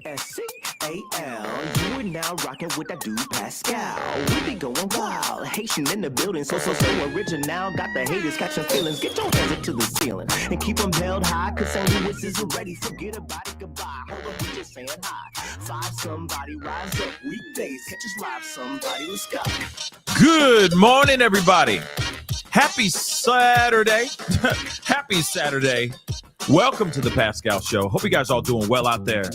Pascal. You are now rocking with that dude Pascal. We be going wild, Haitian in the building, so original. Got the haters catching feelings. Get your hands up to the ceiling and keep them held high, cause St. Louis is ready. Forget about it, goodbye. Hold on, we just saying hi. Five somebody, rise up weekdays. Catch us live, somebody, let's go. Good morning, everybody. Happy Saturday. Happy Saturday. Welcome to the Pascal Show. Hope you guys all doing well out there.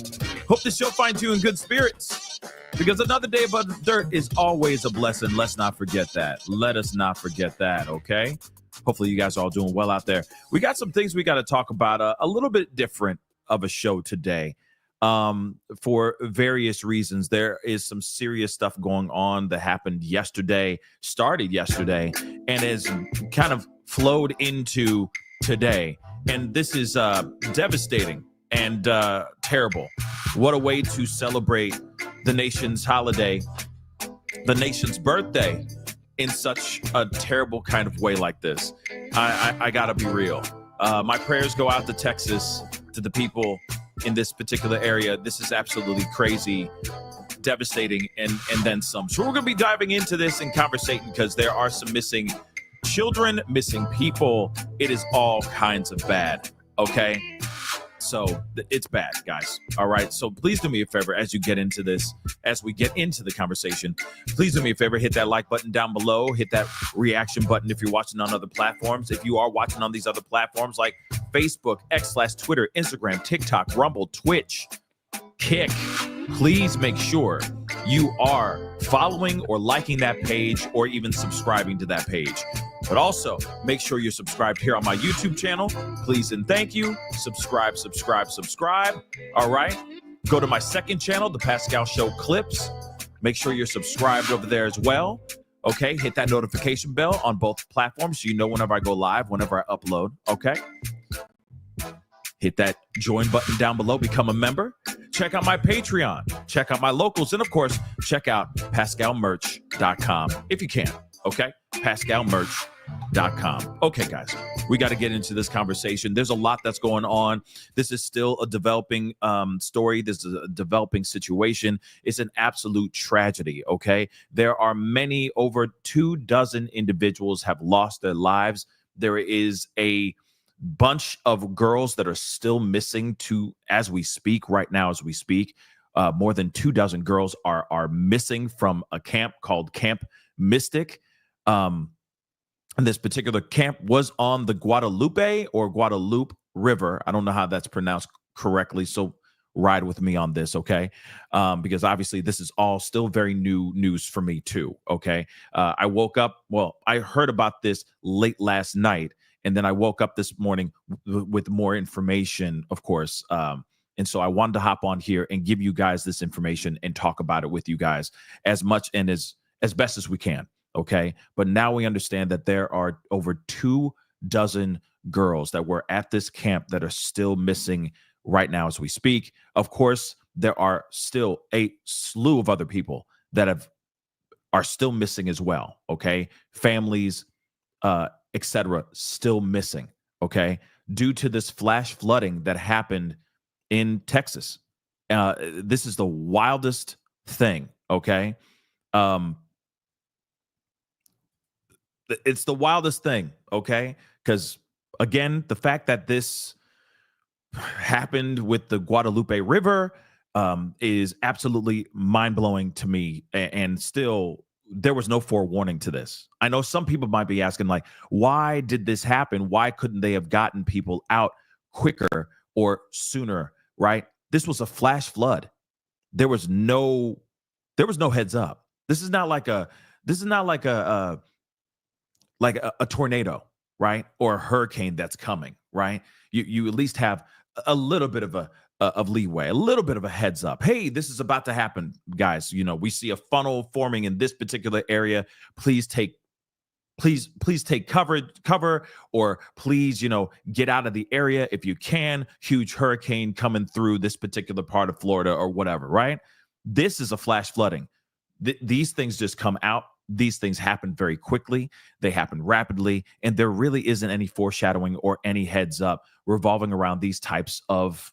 Hope this show finds you in good spirits, because another day above the dirt is always a blessing. Let's not forget that. Let us not forget that, okay? Hopefully you guys are all doing well out there. We got some things we got to talk about, a little bit different of a show today. For various reasons. There is some serious stuff going on that happened yesterday, started yesterday, and has kind of flowed into today. And this is devastating and terrible. What a way to celebrate the nation's holiday, the nation's birthday, in such a terrible kind of way like this. I gotta be real. My prayers go out to Texas, to the people in this particular area. This is absolutely crazy, devastating, and then some. So we're going to be diving into this and conversating, because there are some missing children, missing people. It is all kinds of bad, okay? So it's bad, guys. All right. So please do me a favor as you get into this, as we get into the conversation. Please do me a favor. Hit that like button down below. Hit that reaction button if you're watching on other platforms. If you are watching on these other platforms like Facebook, X/Twitter, Instagram, TikTok, Rumble, Twitch, Kick, please make sure you are following or liking that page, or even subscribing to that page. But also make sure you're subscribed here on my YouTube channel. Please and thank you. Subscribe, subscribe, subscribe. All right. Go to my second channel, The Pascal Show Clips. Make sure you're subscribed over there as well. Okay. Hit that notification bell on both platforms so you know whenever I go live, whenever I upload. Okay. Hit that join button down below. Become a member. Check out my Patreon. Check out my locals. And, of course, check out PascalMerch.com if you can. Okay? PascalMerch.com. Okay, guys, we got to get into this conversation. There's a lot that's going on. This is still a developing story. This is a developing situation. It's an absolute tragedy, okay? There are many, over 24 individuals have lost their lives. There is a bunch of girls that are still missing as we speak, right now as we speak. More than 24 girls are missing from a camp called Camp Mystic. And this particular camp was on the Guadalupe River. I don't know how that's pronounced correctly, so ride with me on this, okay? Because obviously this is all still very new news for me too, okay? I heard about this late last night, and then I woke up this morning with more information, of course. And so I wanted to hop on here and give you guys this information and talk about it with you guys as much and as best as we can. Okay. But now we understand that there are over 24 girls that were at this camp that are still missing right now as we speak. Of course, there are still a slew of other people that are still missing as well. Okay. Families, etc., still missing. Okay. Due to this flash flooding that happened in Texas. This is the wildest thing. Okay. It's the wildest thing, okay? Because, again, the fact that this happened with the Guadalupe River is absolutely mind-blowing to me. And still, there was no forewarning to this. I know some people might be asking, like, why did this happen? Why couldn't they have gotten people out quicker or sooner, right? This was a flash flood. There was no heads up. This is not like a tornado, right? Or a hurricane that's coming, right? You at least have a little bit of leeway, a little bit of a heads up. Hey, this is about to happen, guys. You know, we see a funnel forming in this particular area. Please take cover, or please, get out of the area if you can. Huge hurricane coming through this particular part of Florida or whatever, right? This is a flash flooding. These things just come out. These things happen very quickly. They happen rapidly, and there really isn't any foreshadowing or any heads up revolving around these types of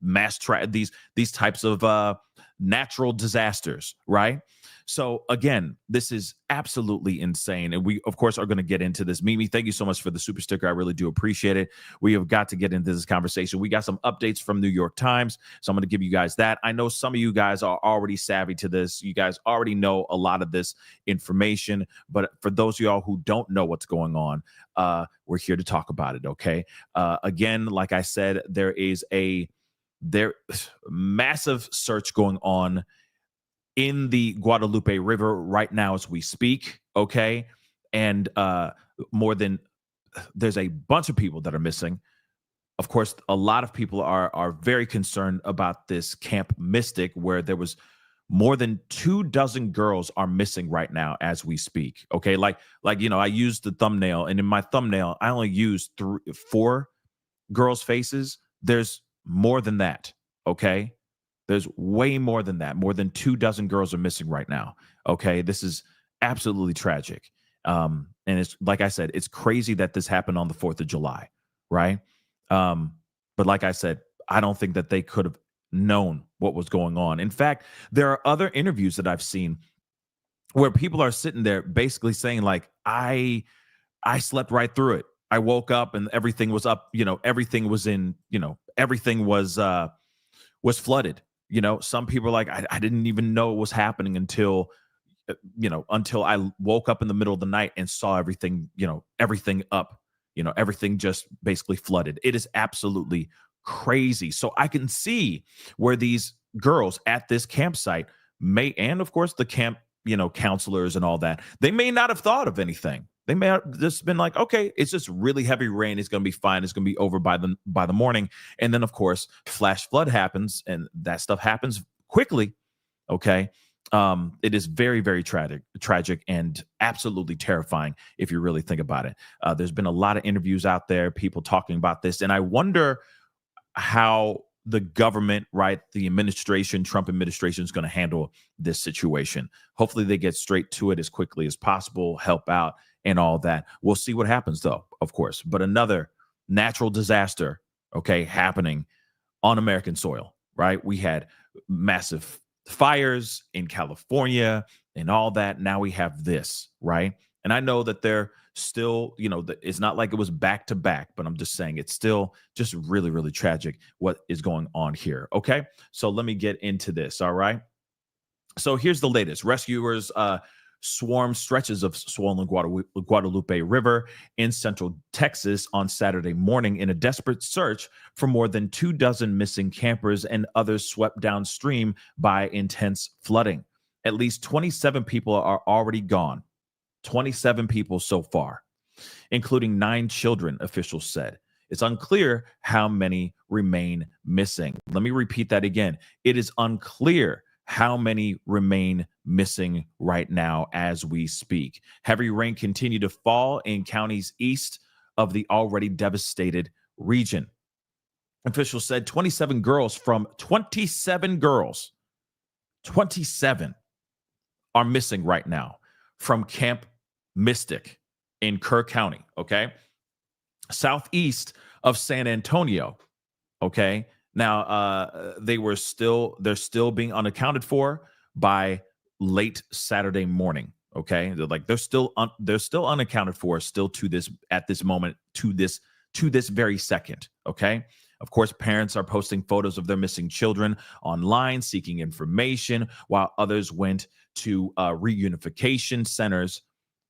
these types of natural disasters, right? So again, this is absolutely insane. And we, of course, are going to get into this. Mimi, thank you so much for the super sticker. I really do appreciate it. We have got to get into this conversation. We got some updates from New York Times. So I'm going to give you guys that. I know some of you guys are already savvy to this. You guys already know a lot of this information. But for those of y'all who don't know what's going on, we're here to talk about it, okay? Again, like I said, there massive search going on in the Guadalupe River right now as we speak, okay? And there's a bunch of people that are missing. Of course, a lot of people are very concerned about this Camp Mystic, where there was more than 24 girls are missing right now as we speak, okay? Like I used the thumbnail, and in my thumbnail, I only used 4 girls' faces. There's more than that, okay? There's way more than that. More than 24 girls are missing right now. Okay, this is absolutely tragic. And it's like I said, it's crazy that this happened on the 4th of July, right? But like I said, I don't think that they could have known what was going on. In fact, there are other interviews that I've seen where people are sitting there basically saying, like, I slept right through it. I woke up and everything was up. Everything was in. Everything was flooded. Some people are like, I didn't even know it was happening until I woke up in the middle of the night and saw everything, everything up, everything just basically flooded. It is absolutely crazy. So I can see where these girls at this campsite and of course the camp, counselors and all that, they may not have thought of anything. They may have just been like, okay, it's just really heavy rain. It's going to be fine. It's going to be over by the morning. And then, of course, flash flood happens, and that stuff happens quickly. Okay. It is very, very tragic, and absolutely terrifying if you really think about it. There's been a lot of interviews out there, people talking about this, and I wonder how the government, right, the administration, Trump administration, is going to handle this situation. Hopefully they get straight to it as quickly as possible, help out and all that. We'll see what happens, though, of course. But another natural disaster, okay, happening on American soil, right? We had massive fires in California and all that. Now we have this, right? And I know that they're still, it's not like it was back to back, but I'm just saying it's still just really, really tragic what is going on here. Okay. So let me get into this. All right. So here's the latest. Rescuers swarmed stretches of swollen Guadalupe River in central Texas on Saturday morning in a desperate search for more than 24 missing campers and others swept downstream by intense flooding. At least 27 people are already gone. 27 people so far, including 9 children, officials said. It's unclear how many remain missing. Let me repeat that again. It is unclear how many remain missing right now as we speak. Heavy rain continued to fall in counties east of the already devastated region. Officials said 27 girls are missing right now from Camp Mystic in Kerr County, okay? Southeast of San Antonio, okay? Now, they're still being unaccounted for by late Saturday morning, okay? They're still unaccounted for still to this very second, okay? Of course, parents are posting photos of their missing children online, seeking information, while others went to reunification centers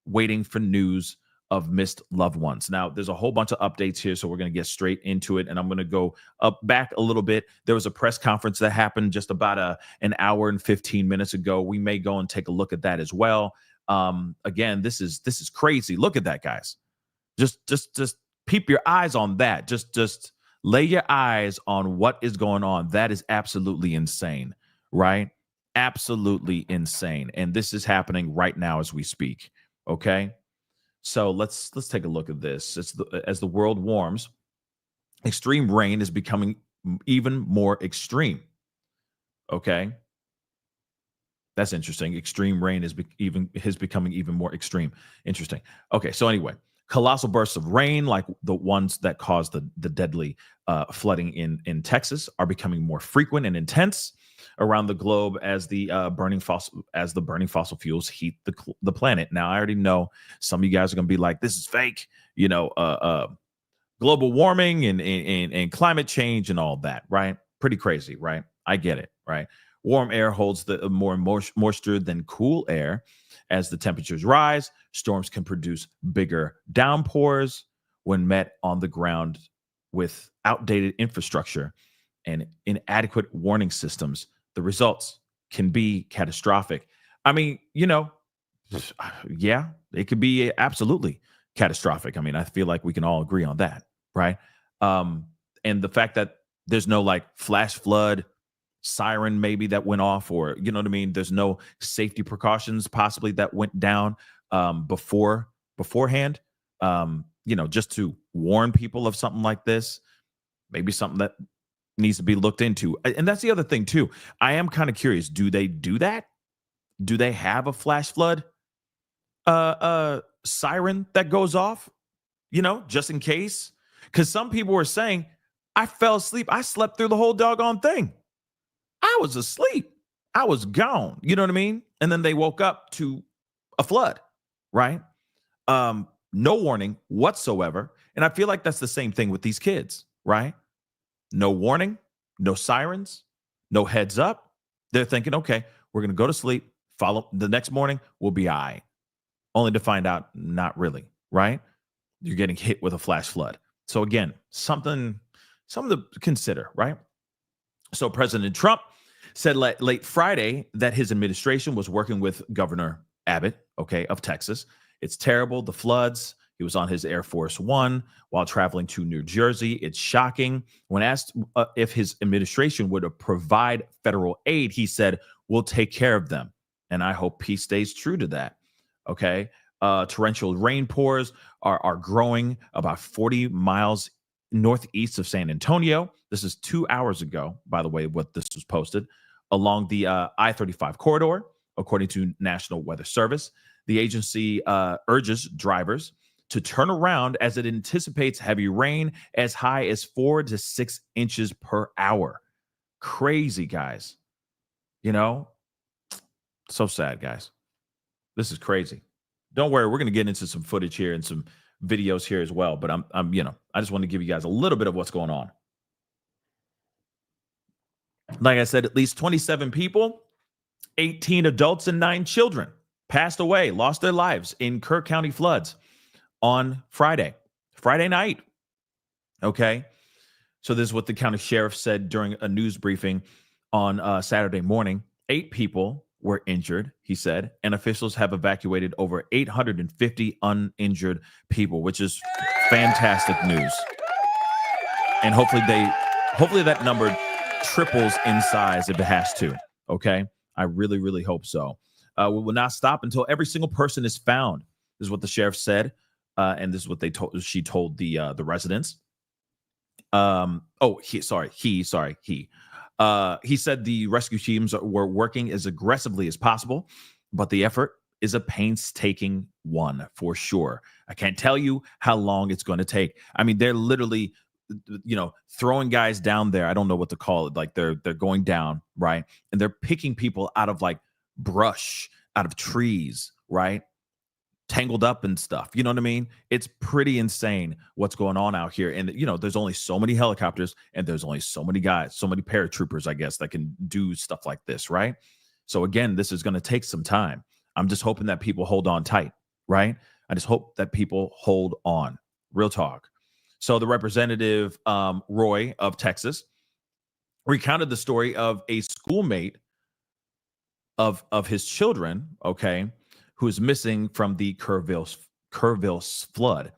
waiting for news of missed loved ones. Now, there's a whole bunch of updates here, so we're going to get straight into it, and I'm going to go back a little bit. There was a press conference that happened just about an hour and 15 minutes ago. We may go and take a look at that as well. Again, this is crazy. Look at that, guys. Just peep your eyes on that. Just lay your eyes on what is going on. That is absolutely insane, right? Absolutely insane. And this is happening right now as we speak. Okay. So let's take a look at this. As the world warms, extreme rain is becoming even more extreme. Okay. That's interesting. Extreme rain is becoming even more extreme. Interesting. Okay. So anyway, Colossal bursts of rain, like the ones that caused the deadly flooding in Texas, are becoming more frequent and intense around the globe as the burning fossil fuels heat the planet. Now, I already know some of you guys are going to be like, "This is fake," global warming and climate change and all that, right? Pretty crazy, right? I get it, right? Warm air holds the more moisture than cool air. As the temperatures rise, storms can produce bigger downpours. When met on the ground with outdated infrastructure and inadequate warning systems, the results can be catastrophic. I mean, yeah, it could be absolutely catastrophic. I mean, I feel like we can all agree on that, right? And the fact that there's no like flash flood siren maybe that went off, or you know what I mean, there's no safety precautions possibly that went down beforehand, just to warn people of something like this, maybe something that needs to be looked into. And that's the other thing too. I am kind of curious, do they do that? Do they have a flash flood siren that goes off, just in case? Because some people were saying, I fell asleep, I slept through the whole doggone thing. I was asleep. I was gone. You know what I mean? And then they woke up to a flood, right? No warning whatsoever. And I feel like that's the same thing with these kids, right? No warning, no sirens, no heads up. They're thinking, okay, we're going to go to sleep. Follow the next morning, we'll be all right. Only to find out, not really, right? You're getting hit with a flash flood. So again, something to consider, right? So President Trump said late Friday that his administration was working with Governor Abbott, of Texas. It's terrible, the floods. He was on his Air Force One while traveling to New Jersey. It's shocking. When asked if his administration would provide federal aid, he said, "We'll take care of them." And I hope he stays true to that. Okay. Torrential rain pours are growing about 40 miles northeast of San Antonio. This is 2 hours ago, by the way, what this was posted, along the I-35 corridor, according to National Weather Service. The agency urges drivers to turn around as it anticipates heavy rain as high as 4 to 6 inches per hour. Crazy, guys. So sad, guys. This is crazy. Don't worry, we're going to get into some footage here and some videos here as well, but I just want to give you guys a little bit of what's going on. Like I said, at least 27 people, 18 adults and 9 children passed away, lost their lives in Kirk County floods on Friday night. Okay. So this is what the county sheriff said during a news briefing on Saturday morning. 8 people were injured, he said, and officials have evacuated over 850 uninjured people, which is fantastic news. And hopefully that number triples in size if it has to. Okay. I really, really hope so. We will not stop until every single person is found. This is what the sheriff said. And this is what she told the residents. He said the rescue teams were working as aggressively as possible, but the effort is a painstaking one for sure. I can't tell you how long it's going to take. I mean, they're literally, throwing guys down there. I don't know what to call it. Like they're going down, right? And they're picking people out of like brush, out of trees, right? Tangled up and stuff. You know what I mean? It's pretty insane what's going on out here. And, there's only so many helicopters and there's only so many guys, so many paratroopers, I guess, that can do stuff like this, right? So again, this is going to take some time. I'm just hoping that people hold on tight, right? I just hope that people hold on. Real talk. So the representative, Roy of Texas, recounted the story of a schoolmate of his children, who is missing from the Kerrville flood.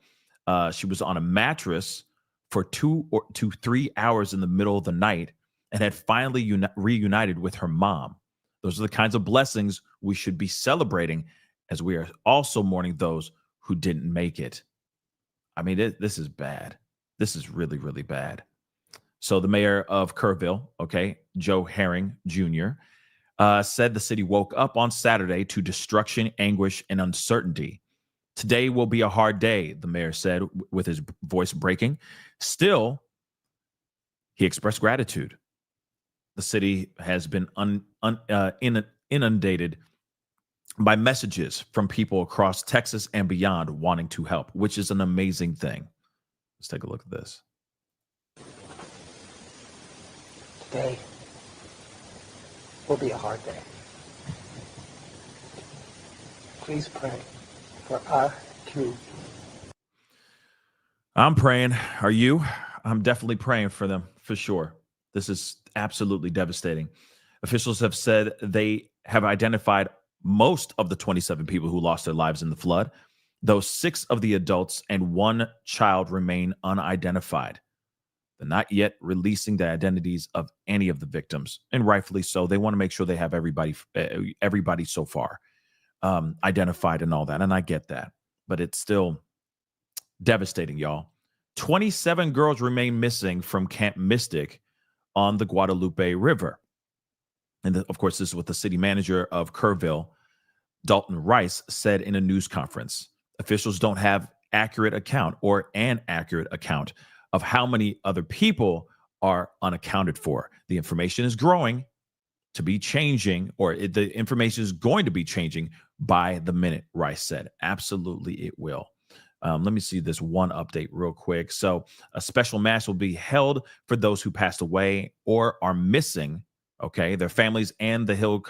She was on a mattress for 2 to 3 hours in the middle of the night and had finally reunited with her mom. Those are the kinds of blessings we should be celebrating, as we are also mourning those who didn't make it. I mean, this is bad. This is really, really bad. So the mayor of Kerrville, Joe Herring Jr., said the city woke up on Saturday to destruction, anguish, and uncertainty. Today will be a hard day, the mayor said with his voice breaking. Still, he expressed gratitude. The city has been inundated by messages from people across Texas and beyond wanting to help, which is an amazing thing. Let's take a look at this. Today will be a hard day. Please pray for our community. I'm praying. Are you? I'm definitely praying for them, for sure. This is absolutely devastating. Officials have said they have identified most of the 27 people who lost their lives in the flood, though 6 of the adults and 1 child remain unidentified. They're not yet releasing the identities of any of the victims, and rightfully so. They want to make sure they have everybody so far identified and all that, and I get that. But it's still devastating, y'all. 27 girls remain missing from Camp Mystic on the Guadalupe River. And of course, this is what the city manager of Kerrville, Dalton Rice, said in a news conference. Officials don't have an accurate account of how many other people are unaccounted for. The information is growing to be changing, the information is going to be changing by the minute, Rice said. Absolutely, it will. Let me see this one update real quick. So a special mass will be held for those who passed away or are missing, okay, their families and the Hill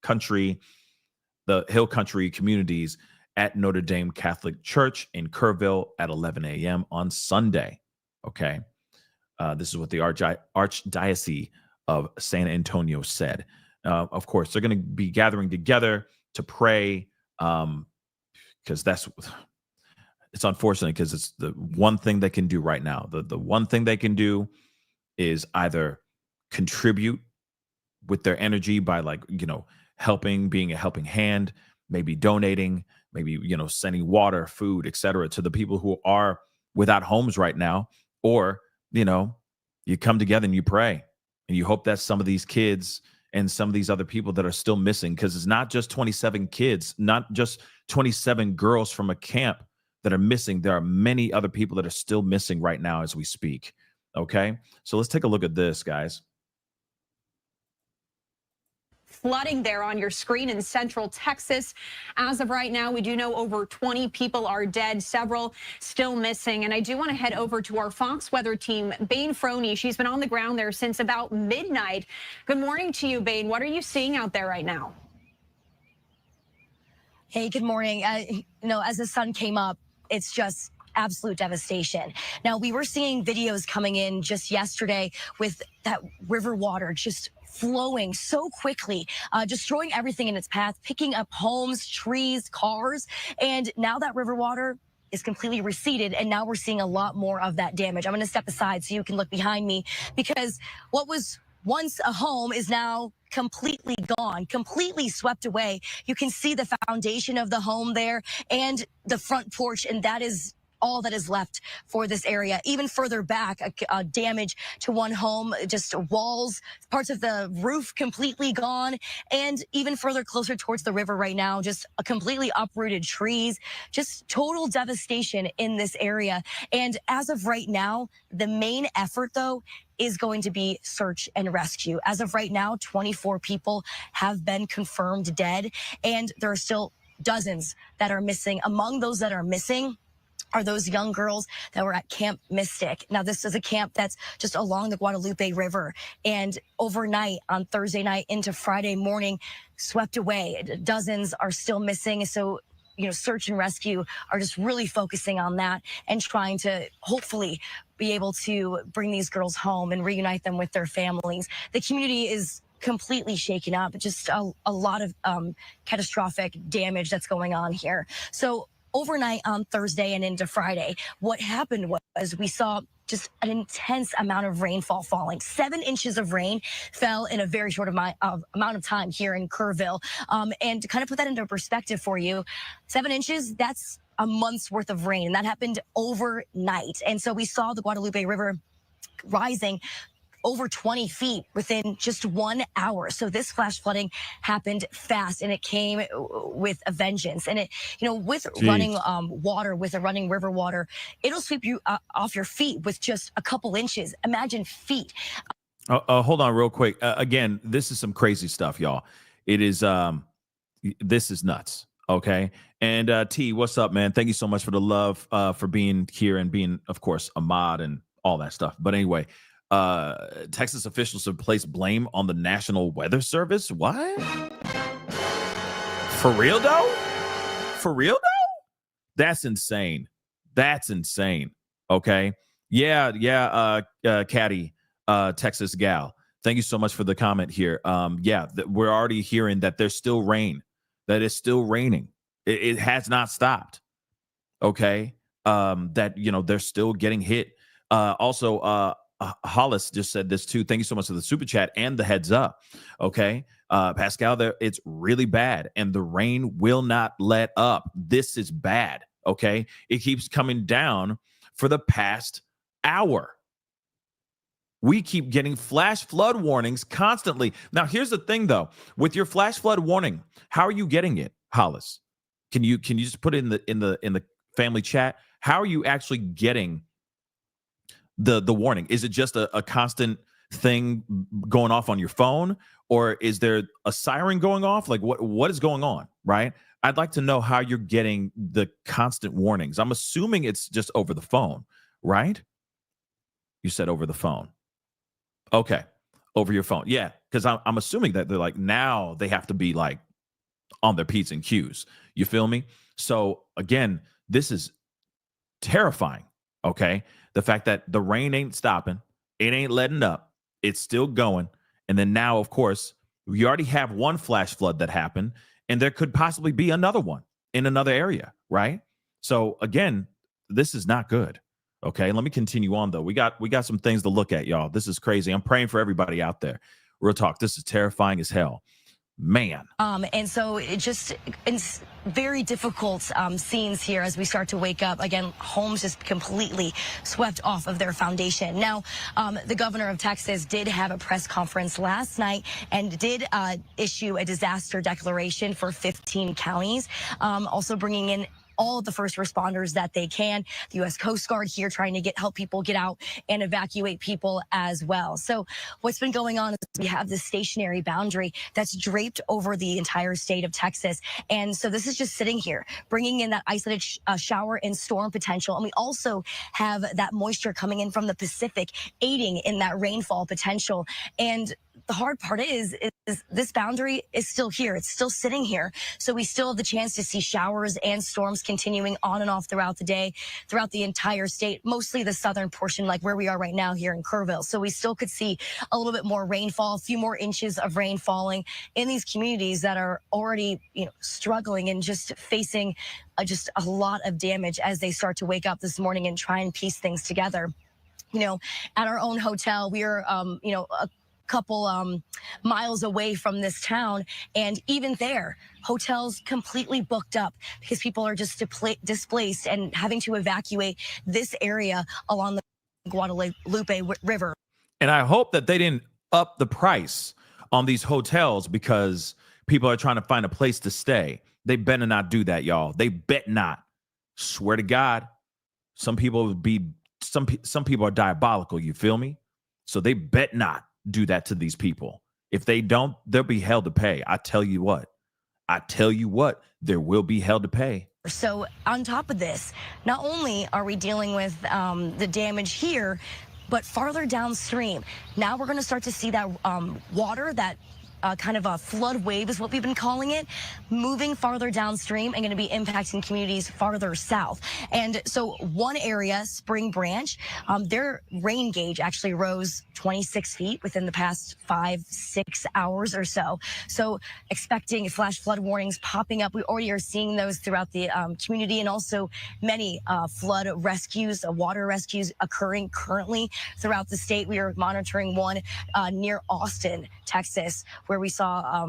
Country communities at Notre Dame Catholic Church in Kerrville at 11 a.m. on Sunday, okay? This is what the Archdiocese of San Antonio said. Of course, they're going to be gathering together to pray because it's unfortunate because it's the one thing they can do right now. The one thing they can do is either contribute with their energy by helping, being a helping hand, maybe donating, maybe, sending water, food, etc. to the people who are without homes right now. Or, you come together and you pray and you hope that some of these kids and some of these other people that are still missing, because it's not just 27 kids, not just 27 girls from a camp that are missing. There are many other people that are still missing right now as we speak. Okay, so let's take a look at this, guys. Flooding there on your screen in central Texas. As of right now, we do know over 20 people are dead, several still missing. And I do want to head over to our Fox weather team, Bain Froney. She's been on the ground there since about midnight. Good morning to you, Bain. What are you seeing out there right now? Hey, good morning. As the sun came up, it's just absolute devastation. Now, we were seeing videos coming in just yesterday with that river water just flowing so quickly, destroying everything in its path, picking up homes, trees, cars. And now that river water is completely receded, and now we're seeing a lot more of that damage. I'm going to step aside so you can look behind me, because what was once a home is now completely gone, completely swept away. You can see the foundation of the home there and the front porch, and that is all that is left for this area. Even further back, damage to one home, just walls, parts of the roof completely gone, and even further closer towards the river right now, just a completely uprooted trees, just total devastation in this area. And as of right now, the main effort, though, is going to be search and rescue. As of right now, 24 people have been confirmed dead, and there are still dozens that are missing. Among those that are missing are those young girls that were at Camp Mystic. Now, this is a camp that's just along the Guadalupe River, and overnight on Thursday night into Friday morning, swept away. Dozens are still missing. So, search and rescue are just really focusing on that and trying to hopefully be able to bring these girls home and reunite them with their families. The community is completely shaken up. Just a lot of catastrophic damage that's going on here. So overnight on Thursday and into Friday, what happened was we saw just an intense amount of rainfall falling. 7 inches of rain fell in a very short amount of time here in Kerrville. And to kind of put that into perspective for you, 7 inches, that's a month's worth of rain, and that happened overnight. And so we saw the Guadalupe River rising over 20 feet within just 1 hour. So this flash flooding happened fast, and it came with a vengeance. And it, with running water, with a running river water, it'll sweep you off your feet with just a couple inches. Imagine feet. Hold on real quick. Again, this is some crazy stuff, y'all. It is, this is nuts. Okay. And T, what's up, man? Thank you so much for the love, for being here and being, of course, a mod and all that stuff. But anyway, Texas officials have placed blame on the National Weather Service. What? For real, though? For real, though? That's insane. That's insane. Okay. Yeah. Caddy, Texas gal. Thank you so much for the comment here. We're already hearing that there's still rain. That it's still raining. It has not stopped. Okay. They're still getting hit. Also, Hollis just said this too. Thank you so much for the super chat and the heads up. Okay. Pascal, it's really bad and the rain will not let up. This is bad. Okay. It keeps coming down for the past hour. We keep getting flash flood warnings constantly. Now, here's the thing, though. With your flash flood warning, how are you getting it, Hollis? Can you just put it in the family chat? How are you actually getting the warning? Is it just a constant thing going off on your phone, or is there a siren going off? Like what is going on, right? I'd like to know how you're getting the constant warnings. I'm assuming it's just over the phone, right? You said over the phone. Okay, over your phone. Yeah, because I'm assuming that they're like, now they have to be like on their P's and Q's. You feel me? So again, this is terrifying, okay? The fact that the rain ain't stopping, it ain't letting up, it's still going. And then now, of course, we already have one flash flood that happened, and there could possibly be another one in another area, right? So again, this is not good. Okay, let me continue on, though. We got some things to look at, y'all. This is crazy. I'm praying for everybody out there. Real talk. This is terrifying as hell. Man. And so it's very difficult scenes here as we start to wake up. Again, homes just completely swept off of their foundation. Now, the governor of Texas did have a press conference last night and did issue a disaster declaration for 15 counties, also bringing in all of the first responders that they can. The U.S. Coast Guard here trying to help people get out and evacuate people as well. So what's been going on is we have this stationary boundary that's draped over the entire state of Texas. And so this is just sitting here, bringing in that isolated shower and storm potential. And we also have that moisture coming in from the Pacific, aiding in that rainfall potential. And the hard part is this boundary is still here. It's still sitting here. So we still have the chance to see showers and storms continuing on and off throughout the day, throughout the entire state, mostly the southern portion, like where we are right now here in Kerrville. So we still could see a little bit more rainfall, a few more inches of rain falling in these communities that are already, struggling and just facing just a lot of damage as they start to wake up this morning and try and piece things together. At our own hotel, we are, a couple miles away from this town, and even there, hotels completely booked up because people are just displaced and having to evacuate this area along the Guadalupe River. And I hope that they didn't up the price on these hotels because people are trying to find a place to stay. They better not do that, y'all. They bet not. Swear to God, some people are diabolical. You feel me? So they bet not do that to these people. If they don't, they'll be held to pay. I tell you what, there will be hell to pay. So on top of this, not only are we dealing with the damage here, but farther downstream, now we're going to start to see that water, that kind of a flood wave is what we've been calling it, moving farther downstream and going to be impacting communities farther south. And so one area, Spring Branch, their rain gauge actually rose 26 feet within the past 5-6 hours or so. So expecting flash flood warnings popping up. We already are seeing those throughout the community, and also many flood rescues, water rescues occurring currently throughout the state. We are monitoring one near Austin, Texas, where we saw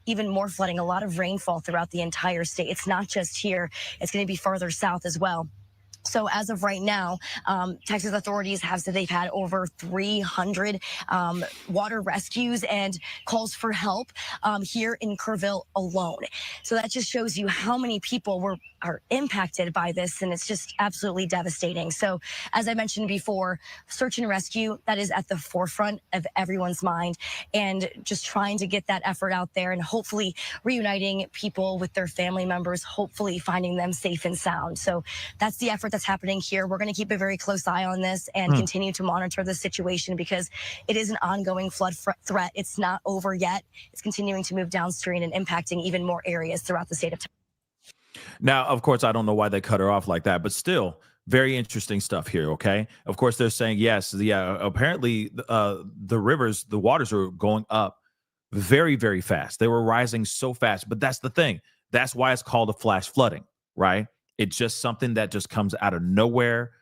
even more flooding, a lot of rainfall throughout the entire state. It's not just here. It's going to be farther south as well. So as of right now, Texas authorities have said they've had over 300 water rescues and calls for help here in Kerrville alone. So that just shows you how many people are impacted by this, and it's just absolutely devastating. So as I mentioned before, search and rescue, that is at the forefront of everyone's mind, and just trying to get that effort out there and hopefully reuniting people with their family members, hopefully finding them safe and sound. So that's the effort that's happening here. We're going to keep a very close eye on this and continue to monitor the situation because it is an ongoing flood threat. It's not over yet. It's continuing to move downstream and impacting even more areas throughout the state of Texas. Now, of course, I don't know why they cut her off like that, but still very interesting stuff here. Okay. Of course, they're saying, yes, apparently the rivers, the waters are going up very, very fast. They were rising so fast, but that's the thing. That's why it's called a flash flooding, right? It's just something that just comes out of nowhere,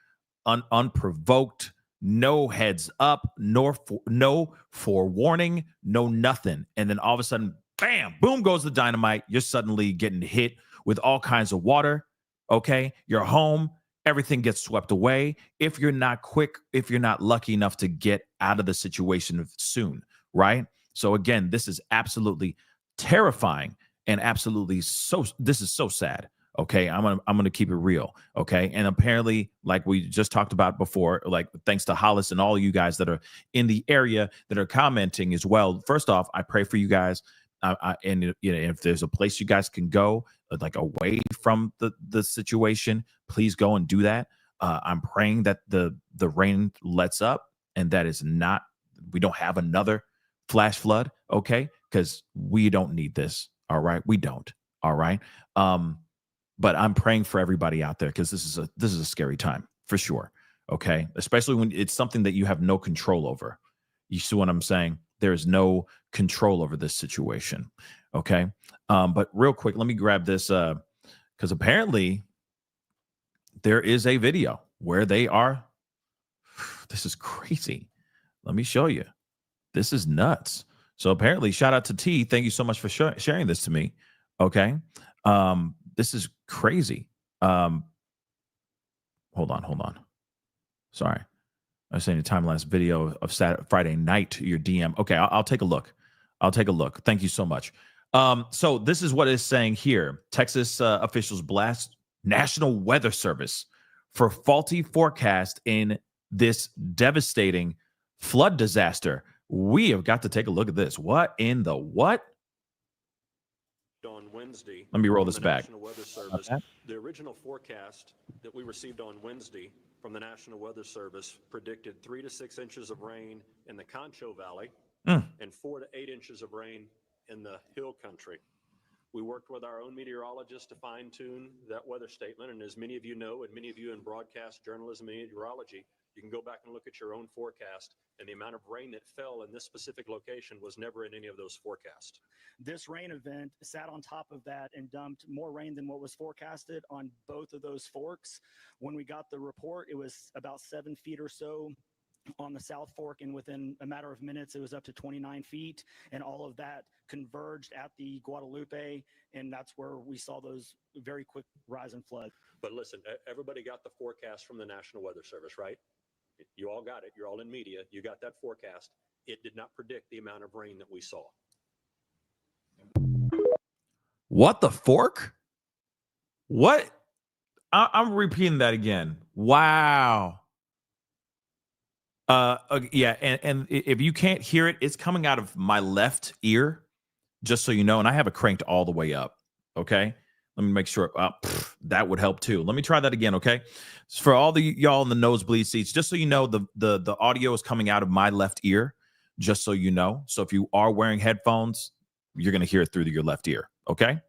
unprovoked, no heads up, no forewarning, no nothing. And then all of a sudden, bam, boom goes the dynamite. You're suddenly getting hit with all kinds of water. Okay. You're home. Everything gets swept away. If you're not quick, if you're not lucky enough to get out of the situation soon, right? So again, this is absolutely terrifying and this is so sad. Okay, I'm gonna keep it real. Okay, and apparently, like we just talked about before, like thanks to Hollis and all you guys that are in the area that are commenting as well. First off, I pray for you guys, and if there's a place you guys can go, like away from the situation, please go and do that. I'm praying that the rain lets up and that we don't have another flash flood. Okay, because we don't need this. All right, we don't. All right. But I'm praying for everybody out there because this is a scary time for sure. Okay. Especially when it's something that you have no control over. You see what I'm saying? There is no control over this situation. Okay. But real quick, let me grab this because apparently there is a video where they are. This is crazy. Let me show you. This is nuts. So apparently, shout out to T. Thank you so much for sharing this to me. Okay. This is crazy. Hold on. Sorry. I was saying a time-lapse video of Friday night to your DM. Okay, I'll take a look. Thank you so much. So this is what it's saying here. Texas officials blast National Weather Service for faulty forecast in this devastating flood disaster. We have got to take a look at this. What in the what? On Wednesday, let me roll this back. National Weather Service, the original forecast that we received on Wednesday from the National Weather Service predicted 3 to 6 inches of rain in the Concho Valley and 4 to 8 inches of rain in the Hill Country. We worked with our own meteorologists to fine-tune that weather statement, and as many of you know, and many of you in broadcast journalism and meteorology, you can go back and look at your own forecast, and the amount of rain that fell in this specific location was never in any of those forecasts. This rain event sat on top of that and dumped more rain than what was forecasted on both of those forks. When we got the report, it was about 7 feet or so on the South Fork, and within a matter of minutes, it was up to 29 feet, and all of that converged at the Guadalupe, and that's where we saw those very quick rise in flood. But listen, everybody got the forecast from the National Weather Service, right? You all got it. You're all in media. You got that forecast. It did not predict the amount of rain that we saw. What the fork? What? I'm repeating that again. Wow. Yeah, and if you can't hear it, it's coming out of my left ear, just so you know, and I have it cranked all the way up. Okay. Let me make sure that would help too. Let me try that again. Okay. For all the y'all in the nosebleed seats, just so you know, the audio is coming out of my left ear, just so you know. So if you are wearing headphones, you're going to hear it through your left ear. Okay.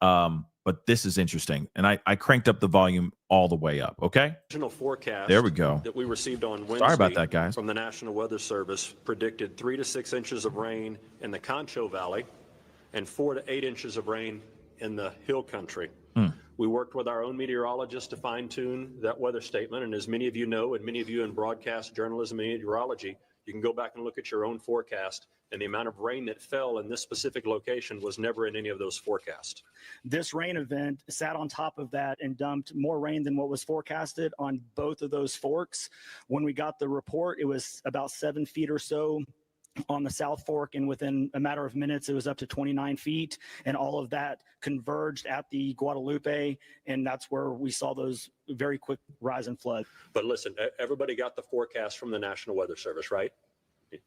But this is interesting. And I cranked up the volume all the way up. Okay. Original forecast there we go. That we received on Wednesday. Sorry about that, guys. From the National Weather Service predicted 3 to 6 inches of rain in the Concho Valley and 4 to 8 inches of rain in the Hill Country. We worked with our own meteorologists to fine-tune that weather statement, and as many of you know, and many of you in broadcast journalism and meteorology, You can go back and look at your own forecast, and the amount of rain that fell in this specific location was never in any of those forecasts. This rain event sat on top of that and dumped more rain than what was forecasted on both of those forks. When we got the report, it was about 7 feet or so on the South Fork, and within a matter of minutes, it was up to 29 feet, and all of that converged at the Guadalupe, and that's where we saw those very quick rise in flood. But listen, everybody got the forecast from the National Weather Service, right?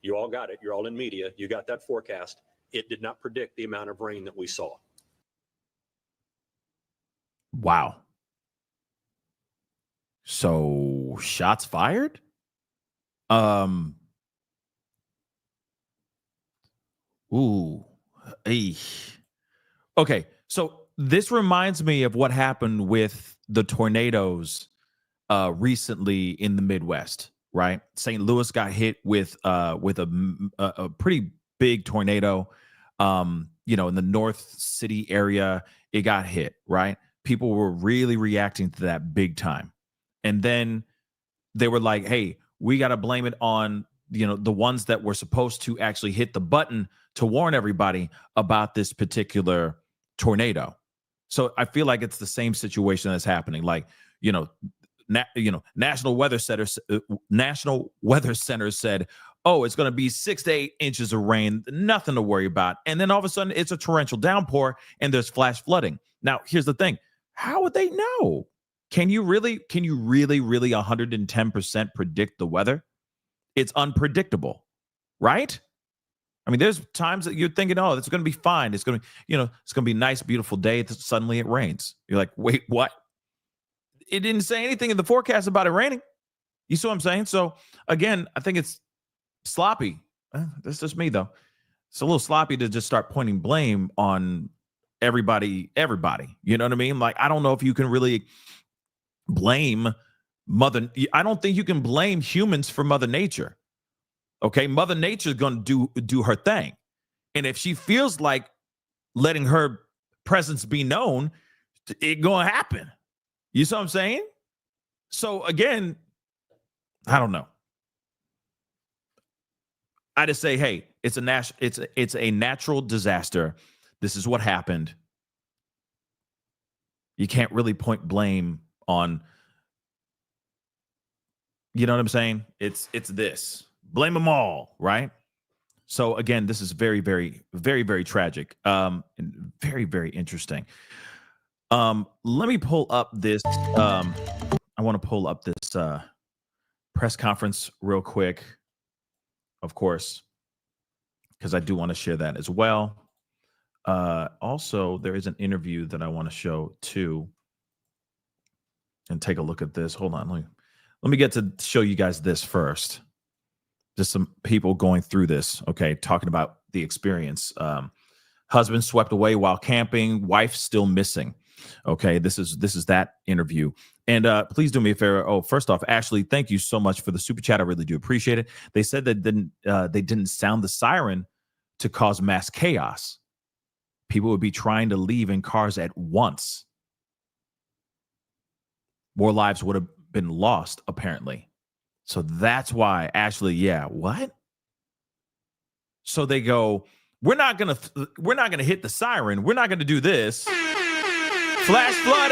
You all got it. You're all in media. You got that forecast. It did not predict the amount of rain that we saw. Wow. So shots fired? Ooh. Eesh. Okay, so this reminds me of what happened with the tornadoes recently in the Midwest, right? St. Louis got hit with a pretty big tornado. In the North City area, it got hit, right? People were really reacting to that big time. And then they were like, hey, we got to blame it on, the ones that were supposed to actually hit the button to warn everybody about this particular tornado. So I feel like it's the same situation that's happening. Like, National Weather Center said, oh, it's going to be 6 to 8 inches of rain, nothing to worry about. And then all of a sudden it's a torrential downpour and there's flash flooding. Now, here's the thing. How would they know? Can you really 110% predict the weather? It's unpredictable, right? I mean, there's times that you're thinking, oh, it's going to be fine. It's going to, it's going to be a nice, beautiful day. Suddenly it rains. You're like, wait, what? It didn't say anything in the forecast about it raining. You see what I'm saying? So again, I think it's sloppy. That's just me though. It's a little sloppy to just start pointing blame on everybody. You know what I mean? Like, I don't know if you can really blame I don't think you can blame humans for Mother Nature. Okay, Mother Nature is going to do her thing. And if she feels like letting her presence be known, it's going to happen. You see what I'm saying? So again, I don't know. I just say, hey, it's a natural disaster. This is what happened. You can't really point blame on, you know what I'm saying? It's this. Blame them all, right? So again, this is very, very, very, very tragic. And very, very interesting. Let me pull up this. I want to pull up this press conference real quick, of course, because I do want to share that as well. Also, there is an interview that I want to show too. And take a look at this. Hold on. Let me get to show you guys this first. Just some people going through this. Okay. Talking about the experience. Husband swept away while camping. Wife still missing. Okay. This is that interview. And please do me a favor. Oh, first off, Ashley, thank you so much for the super chat. I really do appreciate it. They said that they didn't sound the siren to cause mass chaos. People would be trying to leave in cars at once. More lives would have been lost, apparently. So that's why, Ashley, yeah, what? So they go, we're not gonna hit the siren. We're not gonna do this. Flash flood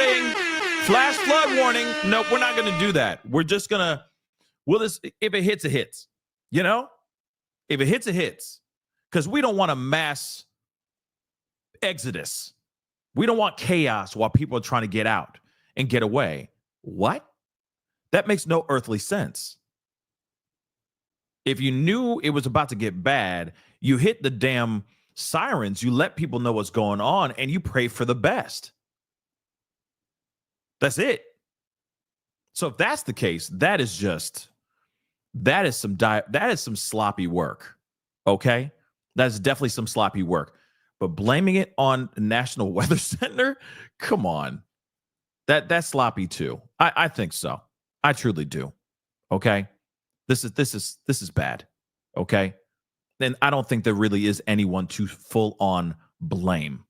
warning. Nope, we're not gonna do that. We're just gonna, if it hits, it hits. If it hits, it hits. Because we don't want a mass exodus. We don't want chaos while people are trying to get out and get away. What? That makes no earthly sense. If you knew it was about to get bad, you hit the damn sirens, you let people know what's going on, and you pray for the best. That's it. So if that's the case, that is some sloppy work. Okay? That's definitely some sloppy work. But blaming it on National Weather Center, come on. That's sloppy too. I think so. I truly do. Okay. This is bad. Okay. And I don't think there really is anyone to full on blame.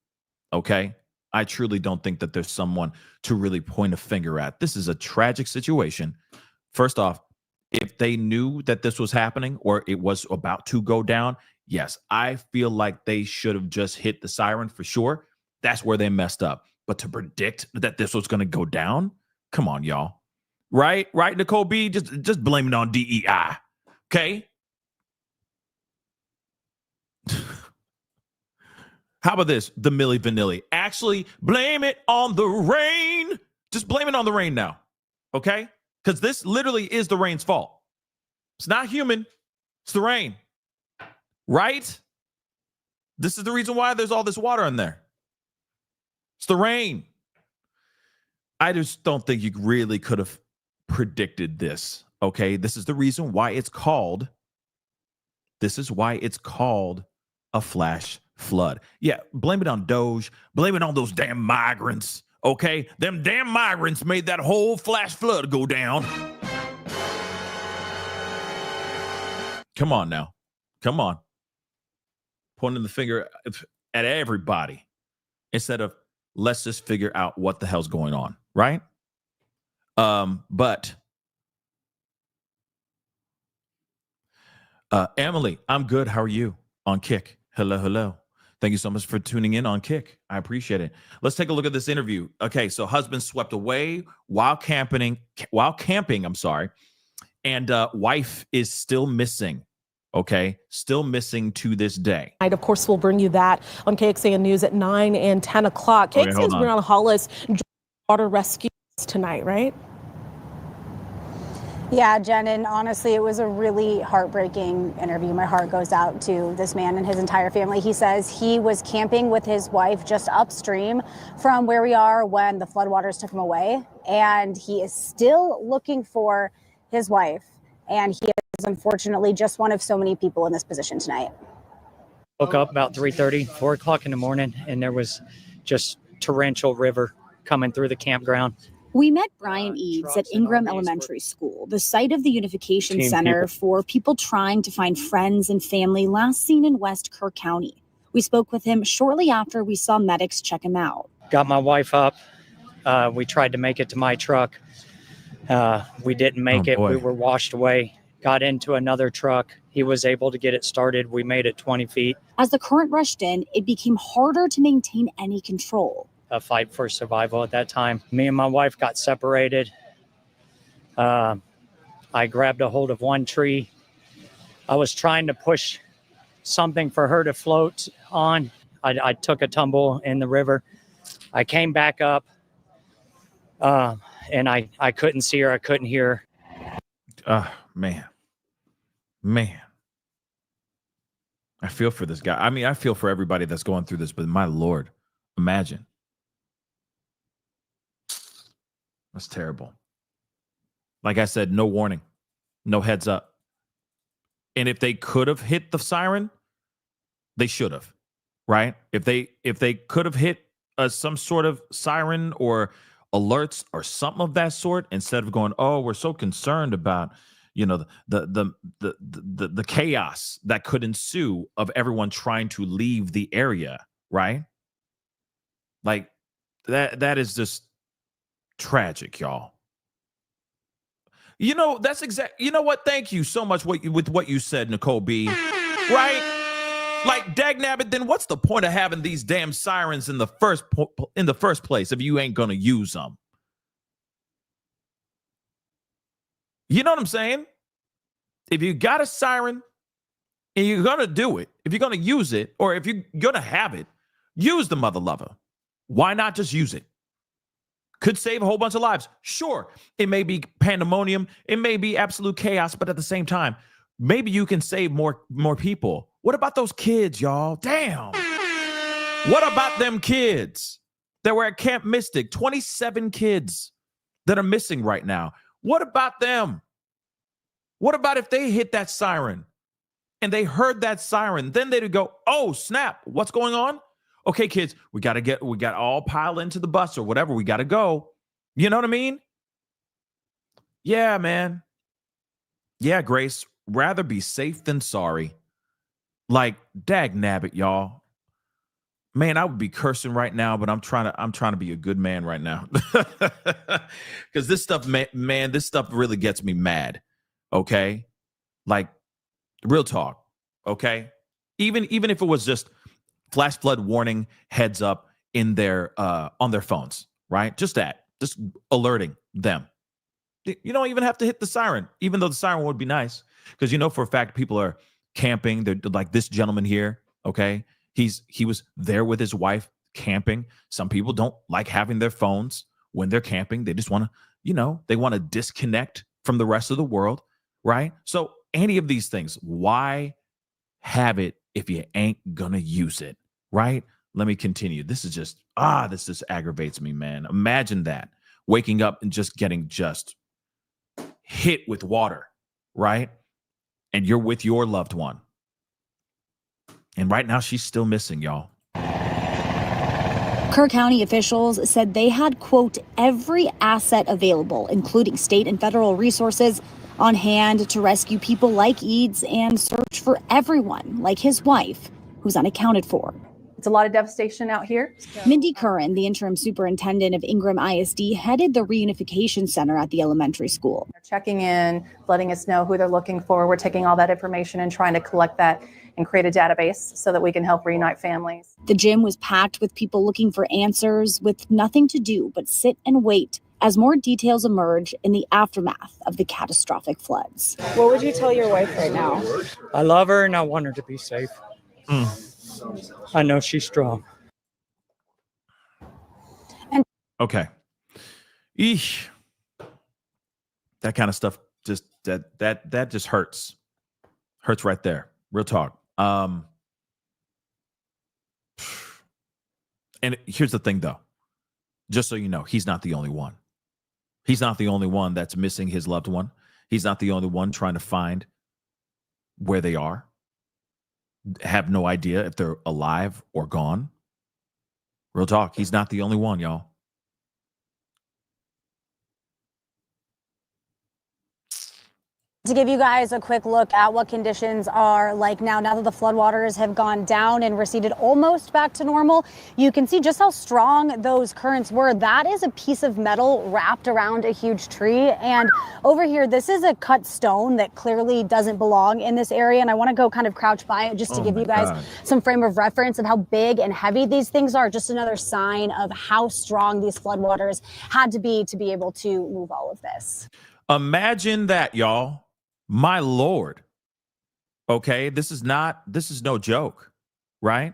Okay. I truly don't think that there's someone to really point a finger at. This is a tragic situation. First off, if they knew that this was happening or it was about to go down, yes, I feel like they should have just hit the siren for sure. That's where they messed up. But to predict that this was going to go down, come on, y'all. Right, Nicole B? Just blame it on DEI. Okay. How about this? The Milli Vanilli. Actually, blame it on the rain. Just blame it on the rain now. Okay? Because this literally is the rain's fault. It's not human. It's the rain. Right? This is the reason why there's all this water in there. It's the rain. I just don't think you really could have predicted this. Okay? This is the reason why it's called. This is why it's called a flash flood. Yeah, blame it on Doge. Blame it on those damn migrants. Okay? Them damn migrants made that whole flash flood go down. Come on now. Come on. Pointing the finger at everybody instead of let's just figure out what the hell's going on, right? But Emily, I'm good. How are you? On Kick. Hello. Thank you so much for tuning in on Kick. I appreciate it. Let's take a look at this interview. Okay, so husband swept away while camping, and wife is still missing. Okay, still missing to this day. Of course, we'll bring you that on KXAN News at 9 and 10 o'clock. KXAN's Brianna Hollis, water rescue tonight, right? Yeah, Jen, and honestly, it was a really heartbreaking interview. My heart goes out to this man and his entire family. He says he was camping with his wife just upstream from where we are when the floodwaters took him away, and he is still looking for his wife, and he is unfortunately just one of so many people in this position tonight. Woke up about 3:30, 4 o'clock in the morning, and there was just torrential river coming through the campground. We met Brian Eads at Ingram Elementary School, the site of the Unification Center for people trying to find friends and family last seen in West Kerr County. We spoke with him shortly after we saw medics check him out. Got my wife up. We tried to make it to my truck. We didn't make it. We were washed away. Got into another truck. He was able to get it started. We made it 20 feet. As the current rushed in, it became harder to maintain any control. A fight for survival at that time. Me and my wife got separated. I grabbed a hold of one tree. I was trying to push something for her to float on. I took a tumble in the river. I came back up, and I couldn't see her. I couldn't hear her. Man. I feel for this guy. I mean, I feel for everybody that's going through this, but my Lord, imagine. That's terrible. Like I said, no warning, no heads up. And if they could have hit the siren, they should have, right? If they could have hit some sort of siren or alerts or something of that sort, instead of going, oh, we're so concerned about, the chaos that could ensue of everyone trying to leave the area, right? Like that is just tragic, y'all. That's exact. You know what? Thank you so much with what you said, Nicole B. Right? Like, dagnabbit, then what's the point of having these damn sirens in the first place if you ain't gonna use them? You know what I'm saying? If you got a siren and you're gonna do it, if you're gonna use it, or if you're gonna have it, use the mother lover. Why not just use it? Could save a whole bunch of lives. Sure, it may be pandemonium, it may be absolute chaos, but at the same time, maybe you can save more people. What about those kids, y'all? Damn. What about them kids that were at Camp Mystic? 27 kids that are missing right now. What about them? What about if they hit that siren and they heard that siren? Then they'd go, oh, snap, what's going on? Okay, kids, we got to all pile into the bus or whatever. We got to go. You know what I mean? Yeah, man. Yeah, Grace, rather be safe than sorry. Like, dag nabbit, y'all. Man, I would be cursing right now, but I'm trying to be a good man right now. Because this stuff, man, this stuff really gets me mad. Okay. Like real talk. Okay. Even if it was just flash flood warning heads up in their on their phones, right? Just alerting them. You don't even have to hit the siren, even though the siren would be nice, because you know for a fact people are camping. They're like this gentleman here. Okay, he was there with his wife camping. Some people don't like having their phones when they're camping. They just want to, they want to disconnect from the rest of the world, right? So any of these things, why have it if you ain't gonna use it, right? Let me continue. This just aggravates me, man. Imagine that, waking up and just getting hit with water, right? And you're with your loved one. And right now she's still missing, y'all. Kerr County officials said they had, quote, every asset available, including state and federal resources, on hand to rescue people like Eads and search for everyone like his wife, who's unaccounted for. It's a lot of devastation out here. Mindy Curran, the interim superintendent of Ingram ISD, headed the reunification center at the elementary school. They're checking in, letting us know who they're looking for. We're taking all that information and trying to collect that and create a database so that we can help reunite families. The gym was packed with people looking for answers with nothing to do but sit and wait as more details emerge in the aftermath of the catastrophic floods. What would you tell your wife right now? I love her and I want her to be safe. I know she's strong. Okay. Eesh. That kind of stuff just that just hurts. Hurts right there. Real talk. And here's the thing though. Just so you know, he's not the only one. He's not the only one that's missing his loved one. He's not the only one trying to find where they are. Have no idea if they're alive or gone. Real talk. He's not the only one, y'all. To give you guys a quick look at what conditions are like now that the floodwaters have gone down and receded almost back to normal, you can see just how strong those currents were. That is a piece of metal wrapped around a huge tree. And over here, this is a cut stone that clearly doesn't belong in this area. And I want to go kind of crouch by it just to give you guys some frame of reference of how big and heavy these things are. Just another sign of how strong these floodwaters had to be able to move all of this. Imagine that, y'all. My Lord. Okay, this is no joke, right?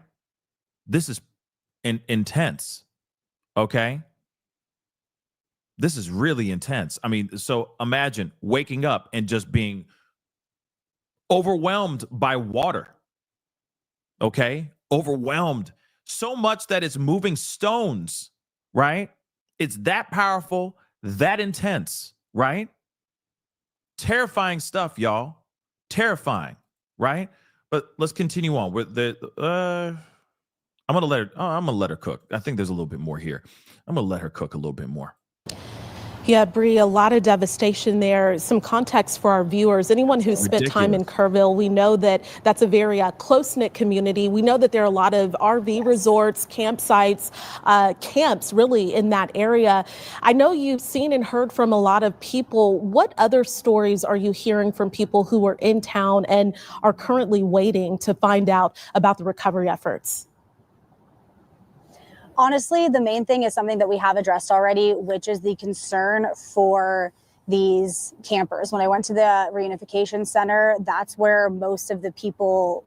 This is intense. Okay? This is really intense. I mean, so imagine waking up and just being overwhelmed by water. Okay? Overwhelmed so much that it's moving stones, right? It's that powerful, that intense, right? Terrifying stuff, y'all. Terrifying, right? But let's continue on with I'm gonna let her cook. I think there's a little bit more here. I'm gonna let her cook a little bit more. Yeah, Bree, a lot of devastation there. Some context for our viewers. Anyone who's spent time in Kerrville, we know that that's a very close-knit community. We know that there are a lot of RV resorts, campsites, camps really in that area. I know you've seen and heard from a lot of people. What other stories are you hearing from people who are in town and are currently waiting to find out about the recovery efforts? Honestly, the main thing is something that we have addressed already, which is the concern for these campers. When I went to the reunification center, that's what most of the people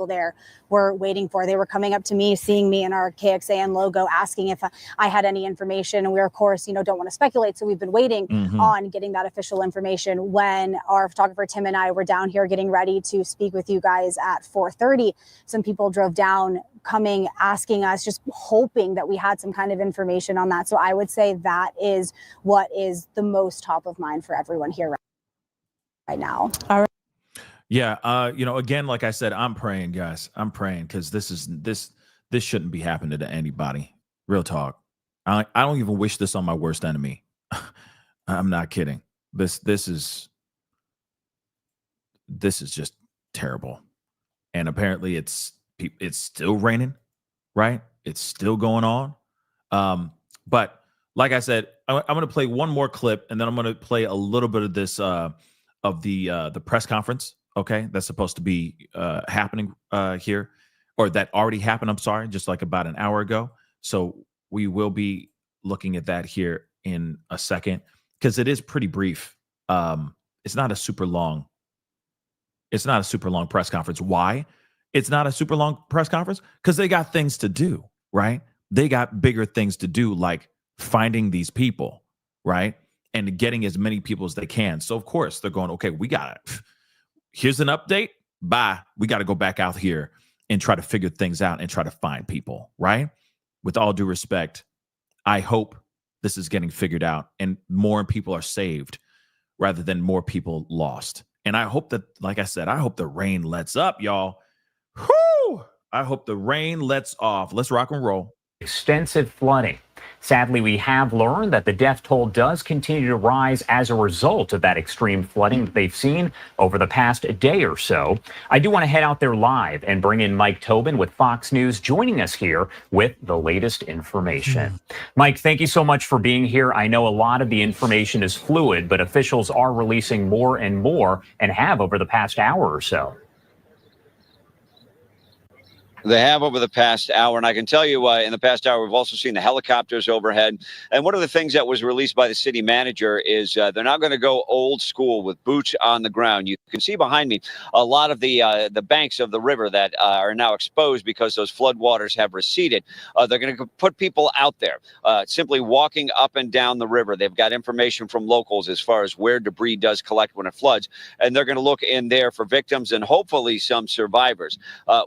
there were waiting for. They were coming up to me, seeing me in our KXAN logo, asking if I had any information. And we, of course, don't want to speculate. So we've been waiting on getting that official information. When our photographer, Tim, and I were down here getting ready to speak with you guys at 4:30, some people drove down, coming, asking us, just hoping that we had some kind of information on that. So I would say that is what is the most top of mind for everyone here right now. All right. Yeah, again, like I said, I'm praying, guys. I'm praying because this shouldn't be happening to anybody. Real talk. I don't even wish this on my worst enemy. I'm not kidding. This is just terrible. And apparently it's still raining, right? It's still going on. But like I said, I'm going to play one more clip, and then I'm going to play a little bit of this of the press conference. Okay, that's supposed to be happening here, or that already happened. I'm sorry, just like about an hour ago. So we will be looking at that here in a second because it is pretty brief. It's not a super long. It's not a super long press conference. Why? It's not a super long press conference because they got things to do, right? They got bigger things to do, like finding these people, right? And getting as many people as they can. So of course they're going, okay, we got it. Here's an update. Bye. We got to go back out here and try to figure things out and try to find people, right? With all due respect, I hope this is getting figured out and more people are saved rather than more people lost. And I hope that, like I said, I hope the rain lets up, y'all. Whoo! I hope the rain lets off. Let's rock and roll. Extensive flooding. Sadly, we have learned that the death toll does continue to rise as a result of that extreme flooding that they've seen over the past day or so. I do want to head out there live and bring in Mike Tobin with Fox News, joining us here with the latest information. Mike, thank you so much for being here. I know a lot of the information is fluid, but officials are releasing more and more and have over the past hour or so. They have over the past hour, and I can tell you in the past hour, we've also seen the helicopters overhead. And one of the things that was released by the city manager is they're now going to go old school with boots on the ground. You can see behind me a lot of the banks of the river that are now exposed because those floodwaters have receded. They're going to put people out there simply walking up and down the river. They've got information from locals as far as where debris does collect when it floods, and they're going to look in there for victims and hopefully some survivors.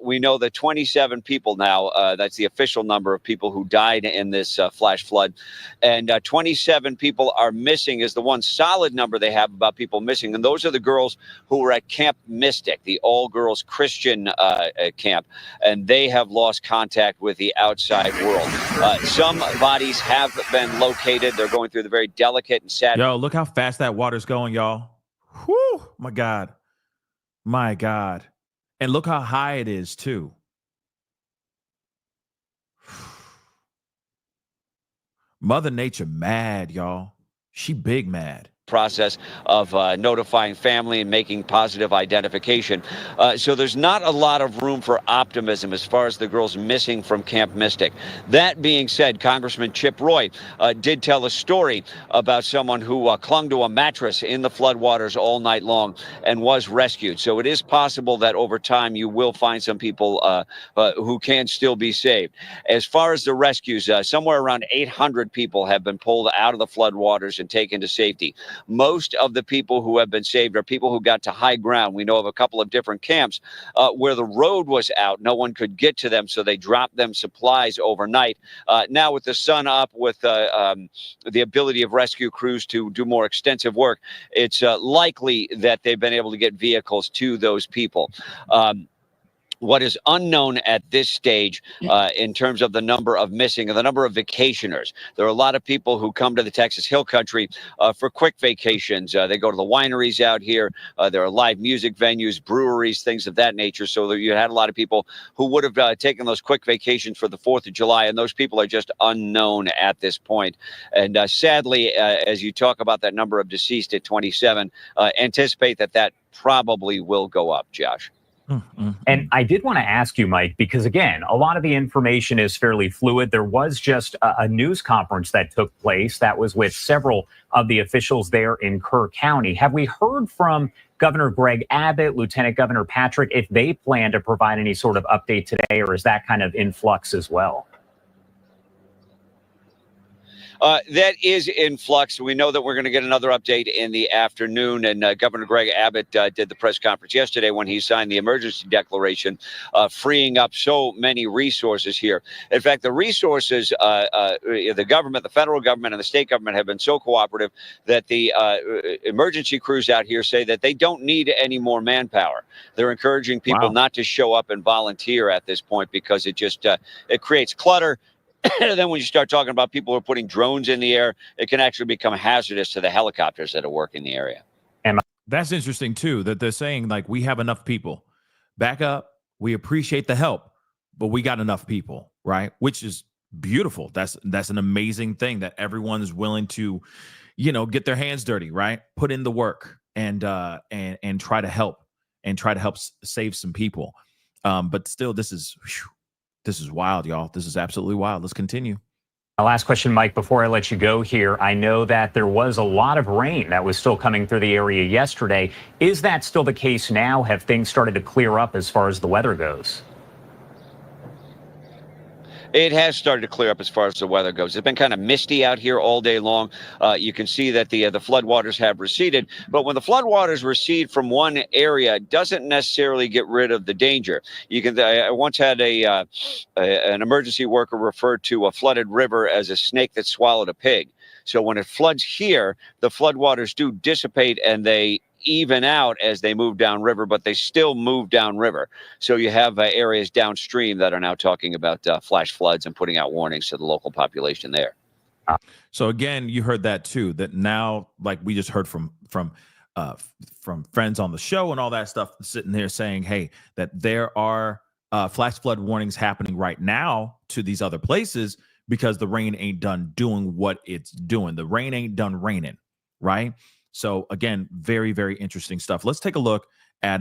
We know that 27 people now, that's the official number of people who died in this flash flood, and 27 people are missing is the one solid number they have about people missing, and those are the girls who were at Camp Mystic, the all-girls Christian camp, and they have lost contact with the outside world. Some bodies have been located. They're going through the very delicate and sad. Yo, look how fast that water's going, y'all. Whew, my God. My God. And look how high it is, too. Mother Nature mad, y'all. She big mad. Process of notifying family and making positive identification. So there's not a lot of room for optimism as far as the girls missing from Camp Mystic. That being said, Congressman Chip Roy did tell a story about someone who clung to a mattress in the floodwaters all night long and was rescued. So it is possible that over time you will find some people who can still be saved. As far as the rescues, somewhere around 800 people have been pulled out of the floodwaters and taken to safety. Most of the people who have been saved are people who got to high ground. We know of a couple of different camps where the road was out. No one could get to them, so they dropped them supplies overnight. Now with the sun up, with the ability of rescue crews to do more extensive work, it's likely that they've been able to get vehicles to those people. What is unknown at this stage in terms of the number of missing and the number of vacationers. There are a lot of people who come to the Texas Hill Country for quick vacations. They go to the wineries out here. There are live music venues, breweries, things of that nature. So you had a lot of people who would have taken those quick vacations for the 4th of July, and those people are just unknown at this point. And sadly, as you talk about that number of deceased at 27, anticipate that probably will go up, Josh. And I did want to ask you, Mike, because again, a lot of the information is fairly fluid. There was just a news conference that took place that was with several of the officials there in Kerr County. Have we heard from Governor Greg Abbott, Lieutenant Governor Patrick, if they plan to provide any sort of update today, or is that kind of in flux as well? That is in flux. We know that we're going to get another update in the afternoon. And Governor Greg Abbott did the press conference yesterday when he signed the emergency declaration, freeing up so many resources here. In fact, the resources, the government, the federal government and the state government have been so cooperative that the emergency crews out here say that they don't need any more manpower. They're encouraging people not to show up and volunteer at this point because it just it creates clutter. And then when you start talking about people who are putting drones in the air, it can actually become hazardous to the helicopters that are working the area. And that's interesting, too, that they're saying, like, we have enough people. Back up. We appreciate the help, but we got enough people, right? Which is beautiful. That's an amazing thing that everyone's willing to, get their hands dirty, right? Put in the work and try to help save some people. But still, this is wild, y'all. This is absolutely wild. Let's continue. Last question, Mike, before I let you go here. I know that there was a lot of rain that was still coming through the area yesterday. Is that still the case now? Have things started to clear up as far as the weather goes? It has started to clear up as far as the weather goes. It's been kind of misty out here all day long. You can see that the floodwaters have receded. But when the floodwaters recede from one area, it doesn't necessarily get rid of the danger. I once had an emergency worker refer to a flooded river as a snake that swallowed a pig. So when it floods here, the floodwaters do dissipate and they even out as they move downriver, but they still move downriver. So you have areas downstream that are now talking about flash floods and putting out warnings to the local population there. So again, you heard that too, that now, like we just heard from friends on the show and all that stuff, sitting there saying, hey, that there are flash flood warnings happening right now to these other places because the rain ain't done doing what it's doing. The rain ain't done raining, right? So again, very, very interesting stuff. Let's take a look at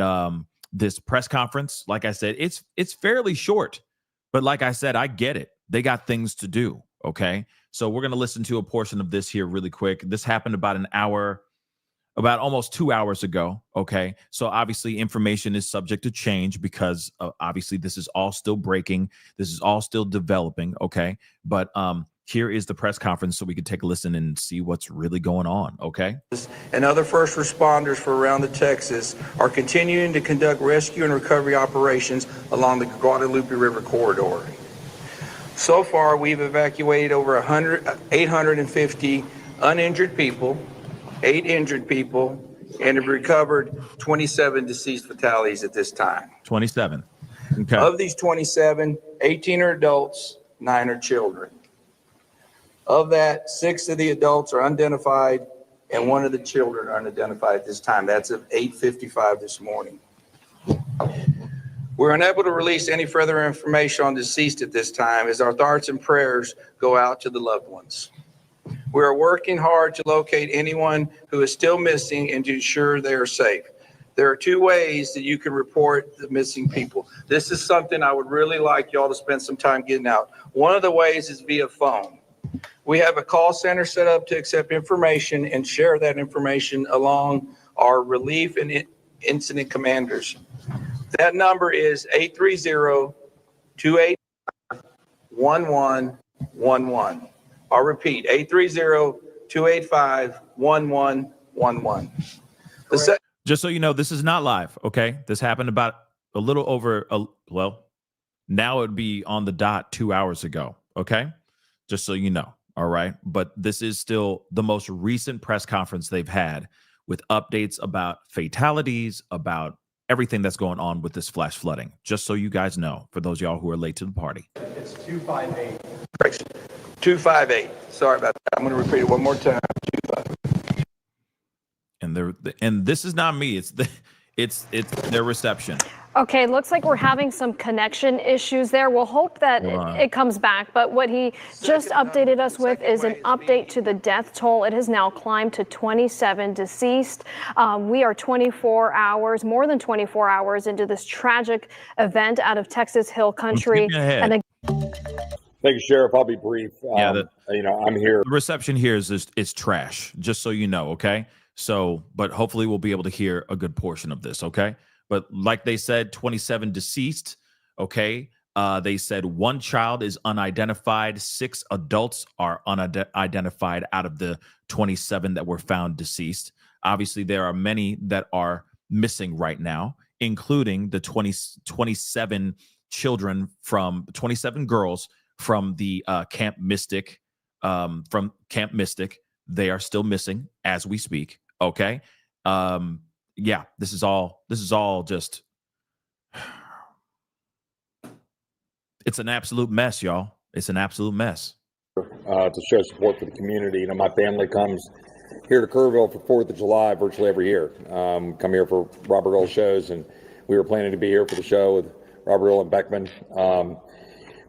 this press conference. Like I said, it's fairly short, but like I said, I get it. They got things to do. Okay. So we're going to listen to a portion of this here really quick. This happened about almost 2 hours ago. Okay. So obviously information is subject to change because obviously this is all still breaking. This is all still developing. Okay. But here is the press conference so we can take a listen and see what's really going on. Okay. And other first responders for around the Texas are continuing to conduct rescue and recovery operations along the Guadalupe River corridor. So far, we've evacuated over 850 uninjured people, 8 injured people, and have recovered 27 deceased fatalities at this time. 27. Okay. Of these 27, 18 are adults, 9 are children. Of that, 6 of the adults are unidentified, and 1 of the children are unidentified at this time. That's at 8:55 this morning. We're unable to release any further information on deceased at this time as our thoughts and prayers go out to the loved ones. We are working hard to locate anyone who is still missing and to ensure they are safe. There are 2 ways that you can report the missing people. This is something I would really like y'all to spend some time getting out. One of the ways is via phone. We have a call center set up to accept information and share that information along our relief and incident commanders. That number is 830-285-1111. I'll repeat, 830-285-1111. Just so you know, this is not live, okay? This happened about a little over, now it would be on the dot 2 hours ago, okay? Just so you know, all right? But this is still the most recent press conference they've had with updates about fatalities, about everything that's going on with this flash flooding. Just so you guys know, for those of y'all who are late to the party. It's 258. 258. Sorry about that. I'm going to repeat it one more time. 258. And this is not me. It's their reception. Okay, looks like we're having some connection issues there. We'll hope that it comes back. But what he just updated us with is an update to the death toll. It has now climbed to 27 deceased. We are more than 24 hours into this tragic event out of Texas Hill Country. Thank you, Sheriff. I'll be brief. I'm here. The reception here is trash, just so you know, okay? So, but hopefully we'll be able to hear a good portion of this, okay? But like they said, 27 deceased, okay? They said 1 child is unidentified. 6 adults are unidentified out of the 27 that were found deceased. Obviously, there are many that are missing right now, including the 27 children from 27 girls from the Camp Mystic. They are still missing as we speak, okay? Yeah, this is all just, it's an absolute mess, y'all. It's an absolute mess. To show support for the community. My family comes here to Kerrville for 4th of July virtually every year. Come here for Robert Earl shows, and we were planning to be here for the show with Robert Earl and Beckman.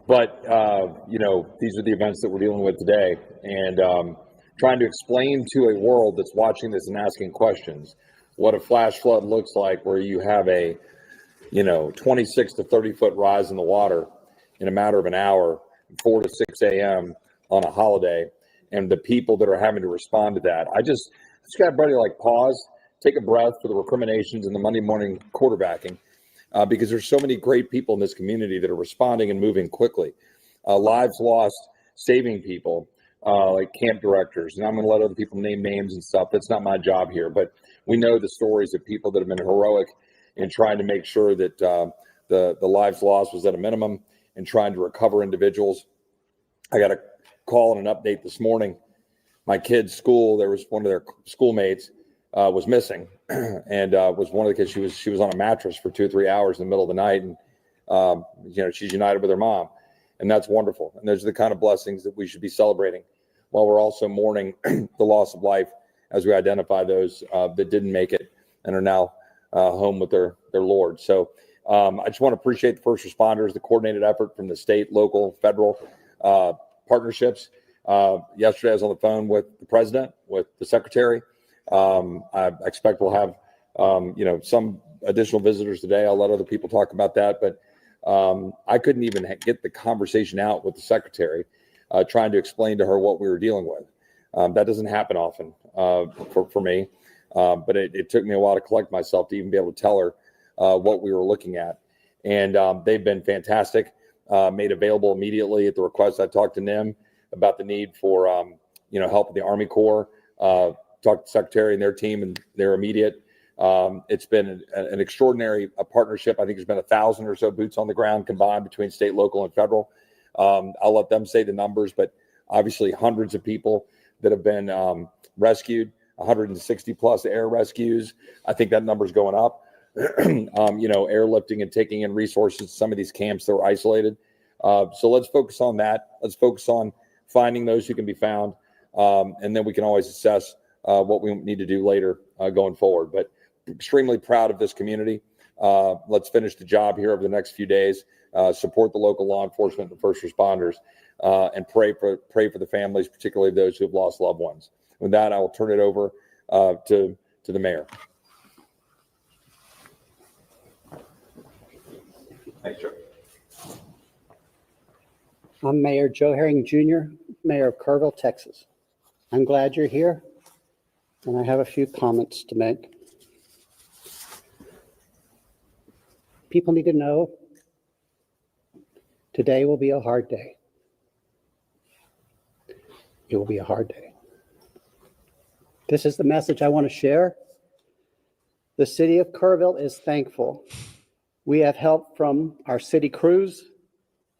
But, these are the events that we're dealing with today. And trying to explain to a world that's watching this and asking questions what a flash flood looks like, where you have a 26 to 30 foot rise in the water in a matter of an hour, 4 to 6 a.m. on a holiday, and the people that are having to respond to that. I just got everybody pause, take a breath for the recriminations and the Monday morning quarterbacking, because there's so many great people in this community that are responding and moving quickly. Lives lost, saving people, like camp directors. And I'm going to let other people name names and stuff. That's not my job here, but we know the stories of people that have been heroic in trying to make sure that the lives lost was at a minimum and trying to recover individuals. I got a call and an update this morning. My kid's school, there was one of their schoolmates was missing, and was one of the kids. She was on a mattress for 2 or 3 hours in the middle of the night, and she's united with her mom, and that's wonderful. And those are the kind of blessings that we should be celebrating, while we're also mourning the loss of life as we identify those that didn't make it and are now home with their Lord. So I just want to appreciate the first responders, the coordinated effort from the state, local, federal partnerships. Yesterday I was on the phone with the president, with the secretary. I expect we'll have some additional visitors today. I'll let other people talk about that, but I couldn't even get the conversation out with the secretary, trying to explain to her what we were dealing with. That doesn't happen often for me. But it took me a while to collect myself to even be able to tell her what we were looking at. And they've been fantastic, made available immediately at the request. I talked to NIM about the need for help with the Army Corps, talked to the Secretary and their team, and they're immediate. It's been an extraordinary partnership. I think there's been 1,000 or so boots on the ground combined between state, local, and federal. I'll let them say the numbers, but obviously hundreds of people that have been rescued. 160 plus air rescues. I think that number's going up. Airlifting and taking in resources. Some of these camps that were isolated. So let's focus on that. Let's focus on finding those who can be found, and then we can always assess what we need to do later going forward. But extremely proud of this community. Let's finish the job here over the next few days. Support the local law enforcement and first responders, and pray for the families, particularly those who have lost loved ones. With that, I will turn it over to the mayor. Thanks, Joe. I'm Mayor Joe Herring Jr., Mayor of Kerrville, Texas. I'm glad you're here, and I have a few comments to make. People need to know today will be a hard day. It will be a hard day. This is the message I want to share. The city of Kerrville is thankful. We have help from our city crews,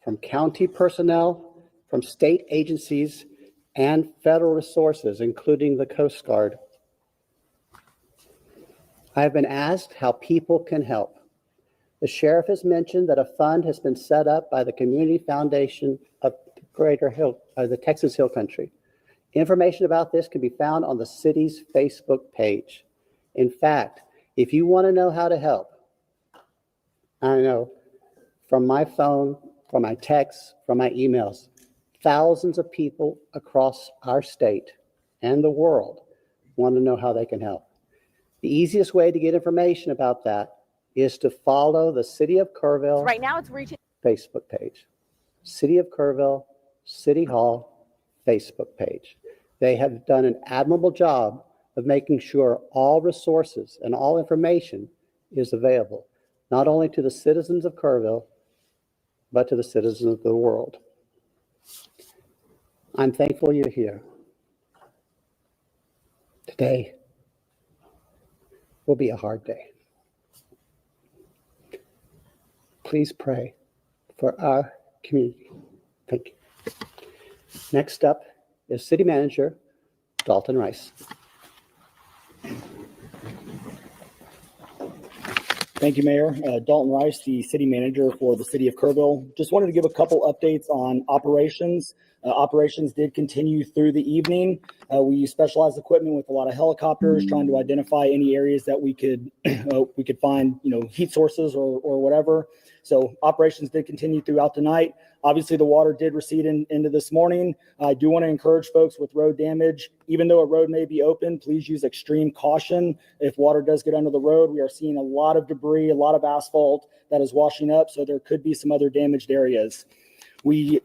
from county personnel, from state agencies, and federal resources, including the Coast Guard. I have been asked how people can help. The sheriff has mentioned that a fund has been set up by the Community Foundation of the Texas Hill Country. Information about this can be found on the city's Facebook page. In fact, if you want to know how to help, I know from my phone, from my texts, from my emails, thousands of people across our state and the world want to know how they can help. The easiest way to get information about that is to follow the City of Kerrville Right now it's reaching Facebook page. City of Kerrville, City Hall, Facebook page. They have done an admirable job of making sure all resources and all information is available, not only to the citizens of Kerrville, but to the citizens of the world. I'm thankful you're here. Today will be a hard day. Please pray for our community. Thank you. Next up is City Manager Dalton Rice. Thank you, Mayor. Dalton Rice, the city manager for the city of Kerrville. Just wanted to give a couple updates on operations. Operations did continue through the evening. We used specialized equipment with a lot of helicopters trying to identify any areas that we could find, heat sources or whatever. So operations did continue throughout the night. Obviously, the water did recede into this morning. I do want to encourage folks with road damage, even though a road may be open, please use extreme caution. If water does get under the road, we are seeing a lot of debris, a lot of asphalt that is washing up, so there could be some other damaged areas. We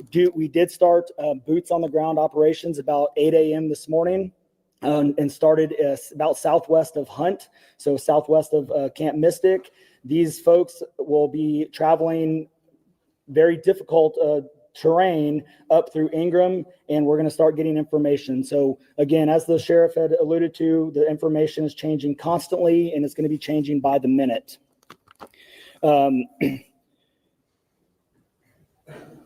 did start boots on the ground operations about 8 a.m. this morning and started about southwest of Hunt, so southwest of Camp Mystic. These folks will be traveling very difficult terrain up through Ingram, and we're going to start getting information. So again, as the sheriff had alluded to, the information is changing constantly, and it's going to be changing by the minute.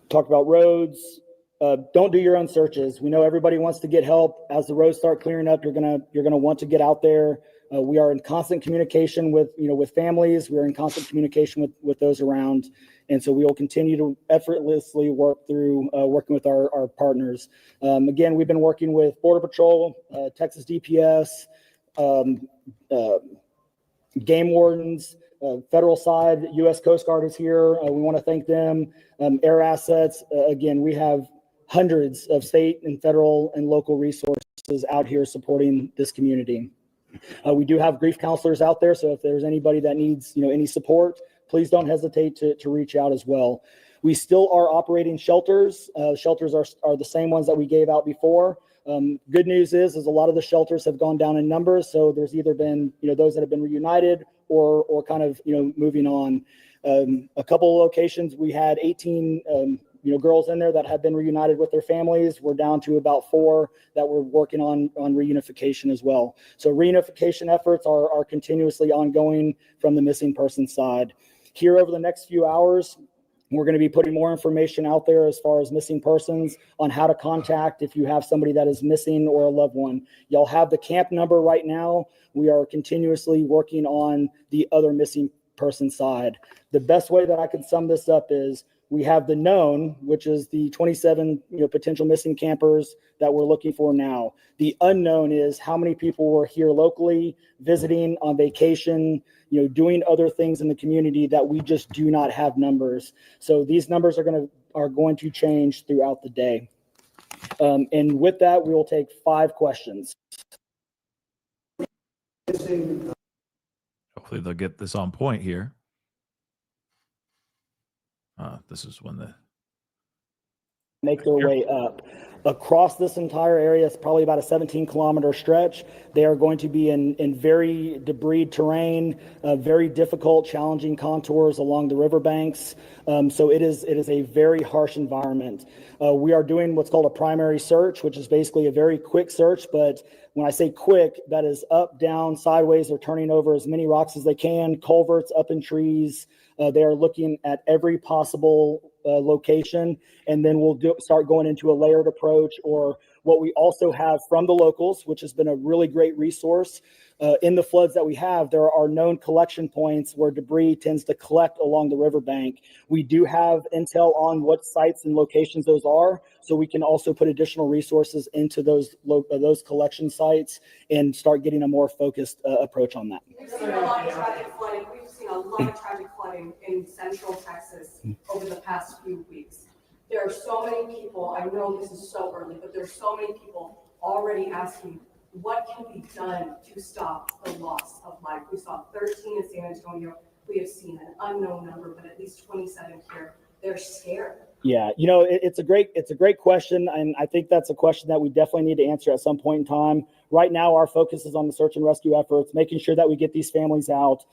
Talk about roads. Don't do your own searches. We know everybody wants to get help. As the roads start clearing up, you're gonna want to get out there. We are in constant communication with families. We're in constant communication with those around, and so we will continue to effortlessly work through working with our partners. Again, we've been working with Border Patrol, Texas DPS, game wardens. Federal side, U.S. Coast Guard is here. We want to thank them. Air assets. Again, we have hundreds of state and federal and local resources out here supporting this community. We do have grief counselors out there, so if there's anybody that needs any support, please don't hesitate to reach out as well. We still are operating shelters. Shelters are the same ones that we gave out before. Good news is a lot of the shelters have gone down in numbers, so there's either been those that have been reunited or kind of moving on. A couple of locations we had 18 girls in there that had been reunited with their families. We're down to about 4 that we're working on reunification as well. So reunification efforts are continuously ongoing from the missing person side. Here over the next few hours, we're going to be putting more information out there as far as missing persons, on how to contact if you have somebody that is missing or a loved one. Y'all have the camp number right now. We are continuously working on the other missing person side. The best way that I can sum this up is we have the known, which is the 27 potential missing campers that we're looking for now. The unknown is how many people were here locally, visiting, on vacation, doing other things in the community that we just do not have numbers. So these numbers are going to change throughout the day. And with that, we will take 5 questions. Hopefully they'll get this on point here. This is when the make their way up. Across this entire area, it's probably about a 17-kilometer stretch. They are going to be in very debris terrain, very difficult, challenging contours along the riverbanks. So it is a very harsh environment. We are doing what's called a primary search, which is basically a very quick search. But when I say quick, that is up, down, sideways. They're turning over as many rocks as they can, culverts, up in trees. They are looking at every possible location, and then we'll start going into a layered approach, or what we also have from the locals, which has been a really great resource. In the floods that we have, there are known collection points where debris tends to collect along the riverbank. We do have intel on what sites and locations those are, so we can also put additional resources into those collection sites and start getting a more focused approach on that. We've seen a lot of tragic flooding. We've seen a lot of tragic flooding in central Texas over the past few weeks. There are so many people, I know this is so early, but there are so many people already asking, what can be done to stop the loss of life? We saw 13 in San Antonio. We have seen an unknown number, but at least 27 here. They're scared. Yeah, it's a great question, and I think that's a question that we definitely need to answer at some point in time. Right now, our focus is on the search and rescue efforts, making sure that we get these families out,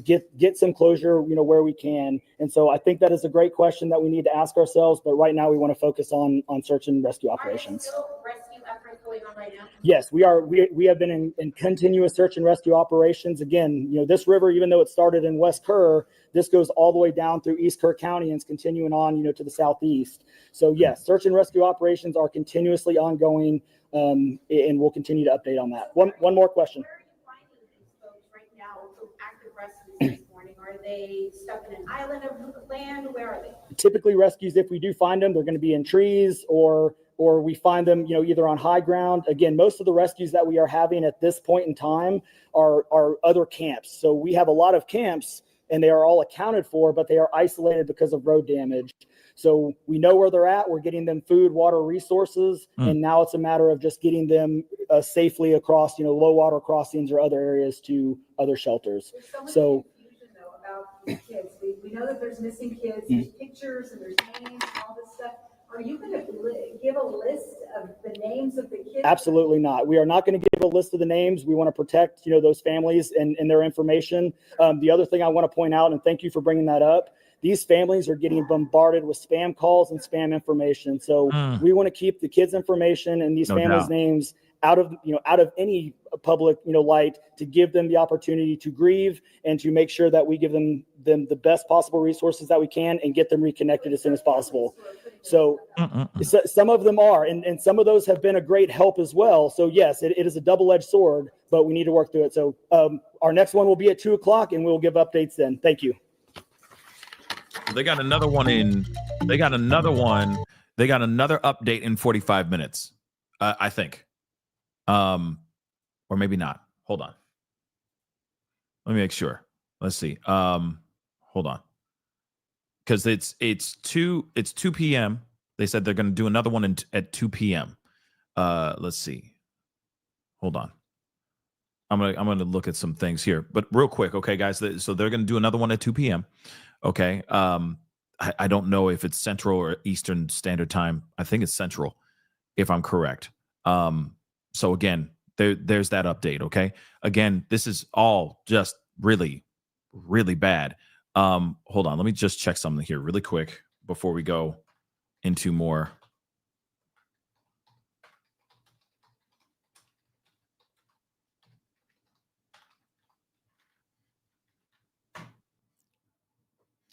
get some closure, where we can. And so I think that is a great question that we need to ask ourselves. But right now, we want to focus on search and rescue operations. Are there still rescue efforts going on right now? Yes, we are. We have been in continuous search and rescue operations. Again, this river, even though it started in West Kerr, this goes all the way down through East Kerr County and it's continuing on, to the southeast. So yes, search and rescue operations are continuously ongoing, and we'll continue to update on that. One more question. Where are you finding these folks right now? Active rescues this morning. Are they stuck in an island of land? Where are they? Typically rescues, if we do find them, they're going to be in trees or we find them, either on high ground. Again, most of the rescues that we are having at this point in time are other camps. So we have a lot of camps and they are all accounted for, but they are isolated because of road damage. So we know where they're at. We're getting them food, water, resources. And now it's a matter of just getting them safely across, low water crossings or other areas to other shelters. So About these kids. We know that there's missing kids, there's pictures and there's names and all this stuff. Are you going to give a list of the names of the kids? Absolutely not. We are not going to give a list of the names. We want to protect, those families and their information. The other thing I want to point out, and thank you for bringing that up, these families are getting bombarded with spam calls and spam information. So we want to keep the kids' information and these families' names out of any public, light, to give them the opportunity to grieve and to make sure that we give them the best possible resources that we can and get them reconnected as soon as possible. So some of them are, and some of those have been a great help as well. So yes, it is a double-edged sword, but we need to work through it. So our next one will be at 2:00 and we'll give updates then. Thank you. They got another one they got another update in 45 minutes, I think. Or maybe not. Hold on. Let me make sure. Let's see. Hold on. Because it's 2 p.m. They said they're going to do another one at 2 p.m. Let's see. Hold on. I'm gonna look at some things here, but real quick, okay, guys. So they're going to do another one at 2 p.m. Okay. I don't know if it's Central or Eastern Standard Time. I think it's Central, if I'm correct. So again, there's that update. Okay. Again, this is all just really, really bad. Hold on. Let me just check something here really quick before we go into more.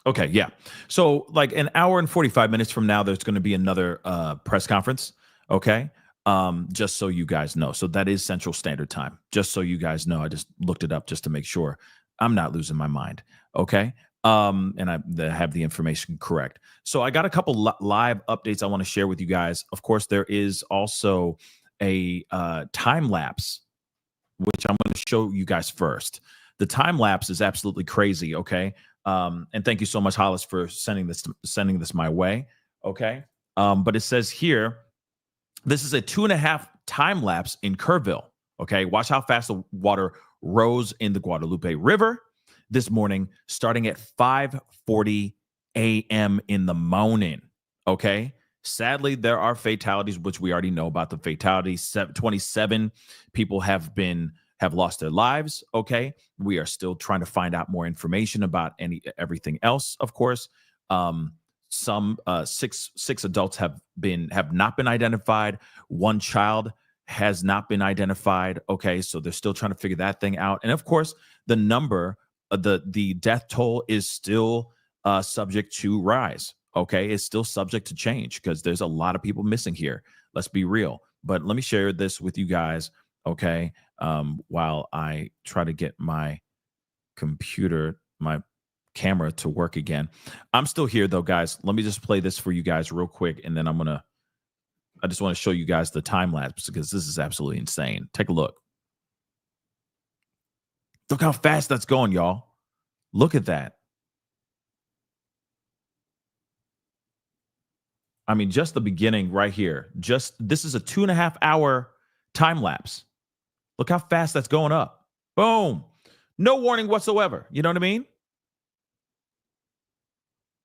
Okay, yeah. So like an hour and 45 minutes from now, there's going to be another press conference. Okay. Just so you guys know. So that is Central Standard Time. Just so you guys know. I just looked it up just to make sure I'm not losing my mind. Okay. And I have the information correct. So I got a couple live updates I want to share with you guys. Of course, there is also a time lapse, which I'm going to show you guys first. The time lapse is absolutely crazy. Okay. And thank you so much, Hollis, for sending this my way. Okay. But it says here, this is a 2.5 time lapse in Kerrville. Okay. Watch how fast the water rose in the Guadalupe River this morning, starting at 5:40 a.m. in the morning. Okay. Sadly, there are fatalities, which we already know about the fatalities. 27 people have lost their lives. Okay. We are still trying to find out more information about everything else, of course. Some six adults have not been identified. One child has not been identified. Okay, so they're still trying to figure that thing out. And of course, the number, the death toll is still subject to rise. Okay, it's still subject to change because there's a lot of people missing here. Let's be real. But let me share this with you guys. Okay, while I try to get my camera to work again. I'm still here though, guys. Let me just play this for you guys real quick, and then I just want to show you guys the time lapse because this is absolutely insane. Take a look. Look how fast that's going, y'all. Look at that. I mean, just the beginning right here. This is a 2.5 hour time lapse. Look how fast that's going up. Boom. No warning whatsoever. You know what I mean?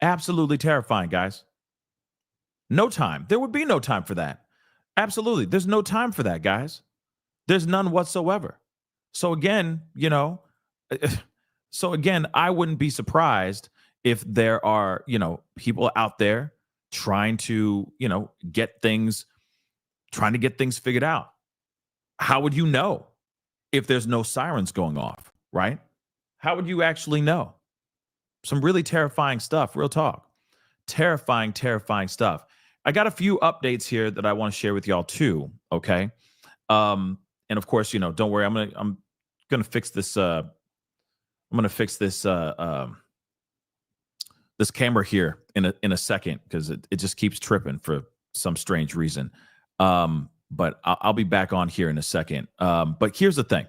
Absolutely terrifying, guys. No time. There would be no time for that. Absolutely. There's no time for that, guys. There's none whatsoever. So again, I wouldn't be surprised if there are, people out there trying to get things figured out. How would you know if there's no sirens going off, right? How would you actually know? Some really terrifying stuff, real talk. Terrifying stuff. I got a few updates here that I want to share with y'all too, okay? And of course, don't worry, I'm gonna fix this I'm going to fix this this camera here in a second because it just keeps tripping for some strange reason. But I'll be back on here in a second. But here's the thing,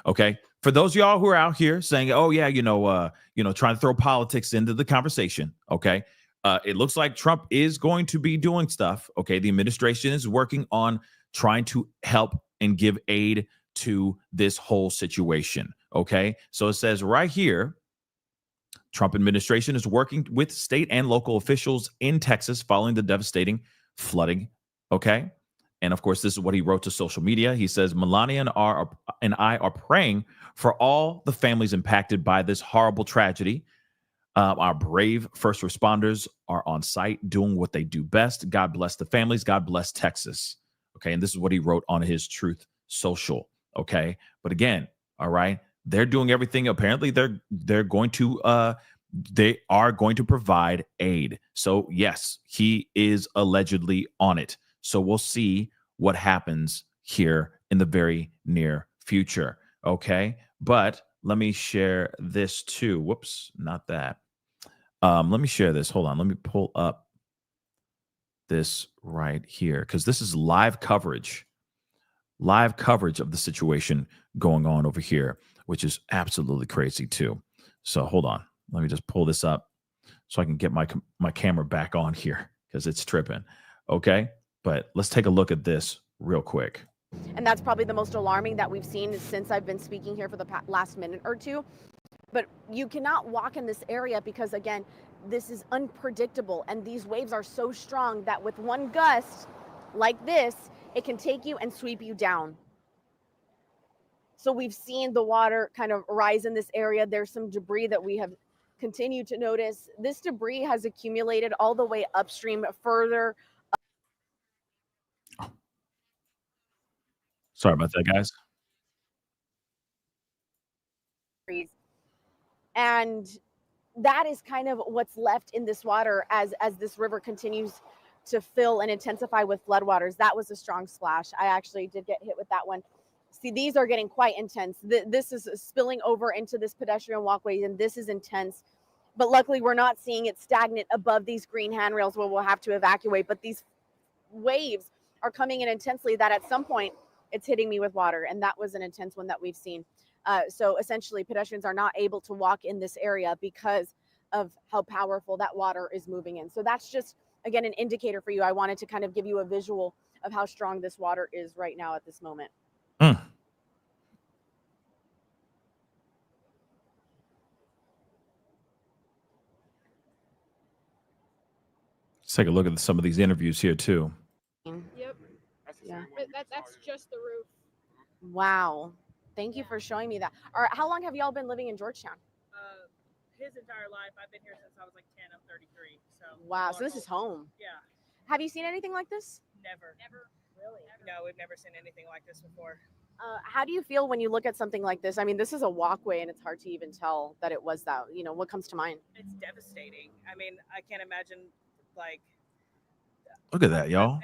okay? For those of y'all who are out here saying, "Oh yeah, trying to throw politics into the conversation," okay? It looks like Trump is going to be doing stuff. Okay, the administration is working on trying to help and give aid to this whole situation. Okay, so it says right here, Trump administration is working with state and local officials in Texas following the devastating flooding. Okay. And of course, this is what he wrote to social media. He says, Melania and I are praying for all the families impacted by this horrible tragedy. Our brave first responders are on site doing what they do best. God bless the families. God bless Texas. Okay. And this is what he wrote on his Truth Social. Okay. But again, all right, they're doing everything. Apparently they are going to provide aid. So yes, he is allegedly on it. So we'll see what happens here in the very near future. Okay. But let me share this too. Whoops, not that. Let me share this. Hold on. Let me pull up this right here because this is live coverage of the situation going on over here, which is absolutely crazy too. So hold on. Let me just pull this up so I can get my camera back on here because it's tripping. Okay. But let's take a look at this real quick. And that's probably the most alarming that we've seen since I've been speaking here for the last minute or two. But you cannot walk in this area because, again, this is unpredictable. And these waves are so strong that with one gust like this, it can take you and sweep you down. So we've seen the water kind of rise in this area. There's some debris that we have continued to notice. This debris has accumulated all the way upstream further. Sorry about that, guys. And that is kind of what's left in this water as this river continues to fill and intensify with floodwaters. That was a strong splash. I actually did get hit with that one. See, these are getting quite intense. This is spilling over into this pedestrian walkway, and this is intense. But luckily, we're not seeing it stagnant above these green handrails where we'll have to evacuate. But these waves are coming in intensely that at some point it's hitting me with water. And that was an intense one that we've seen. So essentially, pedestrians are not able to walk in this area because of how powerful that water is moving in. So that's just, again, an indicator for you. I wanted to kind of give you a visual of how strong this water is right now at this moment. Let's take a look at some of these interviews here too. Yep. Yeah. That's just the roof. Wow. Thank you for showing me that. All right, how long have y'all been living in Georgetown? His entire life. I've been here since I was like 10. I'm 33. So Wow. So this is home. Yeah. Have you seen anything like this? Never. Really? No, we've never seen anything like this before. How do you feel when you look at something like this? I mean, this is a walkway, and it's hard to even tell that it was that. You know, what comes to mind? It's devastating. I mean, I can't imagine, like. Look at that, y'all.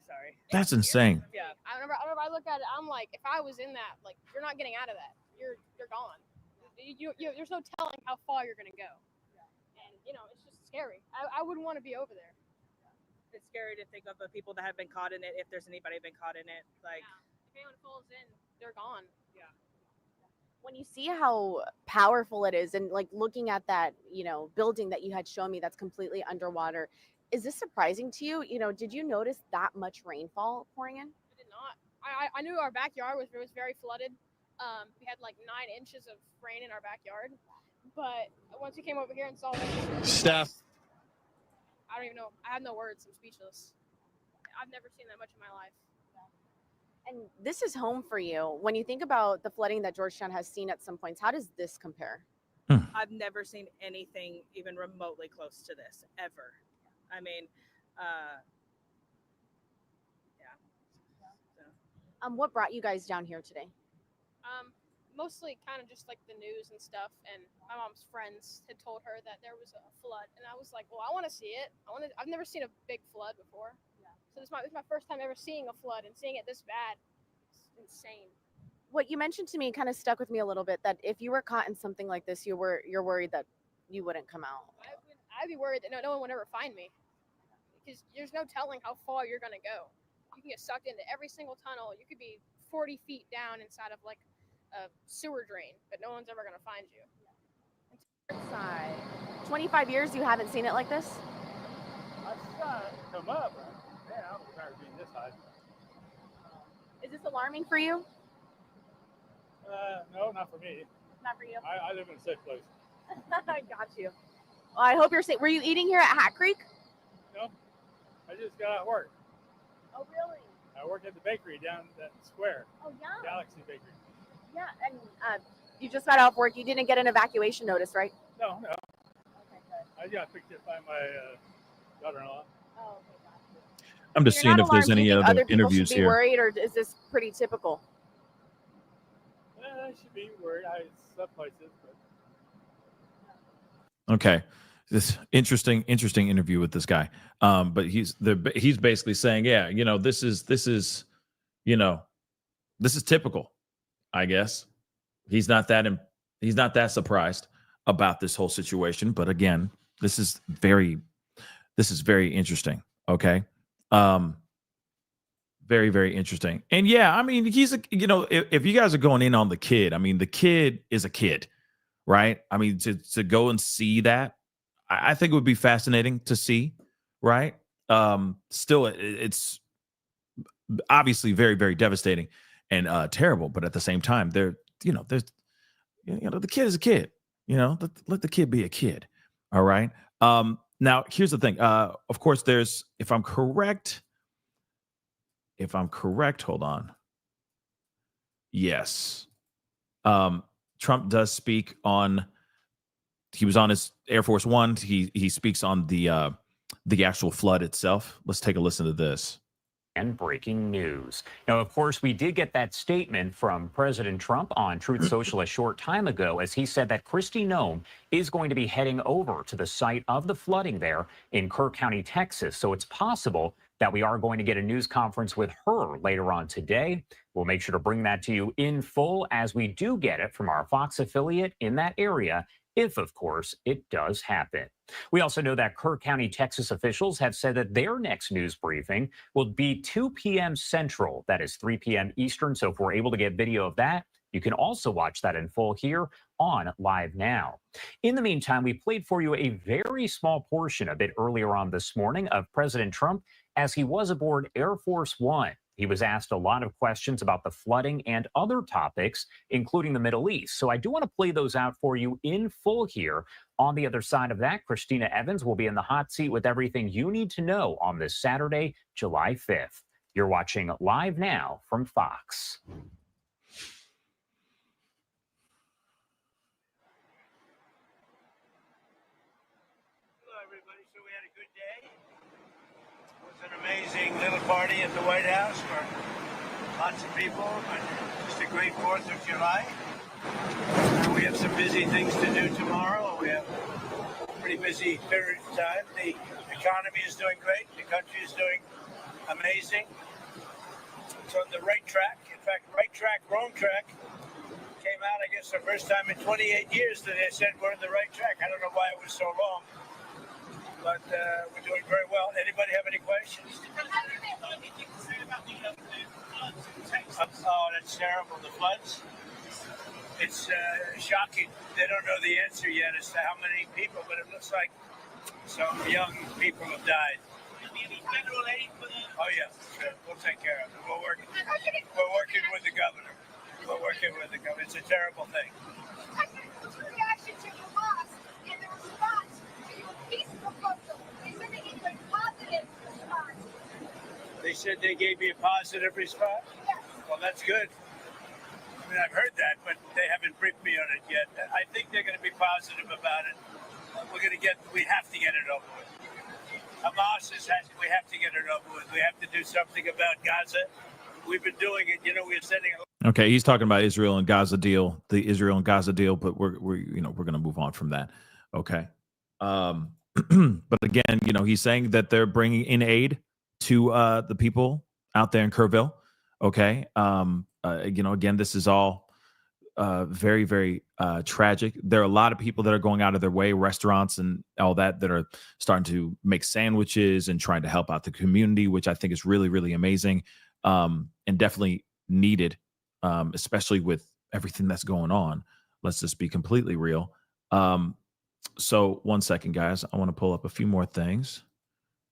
Sorry. That's insane. Yeah. Whenever I look at it, I'm like, if I was in that, like, you're not getting out of that. You're gone. There's no telling how far you're gonna go. And it's just scary. I wouldn't want to be over there. It's scary to think of the people that have been caught in it, if there's anybody been caught in it. Like, if anyone falls in, they're gone. Yeah. When you see how powerful it is, and like looking at that, building that you had shown me that's completely underwater, is this surprising to you? Did you notice that much rainfall pouring in? I did not. I knew our backyard was very flooded. We had like 9 inches of rain in our backyard, but once we came over here and saw this, Steph. I don't even know. I have no words. I'm speechless. I've never seen that much in my life. And this is home for you. When you think about the flooding that Georgetown has seen at some points, how does this compare? I've never seen anything even remotely close to this ever. I mean, yeah. So. What brought you guys down here today? Mostly kind of just like the news and stuff, and my mom's friends had told her that there was a flood, and I was like, well, I want to see it. I've never seen a big flood before. Yeah. So this is my first time ever seeing a flood and seeing it this bad. It's insane. what you mentioned to me kind of stuck with me a little bit, that if you were caught in something like this, you're worried that you wouldn't come out. I'd be worried that no one would ever find me, because there's no telling how far you're going to go. You can get sucked into every single tunnel. You could be 40 feet down inside of like a sewer drain, but no one's ever going to find you. Side. 25 years, you haven't seen it like this? I've come up. Man, I don't remember being this high. Is this alarming for you? No, not for me. Not for you? I live in a safe place. I got you. Well, I hope you're safe. Were you eating here at Hat Creek? No, I just got out of work. Oh, really? I work at the bakery down that square. Oh, yeah. Galaxy Bakery. Yeah, and you just got off work. You didn't get an evacuation notice, right? No. Okay, good. I got picked up by my daughter-in-law. Oh, okay, got you. I'm just seeing if there's any other interviews should be here. Worried, or is this pretty typical? I should be worried. I slept places, but Okay. This interesting interview with this guy. But he's basically saying, yeah, this is typical, I guess. He's not that surprised about this whole situation. But again, this is very interesting. Okay. Very, very interesting. And yeah, I mean, if you guys are going in on the kid, I mean, the kid is a kid, right? I mean, to go and see that, I think it would be fascinating to see, right? Still, it's obviously very, very devastating and terrible. But at the same time, the kid is a kid. Let the kid be a kid. All right. Now, here's the thing. Of course, there's, if I'm correct, hold on. Yes. Trump does speak on. He was on his Air Force One. He speaks on the actual flood itself. Let's take a listen to this. And breaking news. Now, of course, we did get that statement from President Trump on Truth Social a short time ago, as he said that Kristi Noem is going to be heading over to the site of the flooding there in Kerr County, Texas. So it's possible that we are going to get a news conference with her later on today. We'll make sure to bring that to you in full as we do get it from our Fox affiliate in that area, if, of course, it does happen. We also know that Kerr County, Texas officials have said that their next news briefing will be 2 p.m. Central. That is 3 p.m. Eastern. So if we're able to get video of that, you can also watch that in full here on Live Now. In the meantime, we played for you a very small portion a bit earlier on this morning of President Trump as he was aboard Air Force One. He was asked a lot of questions about the flooding and other topics, including the Middle East. So I do want to play those out for you in full here. On the other side of that, Christina Evans will be in the hot seat with everything you need to know on this Saturday, July 5th. You're watching Live Now from Fox. Hello, everybody. So we had a good day. It was an amazing little party at the White House for lots of people, but just a great 4th of July. We have some busy things to do tomorrow. We have a pretty busy period of time. The economy is doing great. The country is doing amazing. It's on the right track. In fact, right track, wrong track came out, I guess, the first time in 28 years that they said we're on the right track. I don't know why it was so long, but we're doing very well. Anybody have any questions? Oh, that's terrible. The floods? It's shocking. They don't know the answer yet as to how many people, but it looks like some young people have died. Federal aid for the... Oh, yeah. Sure. We'll take care of it. We're working with the governor. It's a terrible thing. What's your reaction to your boss and the response to your peace proposal? They said they gave you a positive response. They said they gave me a positive response? Yes. Well, that's good. I mean, I've heard that, but they haven't briefed me on it yet. I think they're going to be positive about it. We have to get it over with. Hamas we have to get it over with. We have to do something about Gaza. We've been doing it. We're sending Okay, he's talking about Israel and Gaza deal, the Israel and Gaza deal, but we're going to move on from that. Okay. But again, he's saying that they're bringing in aid to the people out there in Kerrville. Okay. Again, this is all very, very tragic. There are a lot of people that are going out of their way, restaurants and all that are starting to make sandwiches and trying to help out the community, which I think is really, really amazing, and definitely needed, especially with everything that's going on. Let's just be completely real. So 1 second, guys. I want to pull up a few more things.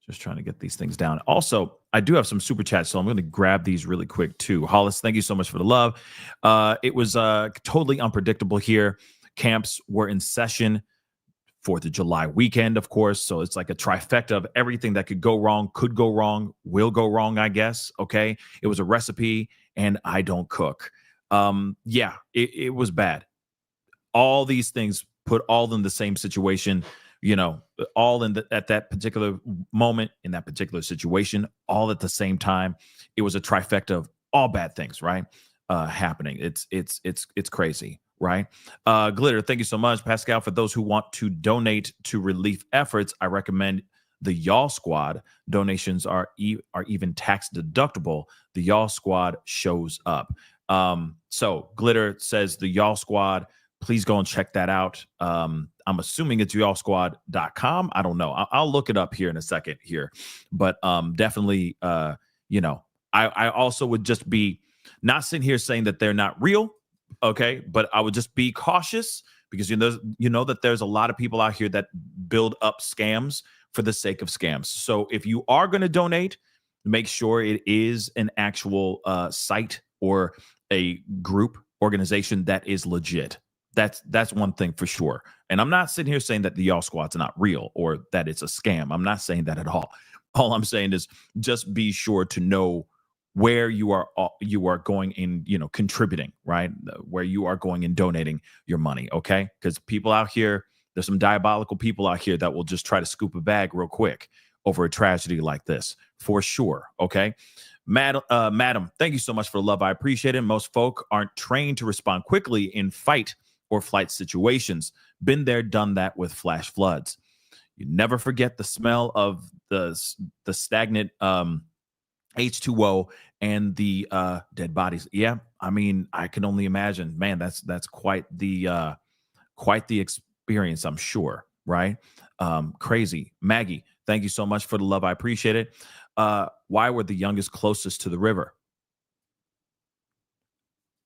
Just trying to get these things down. Also, I do have some super chats, so I'm going to grab these really quick too. Hollis, thank you so much for the love. It was totally unpredictable here. Camps were in session. 4th of July weekend, of course. So it's like a trifecta of everything that could go wrong, will go wrong, I guess. Okay. It was a recipe, and I don't cook. It was bad. All these things put all in the same situation, all at that particular moment, in that particular situation, all at the same time. It was a trifecta of all bad things, right? Happening. It's crazy, right? Glitter, thank you so much. Pascal, for those who want to donate to relief efforts, I recommend the Y'all Squad. Donations are even tax deductible. The Y'all Squad shows up. So Glitter says the Y'all Squad. Please go and check that out. I'm assuming it's y'allsquad.com. I don't know. I'll look it up here in a second here. But definitely, I also would just be not sitting here saying that they're not real, okay? But I would just be cautious because you know that there's a lot of people out here that build up scams for the sake of scams. So if you are going to donate, make sure it is an actual site or a group organization that is legit. That's one thing for sure. And I'm not sitting here saying that the Y'all Squad's not real or that it's a scam. I'm not saying that at all. All I'm saying is just be sure to know where you are going in, contributing, right? Where you are going and donating your money, okay? Because people out here, there's some diabolical people out here that will just try to scoop a bag real quick over a tragedy like this, for sure, okay? Madam, thank you so much for the love. I appreciate it. Most folk aren't trained to respond quickly in fight or flight situations. Been there, done that with flash floods. You never forget the smell of the stagnant H2O and the dead bodies. Yeah, I mean, I can only imagine. Man, that's quite the experience, I'm sure, right? Crazy. Maggie, thank you so much for the love. I appreciate it. Why were the youngest closest to the river?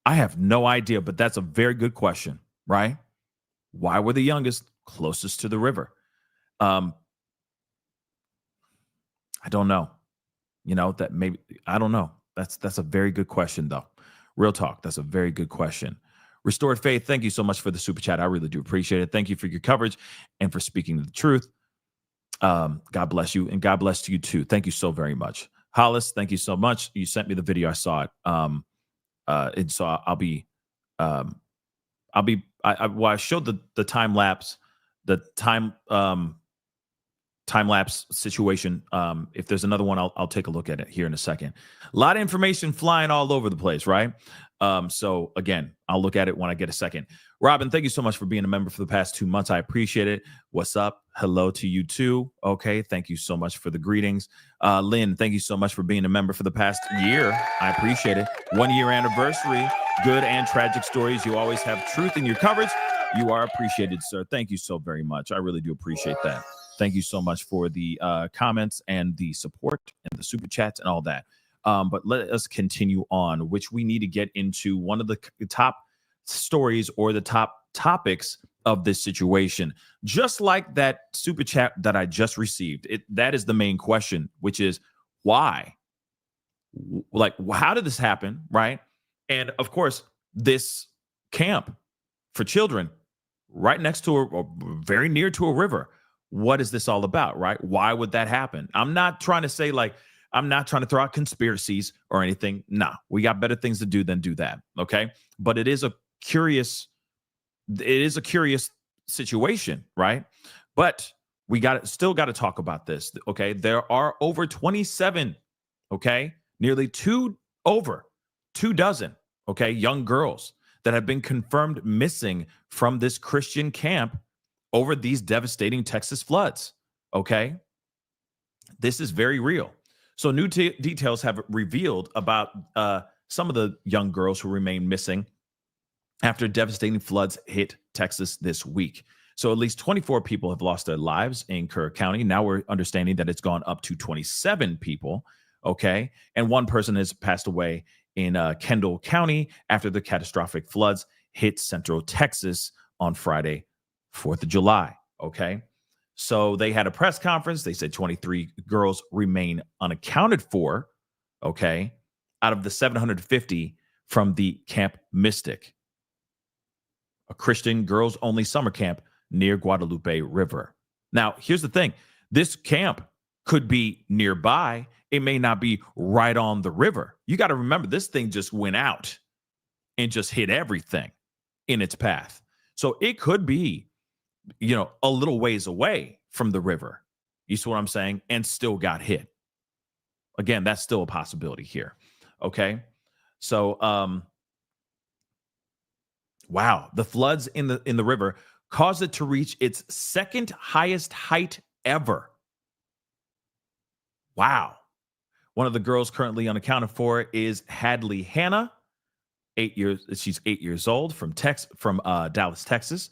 I have no idea, but that's a very good question, right? Why were the youngest closest to the river? I don't know. That maybe, I don't know. That's a very good question, though. Real talk. That's a very good question. Restored Faith, thank you so much for the super chat. I really do appreciate it. Thank you for your coverage and for speaking the truth. God bless you, and God bless you too. Thank you so very much. Hollis, thank you so much. You sent me the video. I saw it. And so I showed the time lapse, time lapse situation. If there's another one, I'll take a look at it here in a second. A lot of information flying all over the place, right? So again, I'll look at it when I get a second. Robin, thank you so much for being a member for the past 2 months. I appreciate it. What's up? Hello to you too. Okay. Thank you so much for the greetings. Lynn, thank you so much for being a member for the past year. I appreciate it. 1 year anniversary, good and tragic stories. You always have truth in your coverage. You are appreciated, sir. Thank you so very much. I really do appreciate that. Thank you so much for the comments and the support and the super chats and all that. But let us continue on, which we need to get into one of the top stories or the top topics of this situation. Just like that super chat that I just received, that is the main question, which is why? Like, how did this happen, right? And of course, this camp for children right next to or very near to a river. What is this all about, right? Why would that happen? I'm not trying to say I'm not trying to throw out conspiracies or anything. Nah, we got better things to do than do that. Okay. But it is a curious situation, right? But we still got to talk about this. Okay. There are over 27, okay, nearly 2 dozen, okay, young girls that have been confirmed missing from this Christian camp over these devastating Texas floods. Okay. This is very real. So new details have revealed about some of the young girls who remain missing after devastating floods hit Texas this week. So at least 24 people have lost their lives in Kerr County. Now we're understanding that it's gone up to 27 people. Okay. And one person has passed away in Kendall County after the catastrophic floods hit central Texas on Friday, 4th of July. Okay. So they had a press conference. They said 23 girls remain unaccounted for. Okay. Out of the 750 from the Camp Mystic, a Christian girls only summer camp near Guadalupe River. Now, here's the thing. This camp could be nearby. It may not be right on the river. You got to remember, this thing just went out and just hit everything in its path. So it could be, a little ways away from the river. You see what I'm saying? And still got hit. Again, that's still a possibility here. Okay. So, wow. The floods in the river caused it to reach its second highest height ever. Wow. One of the girls currently unaccounted for is Hadley Hannah, 8 years. She's 8 years old from Dallas, Texas.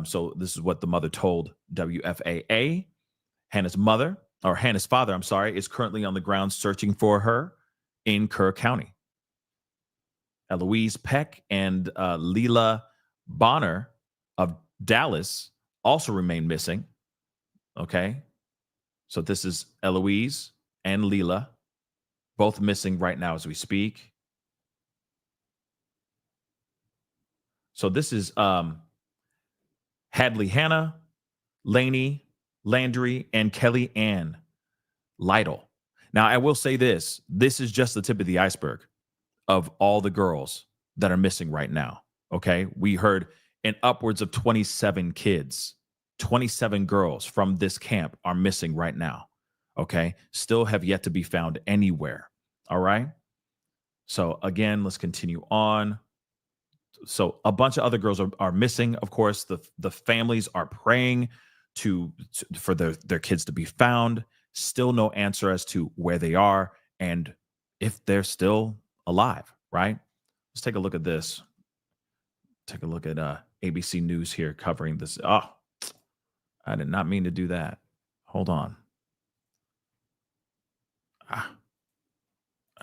So this is what the mother told WFAA. Hannah's father, is currently on the ground searching for her in Kerr County. Eloise Peck and Leela Bonner of Dallas also remain missing. Okay. So this is Eloise and Leela, both missing right now as we speak. So this is Hadley Hannah, Lainey Landry, and Kelly Ann Lytle. Now, I will say this is just the tip of the iceberg of all the girls that are missing right now. Okay. We heard in upwards of 27 kids, 27 girls from this camp are missing right now. Okay. Still have yet to be found anywhere. All right. So again, let's continue on. So a bunch of other girls are missing. Of course, the families are praying for their kids to be found. Still no answer as to where they are and if they're still alive, right? Let's take a look at this. Take a look at ABC News here covering this. Oh, I did not mean to do that. Hold on. I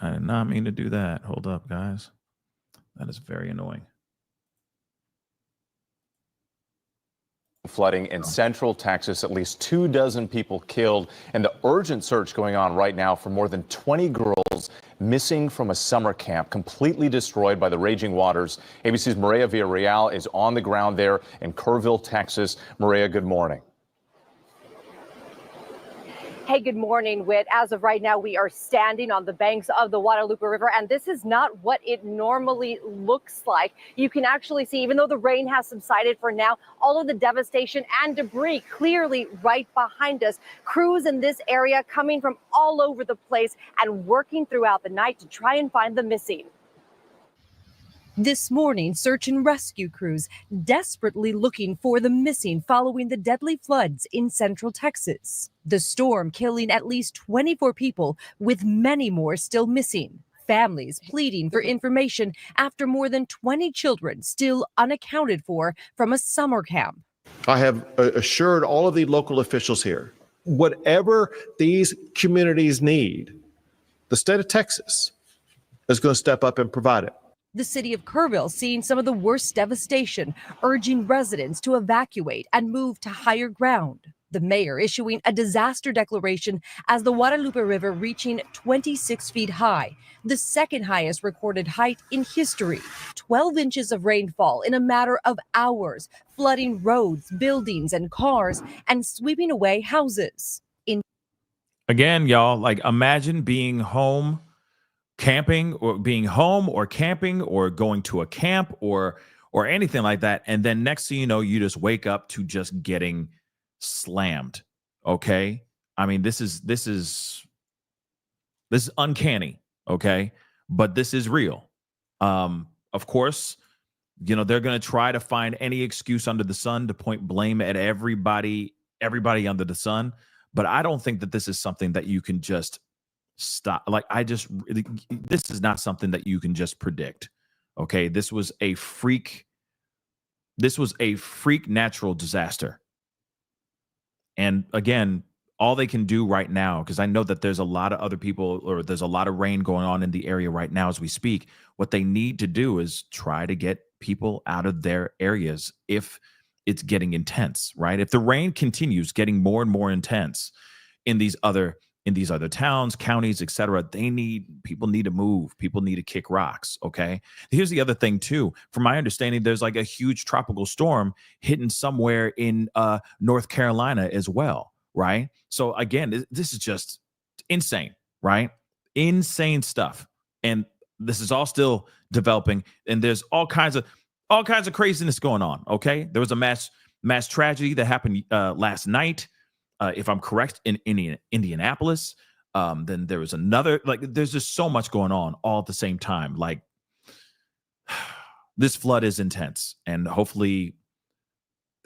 did not mean to do that. Hold up, guys. That is very annoying. Flooding in central Texas, at least 24 people killed, and the urgent search going on right now for more than 20 girls missing from a summer camp completely destroyed by the raging waters. ABC's Maria Villarreal is on the ground there in Kerrville, Texas. Maria, good morning. Hey, good morning, Whit. As of right now, we are standing on the banks of the Guadalupe River, and this is not what it normally looks like. You can actually see, even though the rain has subsided for now, all of the devastation and debris clearly right behind us. Crews in this area coming from all over the place and working throughout the night to try and find the missing. This morning, search and rescue crews desperately looking for the missing following the deadly floods in central Texas. The storm killing at least 24 people, with many more still missing. Families pleading for information after more than 20 children still unaccounted for from a summer camp. I have assured all of the local officials here, whatever these communities need, the state of Texas is going to step up and provide it. The city of Kerrville seeing some of the worst devastation, urging residents to evacuate and move to higher ground. The mayor issuing a disaster declaration as the Guadalupe River reaching 26 feet high, the second highest recorded height in history. 12 inches of rainfall in a matter of hours, flooding roads, buildings, and cars, and sweeping away houses. Again, y'all, like imagine being home, camping, or being home or camping or going to a camp or anything like that. And then next thing you know, you just wake up to just getting slammed. Okay. I mean, this is uncanny. Okay. But this is real. Of course, they're going to try to find any excuse under the sun to point blame at everybody under the sun. But I don't think that this is something that you can just stop. Like, this is not something that you can just predict. Okay. This was a freak natural disaster. And again, all they can do right now, because I know that there's a lot of other people, or there's a lot of rain going on in the area right now as we speak. What they need to do is try to get people out of their areas if it's getting intense, right? If the rain continues getting more and more intense in these other towns, counties, etc., people need to move. People need to kick rocks. Okay. Here's the other thing too. From my understanding, there's like a huge tropical storm hitting somewhere in North Carolina as well. Right. So again, this is just insane, right? Insane stuff. And this is all still developing. And there's all kinds of craziness going on. Okay. There was a mass tragedy that happened last night. If I'm correct, in Indianapolis. Then there was another, there's just so much going on all at the same time. Like, this flood is intense, and hopefully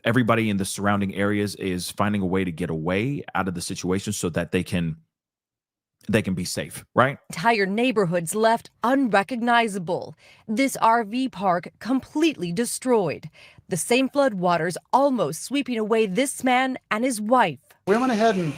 everybody in the surrounding areas is finding a way to get away out of the situation so that they can be safe, right? Entire neighborhoods left unrecognizable. This RV park completely destroyed. The same floodwaters almost sweeping away this man and his wife. We went ahead and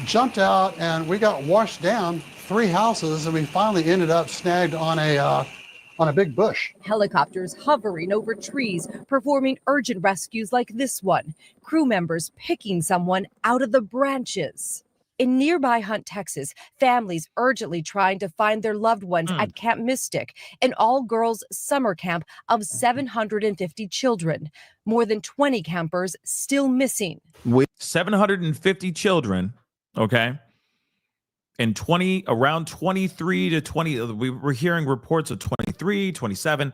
jumped out, and we got washed down 3 houses, and we finally ended up snagged on a big bush. Helicopters hovering over trees, performing urgent rescues like this one. Crew members picking someone out of the branches. In nearby Hunt, Texas, families urgently trying to find their loved ones at Camp Mystic, an all-girls summer camp of 750 children. More than 20 campers still missing. 750 children, okay? And around 23 to 20, we were hearing reports of 23, 27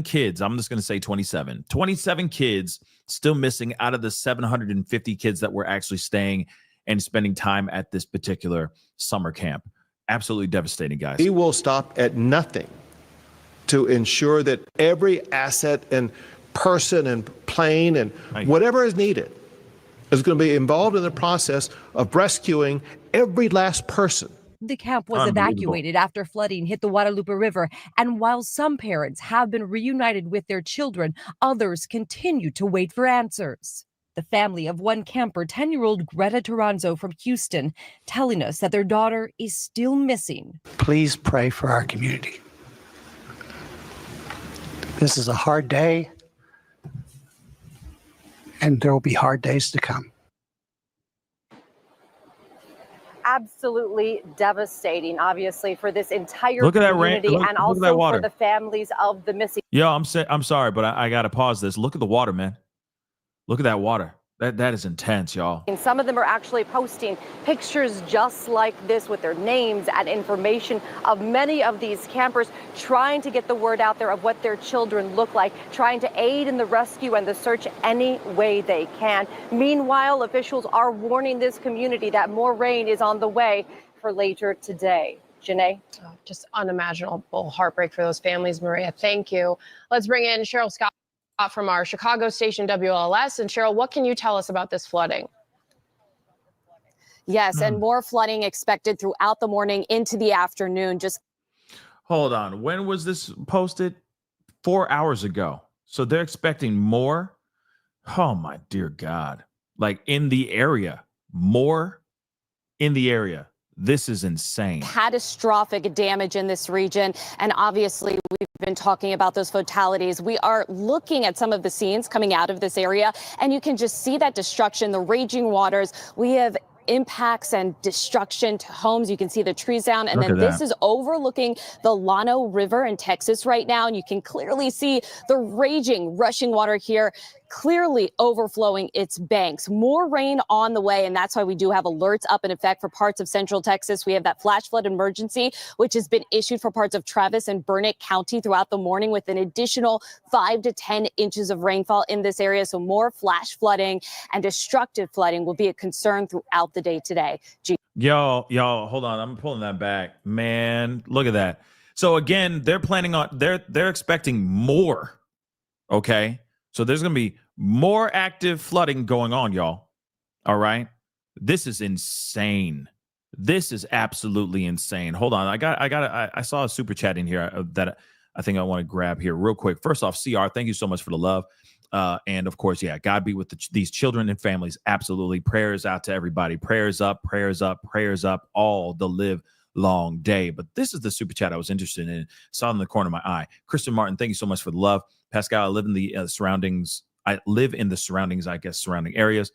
kids. I'm just going to say 27. 27 kids still missing out of the 750 kids that were actually staying and spending time at this particular summer camp. Absolutely devastating, guys. We will stop at nothing to ensure that every asset and person and plane and whatever is needed is going to be involved in the process of rescuing every last person. The camp was evacuated after flooding hit the Guadalupe River, and while some parents have been reunited with their children, others continue to wait for answers. The family of one camper, 10-year-old Greta Toronzo from Houston, telling us that their daughter is still missing. Please pray for our community. This is a hard day, and there will be hard days to come. Absolutely devastating, obviously, for this entire Look at that rain. community Look and at also that water. for the families of the missing. Yo, I'm sorry, but I got to pause this. Look at the water, man. Look at that water. That is intense, y'all. And some of them are actually posting pictures just like this with their names and information of many of these campers trying to get the word out there of what their children look like, trying to aid in the rescue and the search any way they can. Meanwhile, officials are warning this community that more rain is on the way for later today. Janae? Just unimaginable heartbreak for those families, Maria. Thank you. Let's bring in Cheryl Scott from our Chicago station WLS. And Cheryl, what can you tell us about this flooding? Yes, and more flooding expected throughout the morning into the afternoon. Hold on. When was this posted? 4 hours ago. So they're expecting more? Oh, my dear God. Like, in the area. More in the area. This is insane. Catastrophic damage in this region. And obviously, we've been talking about those fatalities. We are looking at some of the scenes coming out of this area, and you can just see that destruction, the raging waters. We have impacts and destruction to homes. You can see the trees down, and then this is overlooking the Llano River in Texas right now, and you can clearly see the raging, rushing water here, clearly overflowing its banks. More rain on the way, and that's why we do have alerts up in effect for parts of central Texas. We have that flash flood emergency, which has been issued for parts of Travis and Burnett County throughout the morning, with an additional 5 to 10 inches of rainfall in this area. So more flash flooding and destructive flooding will be a concern throughout the day today. Y'all, hold on. I'm pulling that back. Man, look at that. So again, they're expecting more. Okay. So there's going to be more active flooding going on, y'all. All right. This is insane. This is absolutely insane. Hold on. I saw a super chat in here that I think I want to grab here real quick. First off, CR, thank you so much for the love. And of course, yeah, God be with these children and families. Absolutely. Prayers out to everybody. Prayers up, prayers up, prayers up all the live long day. But this is the super chat I was interested in. Saw in the corner of my eye. Christian Martin, thank you so much for the love. Pascal, I live in the surroundings. I live in the surroundings, I guess, surrounding areas,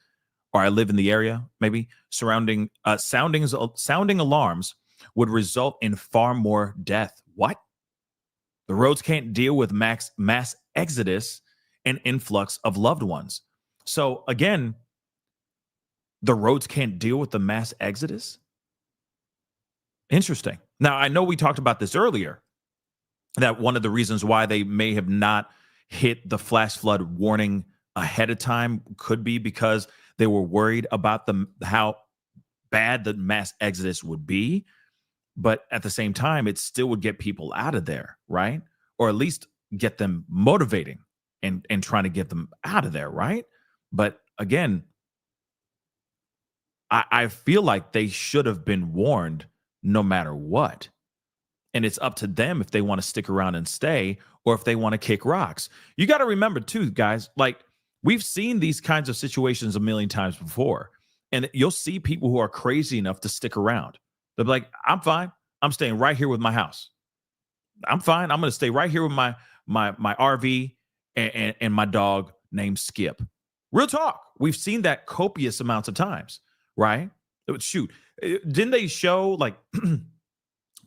or I live in the area, maybe surrounding sounding alarms would result in far more death. What? The roads can't deal with mass exodus and influx of loved ones. So again, the roads can't deal with the mass exodus. Interesting. Now, I know we talked about this earlier, that one of the reasons why they may have not hit the flash flood warning ahead of time could be because they were worried about how bad the mass exodus would be. But at the same time, it still would get people out of there, right? Or at least get them motivating and trying to get them out of there, right? But again, I feel like they should have been warned no matter what. And it's up to them if they want to stick around and stay or if they want to kick rocks. You got to remember too, guys, like we've seen these kinds of situations a million times before. And you'll see people who are crazy enough to stick around. They'll be like, I'm fine. I'm staying right here with my house. I'm fine. I'm going to stay right here with my RV and my dog named Skip. Real talk. We've seen that copious amounts of times, right? Shoot. Didn't they show like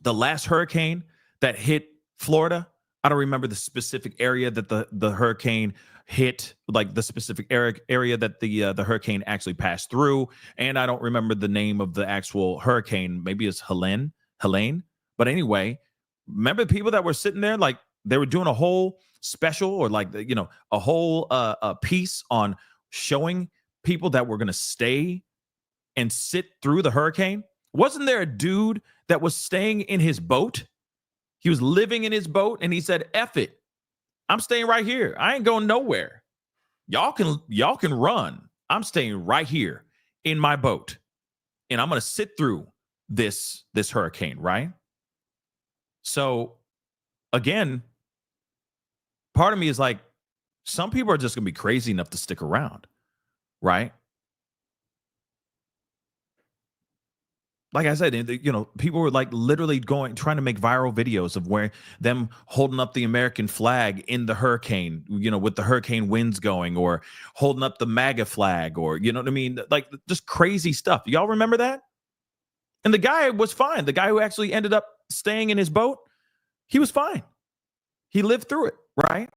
the last hurricane that hit Florida? I don't remember the specific area that the hurricane hit, like the specific area that the hurricane actually passed through. And I don't remember the name of the actual hurricane. Maybe it's Helene. But anyway, remember the people that were sitting there, like they were doing a whole special or like, a whole piece on showing people that were going to stay and sit through the hurricane. Wasn't there a dude that was staying in his boat? He was living in his boat and he said, F it. I'm staying right here. I ain't going nowhere. Y'all can run. I'm staying right here in my boat. And I'm going to sit through this hurricane, right? So again, part of me is like, some people are just going to be crazy enough to stick around, right? Like I said, people were like literally trying to make viral videos of them holding up the American flag in the hurricane, with the hurricane winds going, or holding up the MAGA flag, or, you know what I mean? Like just crazy stuff. Y'all remember that? And the guy was fine. The guy who actually ended up staying in his boat, he was fine. He lived through it, right?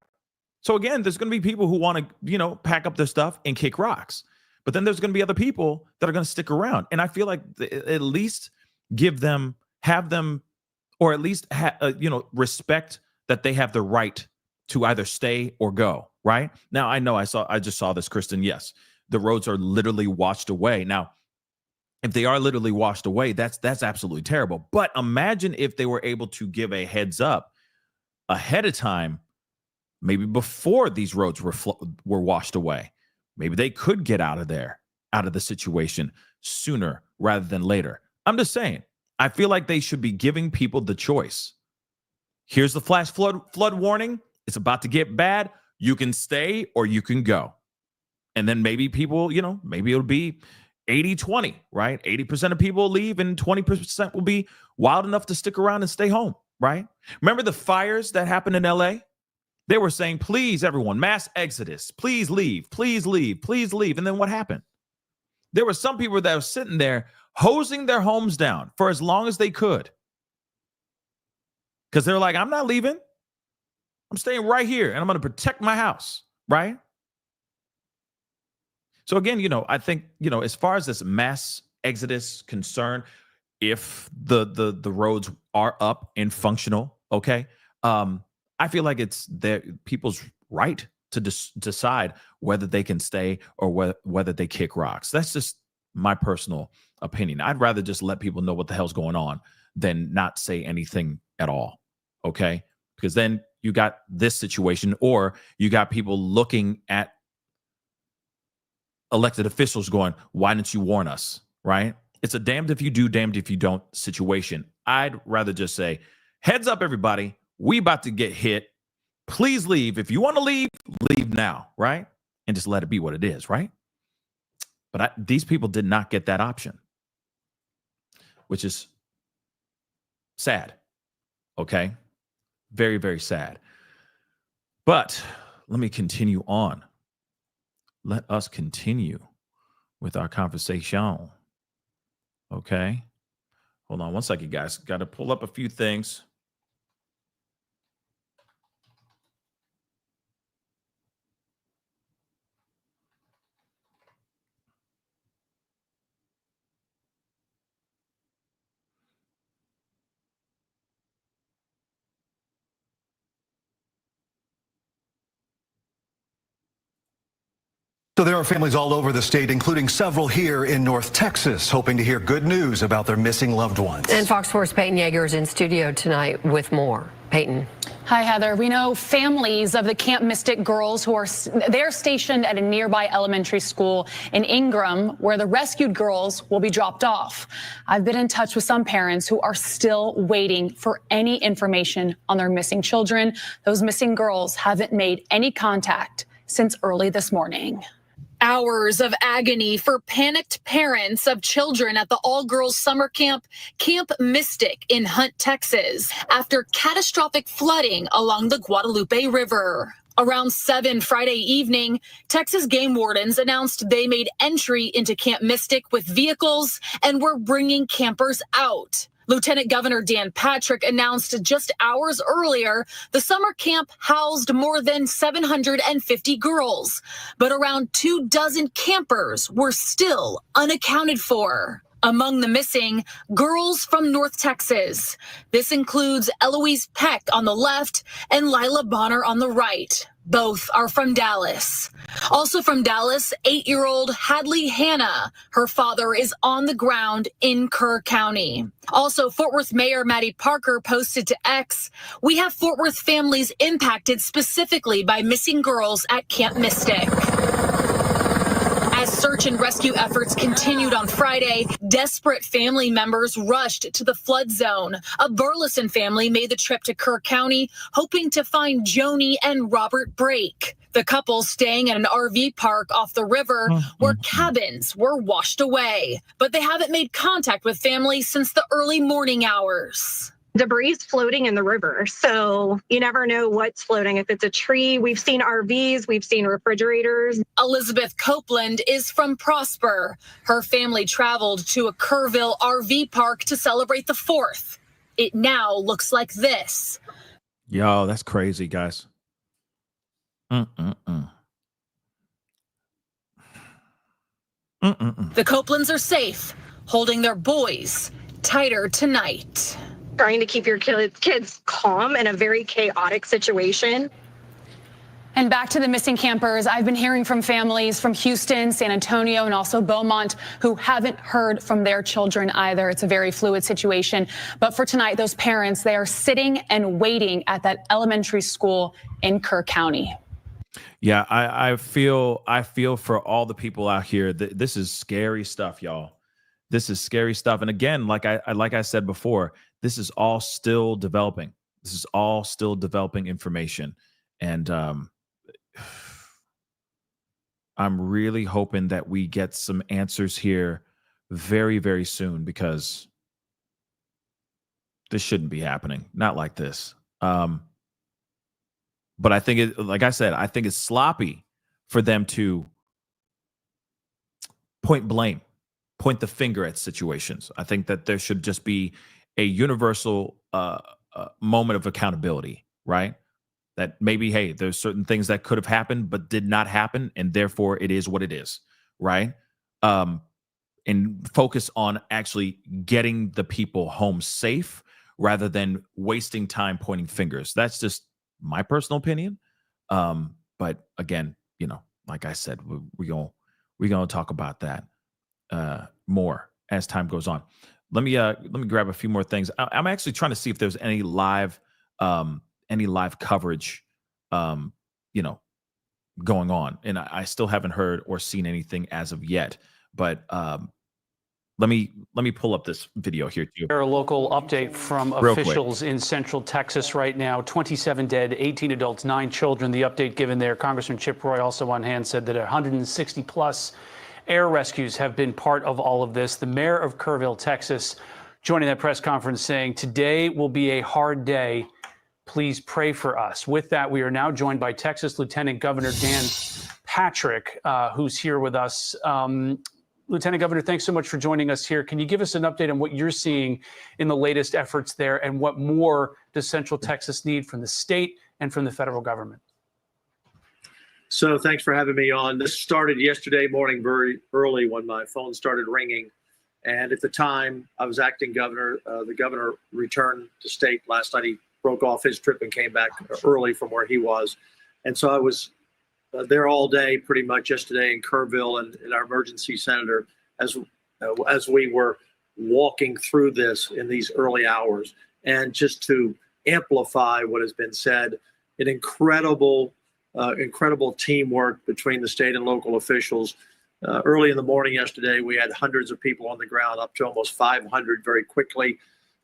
So again, there's going to be people who want to, pack up their stuff and kick rocks. But then there's going to be other people that are going to stick around. And I feel like at least have them, or at least, respect that they have the right to either stay or go, right? Now, I just saw this, Kristen. Yes, the roads are literally washed away. Now, if they are literally washed away, that's absolutely terrible. But imagine if they were able to give a heads up ahead of time, maybe before these roads were washed away. Maybe they could get out of the situation sooner rather than later. I'm just saying, I feel like they should be giving people the choice. Here's the flash flood warning. It's about to get bad. You can stay or you can go. And then maybe people, maybe it'll be 80-20, right? 80% of people will leave and 20% will be wild enough to stick around and stay home, right? Remember the fires that happened in LA? They were saying, please, everyone, mass exodus, please leave, please leave, please leave. And then what happened? There were some people that were sitting there hosing their homes down for as long as they could. Because they're like, I'm not leaving. I'm staying right here and I'm going to protect my house, right? So again, I think, as far as this mass exodus concern, if the roads are up and functional, okay, I feel like it's people's right to decide whether they can stay or whether they kick rocks. That's just my personal opinion. I'd rather just let people know what the hell's going on than not say anything at all, okay? Because then you got this situation, or you got people looking at elected officials going, why didn't you warn us, right? it's a damned if you do, damned if you don't situation. I'd rather just say, heads up, everybody. We about to get hit. Please leave. If you want to leave, leave now, right? And just let it be what it is, right? But these people did not get that option, which is sad. Okay? Very, very sad. But let me continue on. Let us continue with our conversation. Okay? Hold on one second, guys. Got to pull up a few things. So there are families all over the state, including several here in North Texas, hoping to hear good news about their missing loved ones. And Fox 4's Peyton Yeager is in studio tonight with more. Peyton. Hi, Heather. We know families of the Camp Mystic girls who are they're stationed at a nearby elementary school in Ingram, where the rescued girls will be dropped off. I've been in touch with some parents who are still waiting for any information on their missing children. Those missing girls haven't made any contact since early this morning. Hours of agony for panicked parents of children at the all-girls summer camp, Camp Mystic in Hunt, Texas, after catastrophic flooding along the Guadalupe River. Around 7 Friday evening, Texas game wardens announced they made entry into Camp Mystic with vehicles and were bringing campers out. Lieutenant Governor Dan Patrick announced just hours earlier the summer camp housed more than 750 girls, but around 24 campers were still unaccounted for. Among the missing, girls from North Texas. This includes Eloise Peck on the left and Lila Bonner on the right. Both are from Dallas. Also from Dallas, 8-year-old Hadley Hannah. Her father is on the ground in Kerr County. Also, Fort Worth Mayor Maddie Parker posted to X, "We have Fort Worth families impacted specifically by missing girls at Camp Mystic." As search and rescue efforts continued on Friday, desperate family members rushed to the flood zone. A Burleson family made the trip to Kerr County, hoping to find Joni and Robert Brake. The couple staying at an RV park off the river where cabins were washed away. But they haven't made contact with families since the early morning hours. Debris floating in the river, so you never know what's floating. If it's a tree, we've seen RVs, we've seen refrigerators. Elizabeth Copeland is from Prosper. Her family traveled to a Kerrville RV park to celebrate the 4th. It now looks like this. Yo, that's crazy, guys. The Copelands are safe, holding their boys tighter tonight. Trying to keep your kids calm in a very chaotic situation. And back to the missing campers, I've been hearing from families from Houston, San Antonio, and also Beaumont who haven't heard from their children either. It's a very fluid situation. But for tonight, those parents, they are sitting and waiting at that elementary school in Kerr County. Yeah, I feel for all the people out here. This is scary stuff, y'all. This is scary stuff. And again, like I said before, this is all still developing. This is all still developing information. And I'm really hoping that we get some answers here very, very soon, because this shouldn't be happening. Not like this. But I think like I said, I think it's sloppy for them to point the finger at situations. I think that there should just be a universal moment of accountability, right? That maybe, hey, there's certain things that could have happened but did not happen, and therefore it is what it is, right? And focus on actually getting the people home safe rather than wasting time pointing fingers. That's just my personal opinion. But again, like I said, we're gonna talk about that more as time goes on. Let me grab a few more things. I'm actually trying to see if there's any live coverage, going on, and I still haven't heard or seen anything as of yet. But let Let me pull up this video here too. A local update from officials in Central Texas right now. 27 dead, 18 adults, 9 children. The update given there. Congressman Chip Roy also on hand said that 160 plus air rescues have been part of all of this. The mayor of Kerrville, Texas, joining that press conference saying, "Today will be a hard day. Please pray for us." With that, we are now joined by Texas Lieutenant Governor Dan Patrick, who's here with us. Lieutenant Governor, thanks so much for joining us here. Can you give us an update on what you're seeing in the latest efforts there, and what more does Central Texas need from the state and from the federal government? So thanks for having me on. This started yesterday morning very early when my phone started ringing. And at the time, I was acting governor. The governor returned to state last night. He broke off his trip and came back early from where he was. And so I was there all day pretty much yesterday in Kerrville and our emergency senator as we were walking through this in these early hours. And just to amplify what has been said, an incredible teamwork between the state and local officials. Early in the morning yesterday, we had hundreds of people on the ground, up to almost 500 very quickly.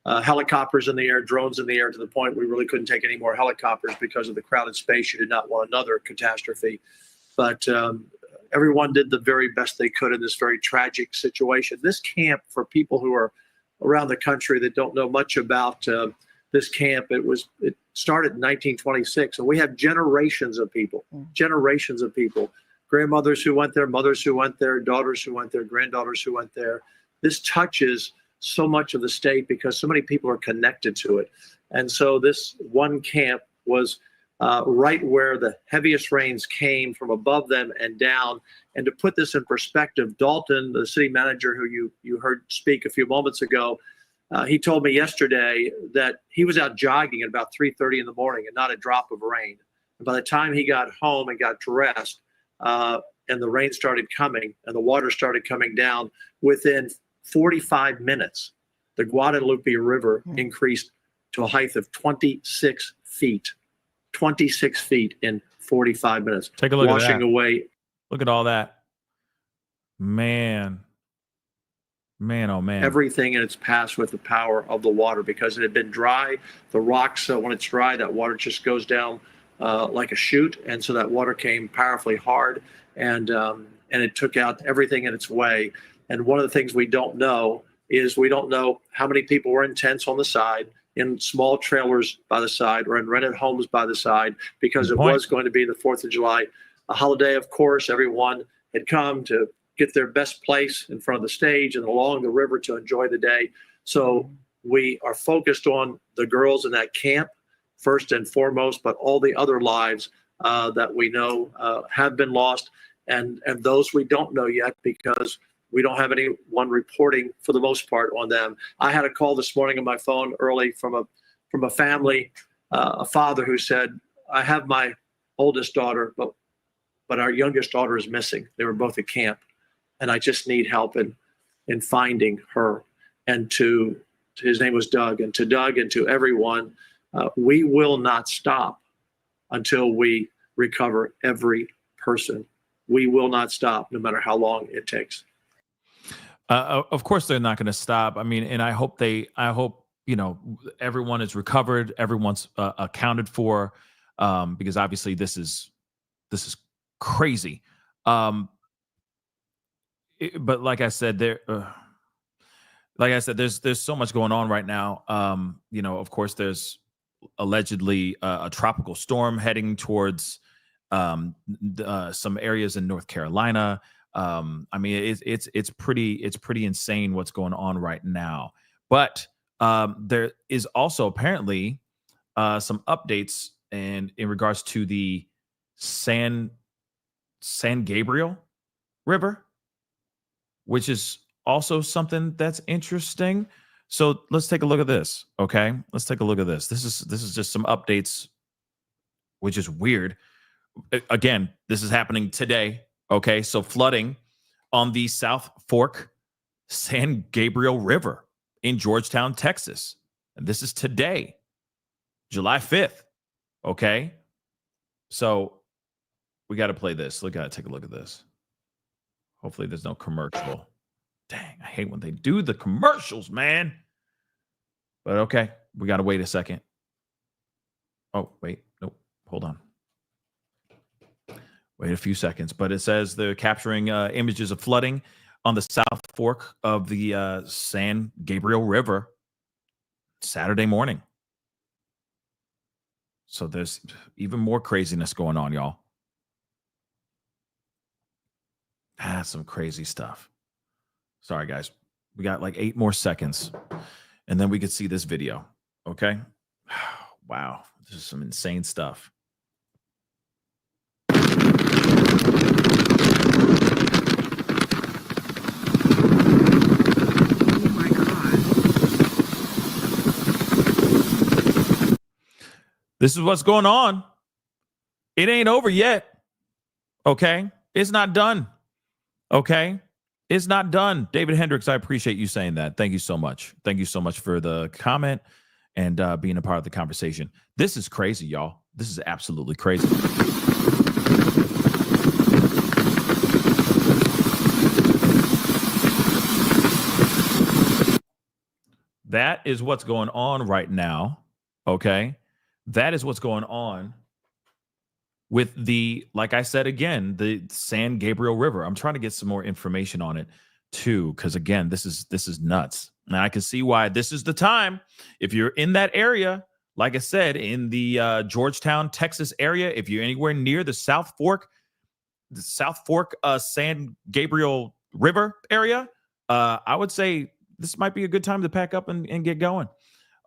Helicopters in the air, drones in the air, to the point we really couldn't take any more helicopters because of the crowded space. You did not want another catastrophe. But everyone did the very best they could in this very tragic situation. This camp, for people who are around the country that don't know much about this camp, it started in 1926, and we have generations of people, grandmothers who went there, mothers who went there, daughters who went there, granddaughters who went there. This touches so much of the state because so many people are connected to it. And so this one camp was right where the heaviest rains came from above them and down. And to put this in perspective, Dalton, the city manager who you heard speak a few moments ago, he told me yesterday that he was out jogging at about 3:30 in the morning and not a drop of rain. And by the time he got home and got dressed, and the rain started coming and the water started coming down, within 45 minutes, the Guadalupe River increased to a height of 26 feet. 26 feet in 45 minutes. Take a look washing at that. away. Look at all that. Man, oh man. Everything in its path with the power of the water, because it had been dry. The rocks, when it's dry, that water just goes down like a chute. And so that water came powerfully hard, and it took out everything in its way. And one of the things we don't know is we don't know how many people were in tents on the side, in small trailers by the side, or in rented homes by the side, because it was going to be the 4th of July, a holiday. Of course, everyone had come to get their best place in front of the stage and along the river to enjoy the day. So we are focused on the girls in that camp first and foremost, but all the other lives that we know have been lost, and those we don't know yet because we don't have anyone reporting for the most part on them. I had a call this morning on my phone early from a family, a father who said, "I have my oldest daughter, but our youngest daughter is missing. They were both at camp, and I just need help in finding her." And his name was Doug, and to Doug and to everyone, we will not stop until we recover every person. We will not stop, no matter how long it takes. Of course, they're not going to stop. I mean, and I hope everyone is recovered, everyone's accounted for, because obviously this is crazy. But like I said, there's so much going on right now. Of course, there's allegedly a tropical storm heading towards some areas in North Carolina. I mean, it's pretty insane what's going on right now. But there is also apparently some updates in regards to the San Gabriel River, which is also something that's interesting. So let's take a look at this. Okay, let's take a look at this. This is just some updates, which is weird. Again, this is happening today. Okay, so flooding on the South Fork San Gabriel River in Georgetown, Texas. And this is today, July 5th. Okay, so we got to play this. We got to take a look at this. Hopefully there's no commercial. Dang, I hate when they do the commercials, man. But okay, we got to wait a second. Oh, wait. Nope. Hold on. Wait a few seconds. But it says they're capturing images of flooding on the South Fork of the San Gabriel River Saturday morning. So there's even more craziness going on, y'all. Some crazy stuff. Sorry, guys. We got like 8 more seconds, and then we could see this video. Okay? Wow. This is some insane stuff. This is what's going on. It ain't over yet. Okay? It's not done. Okay? It's not done. David Hendricks, I appreciate you saying that. Thank you so much. Thank you so much for the comment and being a part of the conversation. This is crazy, y'all. This is absolutely crazy. That is what's going on right now. Okay? That is what's going on with the, like I said again, the San Gabriel River. I'm trying to get some more information on it too, because again, this is nuts. And I can see why this is the time. If you're in that area, like I said, in the Georgetown, Texas area, if you're anywhere near the South Fork San Gabriel River area, I would say this might be a good time to pack up and get going.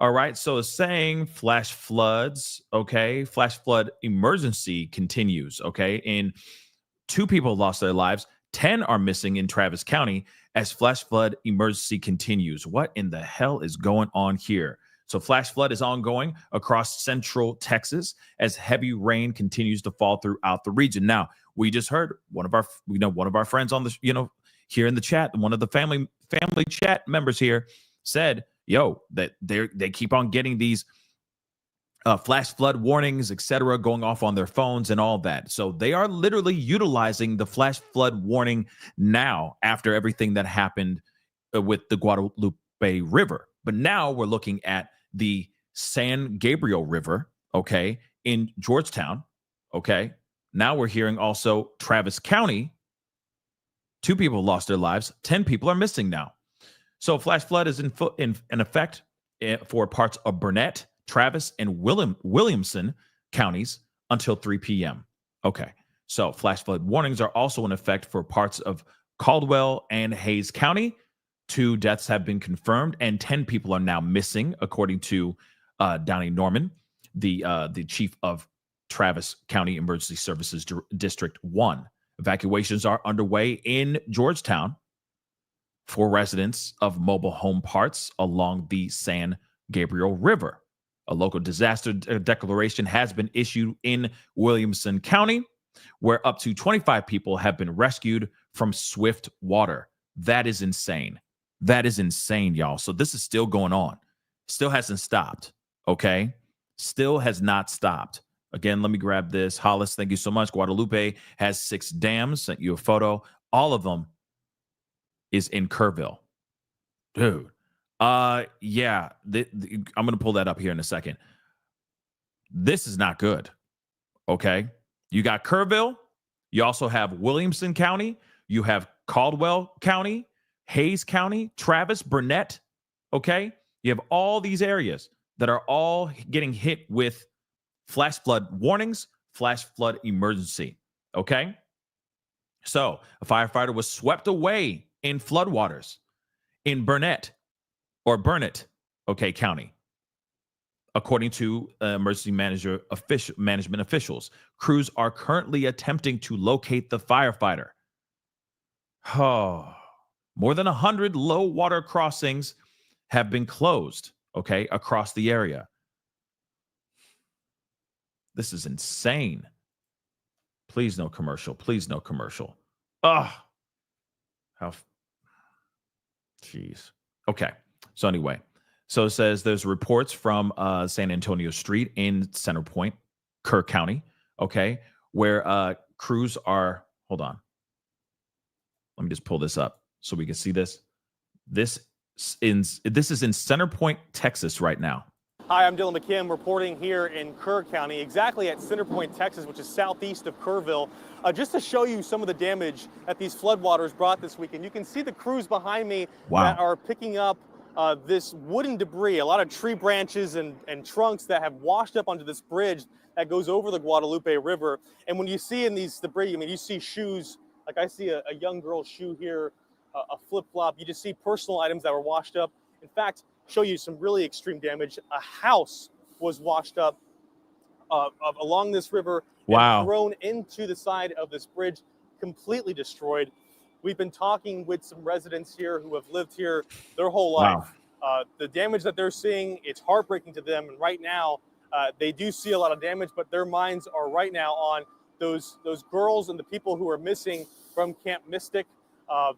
All right, so it's saying flash floods, okay? Flash flood emergency continues, okay? And 2 people lost their lives. 10 are missing in Travis County as flash flood emergency continues. What in the hell is going on here? So flash flood is ongoing across central Texas as heavy rain continues to fall throughout the region. Now, we just heard one of our friends on the, here in the chat, one of the family chat members here said, that they keep on getting these flash flood warnings, etc., going off on their phones and all that. So they are literally utilizing the flash flood warning now after everything that happened with the Guadalupe River. But now we're looking at the San Gabriel River, okay, in Georgetown, okay. Now we're hearing also Travis County. 2 people lost their lives. 10 people are missing now. So flash flood is in effect for parts of Burnett, Travis, and Williamson counties until 3 p.m. Okay, so flash flood warnings are also in effect for parts of Caldwell and Hayes County. 2 deaths have been confirmed, and 10 people are now missing, according to Downey Norman, the chief of Travis County Emergency Services District 1. Evacuations are underway in Georgetown for residents of mobile home parks along the San Gabriel River. A local disaster declaration has been issued in Williamson County, where up to 25 people have been rescued from swift water. That is insane. That is insane, y'all. So this is still going on. Still hasn't stopped, okay? Still has not stopped. Again, let me grab this. Hollis, thank you so much. Guadalupe has 6 dams. Sent you a photo. All of them is in Kerrville. Dude. Yeah. I'm going to pull that up here in a second. This is not good. Okay. You got Kerrville. You also have Williamson County. You have Caldwell County, Hayes County, Travis, Burnett. Okay. You have all these areas that are all getting hit with flash flood warnings, flash flood emergency. Okay. So a firefighter was swept away in floodwaters in Burnett, okay, County. According to emergency management officials, crews are currently attempting to locate the firefighter. Oh, more than 100 low water crossings have been closed, okay, across the area. This is insane. Please no commercial. Please no commercial. Jeez. Okay. So anyway, so it says there's reports from San Antonio Street in Center Point, Kerr County, okay, where crews are, hold on. Let me just pull this up so we can see this. This is in Center Point, Texas right now. Hi, I'm Dylan McKim reporting here in Kerr County, exactly at Center Point, Texas, which is southeast of Kerrville, just to show you some of the damage that these floodwaters brought this weekend. You can see the crews behind me that are picking up this wooden debris, a lot of tree branches and trunks that have washed up onto this bridge that goes over the Guadalupe River. And when you see in these debris, I mean, you see shoes, like I see a young girl's shoe here, a flip-flop. You just see personal items that were washed up. In fact, show you some really extreme damage. A house was washed up along this river and thrown into the side of this bridge, completely destroyed. We've been talking with some residents here who have lived here their whole life. The damage that they're seeing, it's heartbreaking to them. And right now, they do see a lot of damage, but their minds are right now on those girls and the people who are missing from Camp Mystic.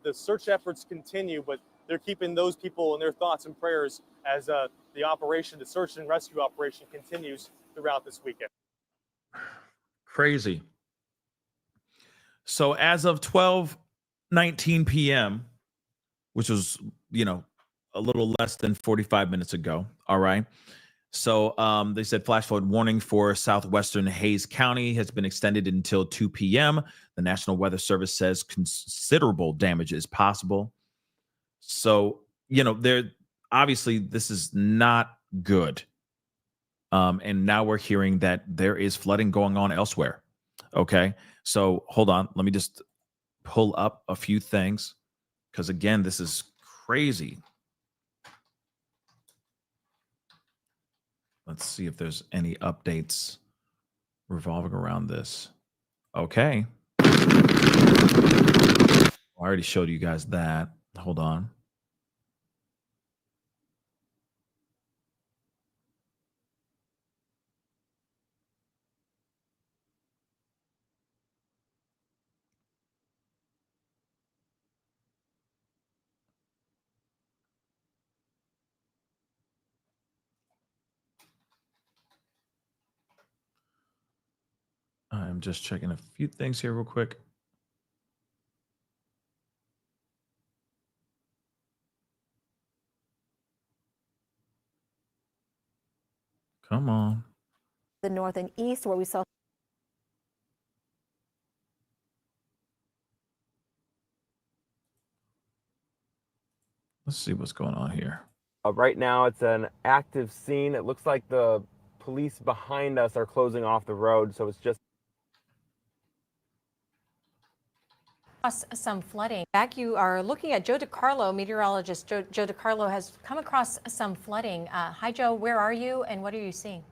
The search efforts continue, but they're keeping those people in their thoughts and prayers as the search and rescue operation continues throughout this weekend. Crazy. So as of 12:19 p.m., which was, a little less than 45 minutes ago. All right. So they said flash flood warning for southwestern Hays County has been extended until 2 p.m. The National Weather Service says considerable damage is possible. So, obviously this is not good. And now we're hearing that there is flooding going on elsewhere. Okay. So hold on. Let me just pull up a few things, because again, this is crazy. Let's see if there's any updates revolving around this. Okay. I already showed you guys that. Hold on. I'm just checking a few things here real quick. Come on. The north and east, where we saw Let's see what's going on here. Right now, it's an active scene. It looks like the police behind us are closing off the road, so it's just some flooding. Back, you are looking at Joe DiCarlo, meteorologist Joe DiCarlo has come across some flooding. Hi, Joe, where are you and what are you seeing?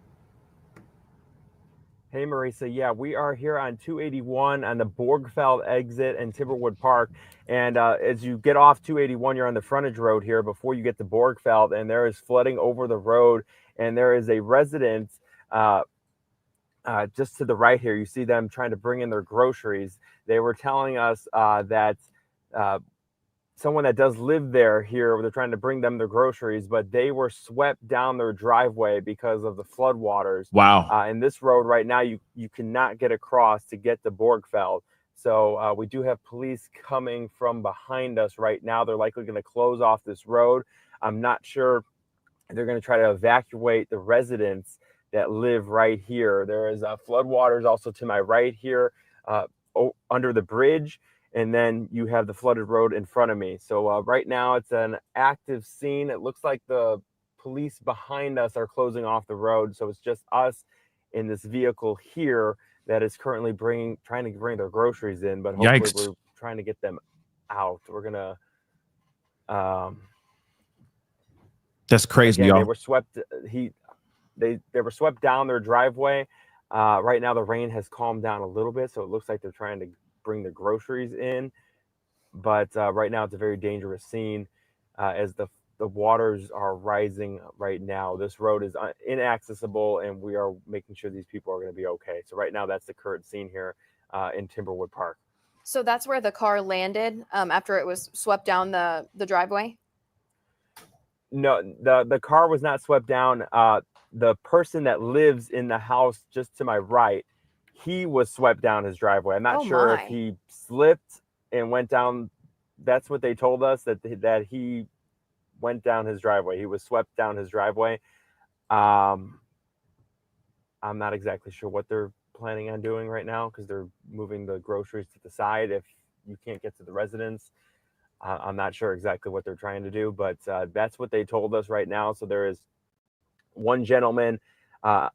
Hey, Marisa. Yeah, we are here on 281 on the Borgfeld exit in Timberwood Park. And as you get off 281, you're on the frontage road here before you get to Borgfeld, and there is flooding over the road. And there is a residence just to the right here. You see them trying to bring in their groceries. They were telling us that someone that does live there here, they're trying to bring them their groceries, but they were swept down their driveway because of the floodwaters. Wow. And this road right now, you cannot get across to get to Borgfeld. So we do have police coming from behind us right now. They're likely going to close off this road. I'm not sure. They're going to try to evacuate the residents that live right here. There is floodwaters also to my right here under the bridge. And then you have the flooded road in front of me. So right now it's an active scene. It looks like the police behind us are closing off the road. So it's just us in this vehicle here that is currently trying to bring their groceries in. But hopefully we're trying to get them out. We're going to... That's crazy, again, y'all. They were swept. They were swept down their driveway. Right now the rain has calmed down a little bit. So it looks like they're trying to bring the groceries in, but right now it's a very dangerous scene as the waters are rising right now. This road is inaccessible, and we are making sure these people are going to be okay. So right now that's the current scene here in Timberwood Park. So that's where the car landed after it was swept down the driveway? No, the car was not swept down. The person that lives in the house just to my right, he was swept down his driveway. I'm not sure if he slipped and went down. That's what they told us, that he went down his driveway. He was swept down his driveway. I'm not exactly sure what they're planning on doing right now because they're moving the groceries to the side if you can't get to the residence. I'm not sure exactly what they're trying to do, but that's what they told us right now. So there is one gentleman to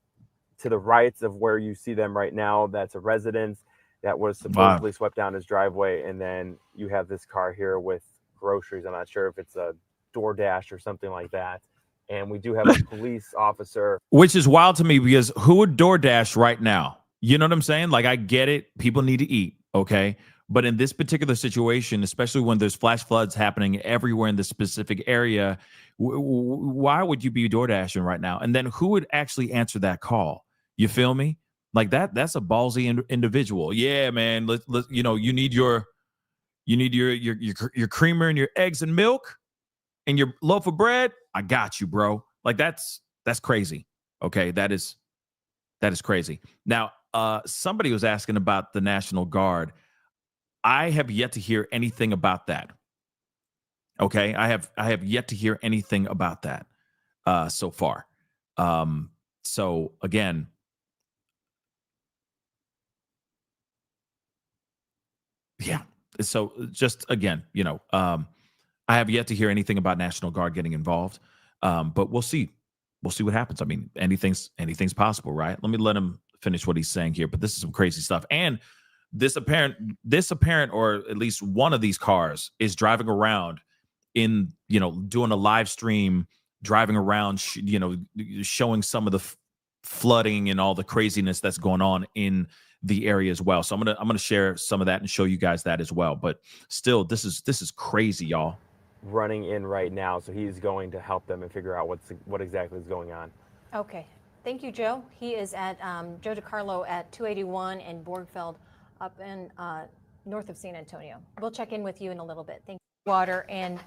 the right of where you see them right now. That's a residence that was supposedly swept down his driveway. And then you have this car here with groceries. I'm not sure if it's a DoorDash or something like that. And we do have a police officer. Which is wild to me because who would DoorDash right now? You know what I'm saying? Like, I get it. People need to eat. Okay. But in this particular situation, especially when there's flash floods happening everywhere in this specific area, why would you be DoorDashing right now? And then who would actually answer that call? You feel me? Like that's a ballsy individual. Yeah, man. Let's you need your creamer and your eggs and milk and your loaf of bread. I got you, bro. Like that's crazy. Okay, that is crazy. Now, somebody was asking about the National Guard. I have yet to hear anything about that. Okay, I have yet to hear anything about that so far. So again, yeah. So just again, I have yet to hear anything about National Guard getting involved. But we'll see. We'll see what happens. I mean, anything's possible, right? Let him finish what he's saying here. But this is some crazy stuff. And this apparent, or at least one of these cars is driving around in, doing a live stream, driving around, showing some of the flooding and all the craziness that's going on in the area as well. So I'm gonna share some of that and show you guys that as well. But still, this is crazy, y'all. Running in right now, so he's going to help them and figure out what exactly is going on. Okay, thank you, Joe. He is at Joe DiCarlo at 281 and Borgfeld up in north of San Antonio. We'll check in with you in a little bit. Thank you. Water and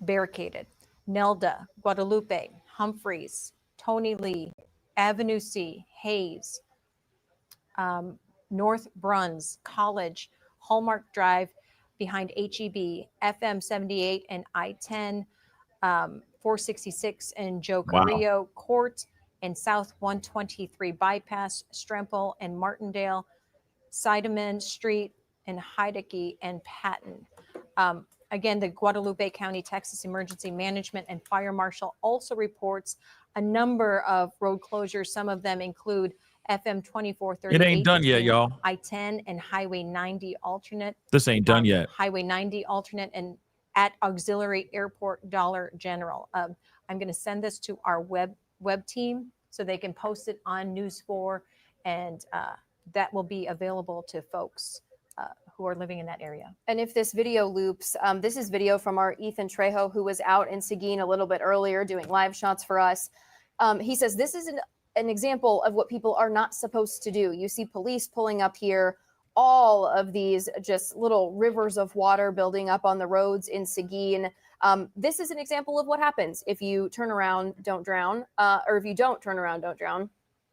barricaded. Nelda, Guadalupe, Humphreys, Tony Lee, Avenue C, Hayes, North Bruns, College, Hallmark Drive, behind HEB, FM 78 and I-10, 466 and Joe Carrillo Court, and South 123 Bypass, Stremple and Martindale, Sideman Street, and Heidecke and Patton. Again, the Guadalupe County, Texas Emergency Management and Fire Marshal also reports a number of road closures. Some of them include FM 2438. It ain't done yet, y'all. I-10 and Highway 90 alternate. This ain't done yet. Highway 90 alternate and at Auxiliary Airport Dollar General. I'm going to send this to our web team so they can post it on News 4, and that will be available to folks who are living in that area. And if this video loops, this is video from our Ethan Trejo, who was out in Seguin a little bit earlier doing live shots for us. He says this is an example of what people are not supposed to do. You see police pulling up here, all of these just little rivers of water building up on the roads in Seguin. This is an example of what happens if you turn around, don't drown, or if you don't turn around, don't drown.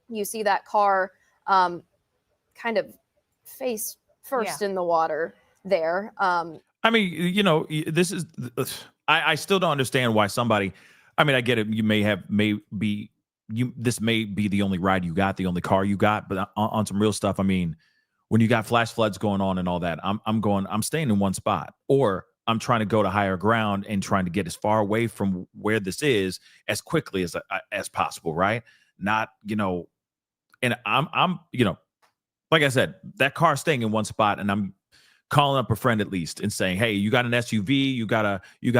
You see that car kind of face first in the water there. I mean, this is, I still don't understand why somebody, I mean, I get it. This may be the only ride you got, the only car you got, but on some real stuff, I mean, when you got flash floods going on and all that, I'm staying in one spot, or I'm trying to go to higher ground and trying to get as far away from where this is as quickly as possible. Right. Not, and I'm, like I said, that car staying in one spot, and I'm calling up a friend at least and saying, hey, you got an SUV, you got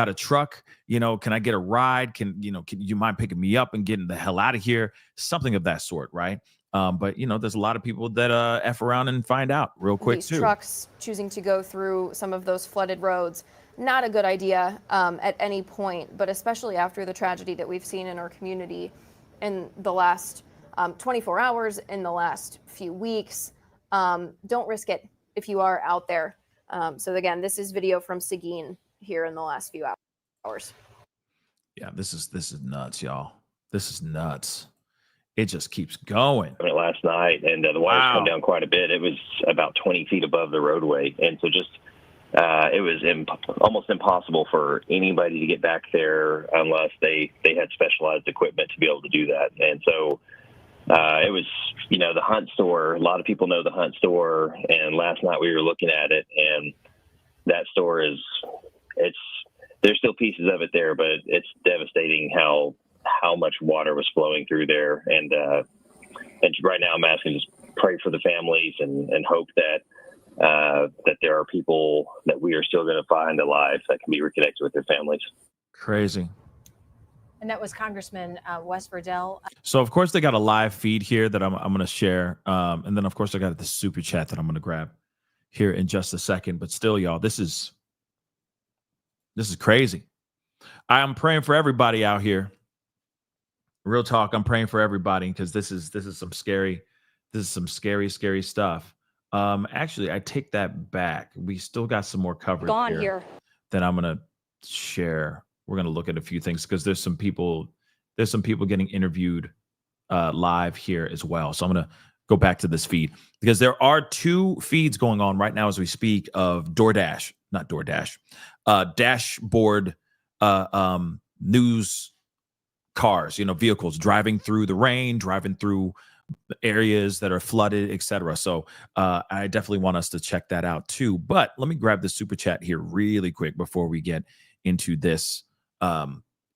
a truck, can I get a ride? Can you mind picking me up and getting the hell out of here? Something of that sort. Right. But there's a lot of people that F around and find out real quick These too. Trucks choosing to go through some of those flooded roads, not a good idea at any point, but especially after the tragedy that we've seen in our community in the last 24 hours, in the last few weeks. Don't risk it if you are out there. So again, this is video from Seguin here in the last few hours. Yeah, this is nuts, y'all. This is nuts. It just keeps going. Last night, and the water's come down quite a bit. It was about 20 feet above the roadway, and so just it was almost impossible for anybody to get back there unless they had specialized equipment to be able to do that. And so it was, the Hunt store. A lot of people know the Hunt store, and last night we were looking at it, and that store there's still pieces of it there, but it's devastating how much water was flowing through there. And right now I'm asking just pray for the families and hope that there are people that we are still going to find alive that can be reconnected with their families. Crazy. And that was Congressman Wes Verdell. So, of course, they got a live feed here that I'm going to share. And then, of course, I got the super chat that I'm going to grab here in just a second. But still, y'all, this is crazy. I am praying for everybody out here. Real talk, I'm praying for everybody because this is some scary stuff. Actually, I take that back. We still got some more coverage here that I'm going to share. We're going to look at a few things because there's some people getting interviewed live here as well. So I'm going to go back to this feed because there are two feeds going on right now as we speak of dashboard news cars, vehicles driving through the rain, driving through areas that are flooded, etc. So I definitely want us to check that out too. But let me grab the super chat here really quick before we get into this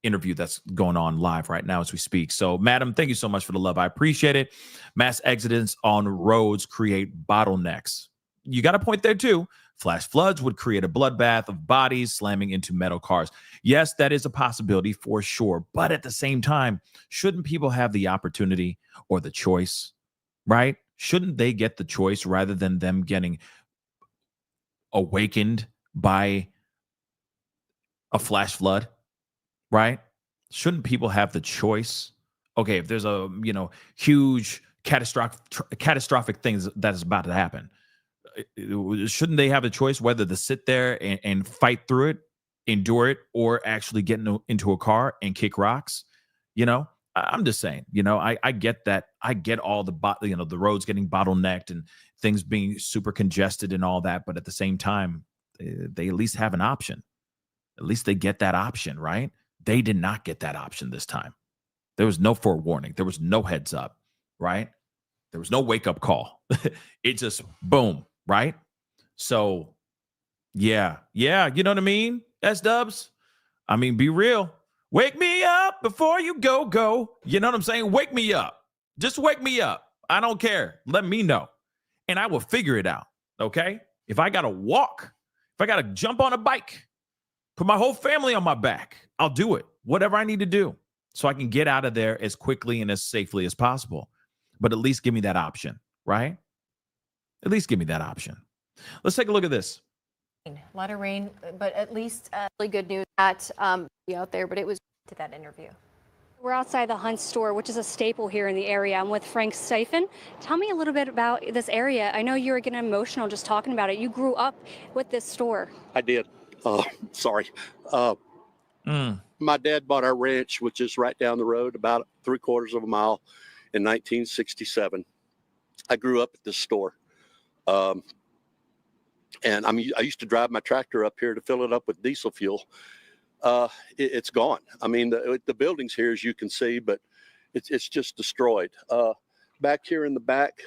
interview that's going on live right now as we speak. So, madam, thank you so much for the love. I appreciate it. Mass exodus on roads create bottlenecks. You got a point there too. Flash floods would create a bloodbath of bodies slamming into metal cars. Yes, that is a possibility for sure. But at the same time, shouldn't people have the opportunity or the choice, right? Shouldn't they get the choice rather than them getting awakened by a flash flood, right? Shouldn't people have the choice? Okay, if there's a, huge catastrophic things that is about to happen, shouldn't they have a choice whether to sit there and fight through it, endure it, or actually get into a car and kick rocks? I'm just saying, I get that. I get all the roads getting bottlenecked and things being super congested and all that. But at the same time, they at least have an option. At least they get that option, right? They did not get that option this time. There was no forewarning. There was no heads up, right? There was no wake up call. It just boom. Right? So, yeah. You know what I mean? S-dubs. I mean, be real. Wake me up before you go. You know what I'm saying? Wake me up. Just wake me up. I don't care. Let me know. And I will figure it out. Okay? If I got to walk, if I got to jump on a bike, put my whole family on my back, I'll do it. Whatever I need to do so I can get out of there as quickly and as safely as possible. But at least give me that option, right? At least give me that option. Let's take a look at this. A lot of rain, but at least really good news that out there, but it was to that interview. We're outside the Hunt store, which is a staple here in the area. I'm with Frank Steifen. Tell me a little bit about this area. I know you were getting emotional just talking about it. You grew up with this store. I did. Sorry. My dad bought our ranch, which is right down the road, about 3/4 of a mile, in 1967. I grew up at this store. And I used to drive my tractor up here to fill it up with diesel fuel. It's gone. I mean, the building's here, as you can see, but it's just destroyed. Back here in the back,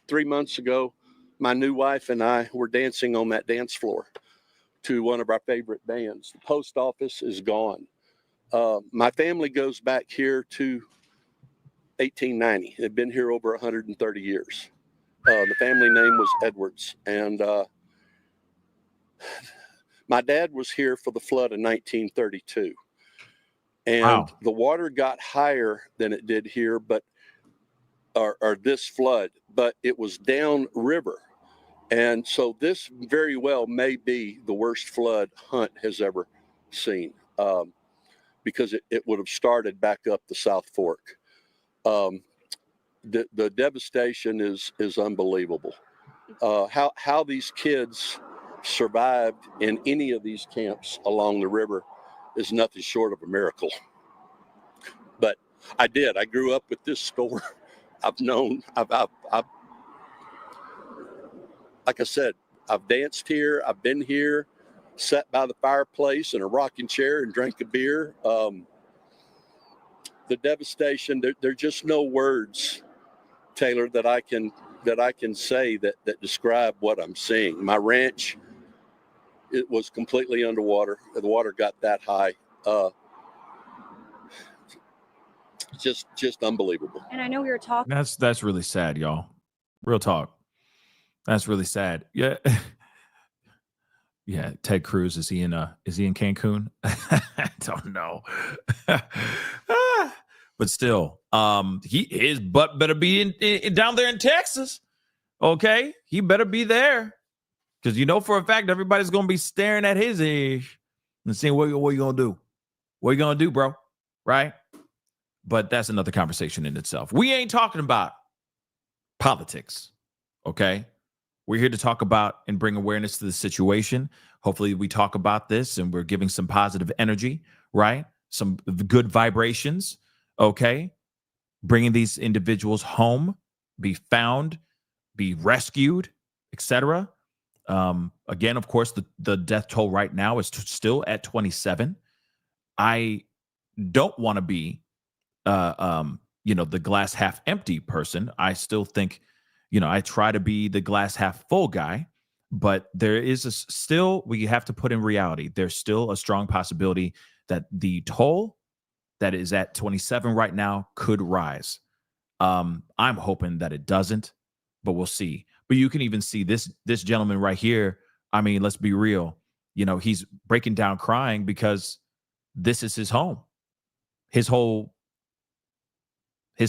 3 months ago, my new wife and I were dancing on that dance floor to one of our favorite bands. The post office is gone. My family goes back here to 1890. They've been here over 130 years. The family name was Edwards, and my dad was here for the flood in 1932. And the water got higher than it did here, or this flood, but it was downriver. And so this very well may be the worst flood Hunt has ever seen, because it would have started back up the South Fork. The devastation is unbelievable. How these kids survived in any of these camps along the river is nothing short of a miracle. But I did. I grew up with this store. I've like I said, I've danced here. I've been here. sat by the fireplace in a rocking chair and drank a beer. The devastation, there are just no words, Taylor, that I can say that describe what I'm seeing. My ranch, it was completely underwater. The water got that high. Just unbelievable. And I know we were talking. That's really sad, y'all. Real talk. That's really sad. Yeah. Yeah, Ted Cruz, is he in Cancun? I don't know. But still, his butt better be in down there in Texas. Okay? He better be there. Because you know for a fact everybody's gonna be staring at his ass and saying, what you gonna do? What you gonna do, bro? Right? But that's another conversation in itself. We ain't talking about politics. Okay? We're here to talk about and bring awareness to the situation. Hopefully we talk about this and we're giving some positive energy, right? Some good vibrations, okay? Bringing these individuals home, be found, be rescued, etc. Again, of course, the death toll right now is still at 27. I don't want to be, the glass half empty person. I still think, I try to be the glass half full guy, but there is still, we have to put in reality, there's still a strong possibility that the toll that is at 27 right now could rise. I'm hoping that it doesn't, but we'll see. But you can even see this gentleman right here. I mean, let's be real. He's breaking down crying because this is his home. His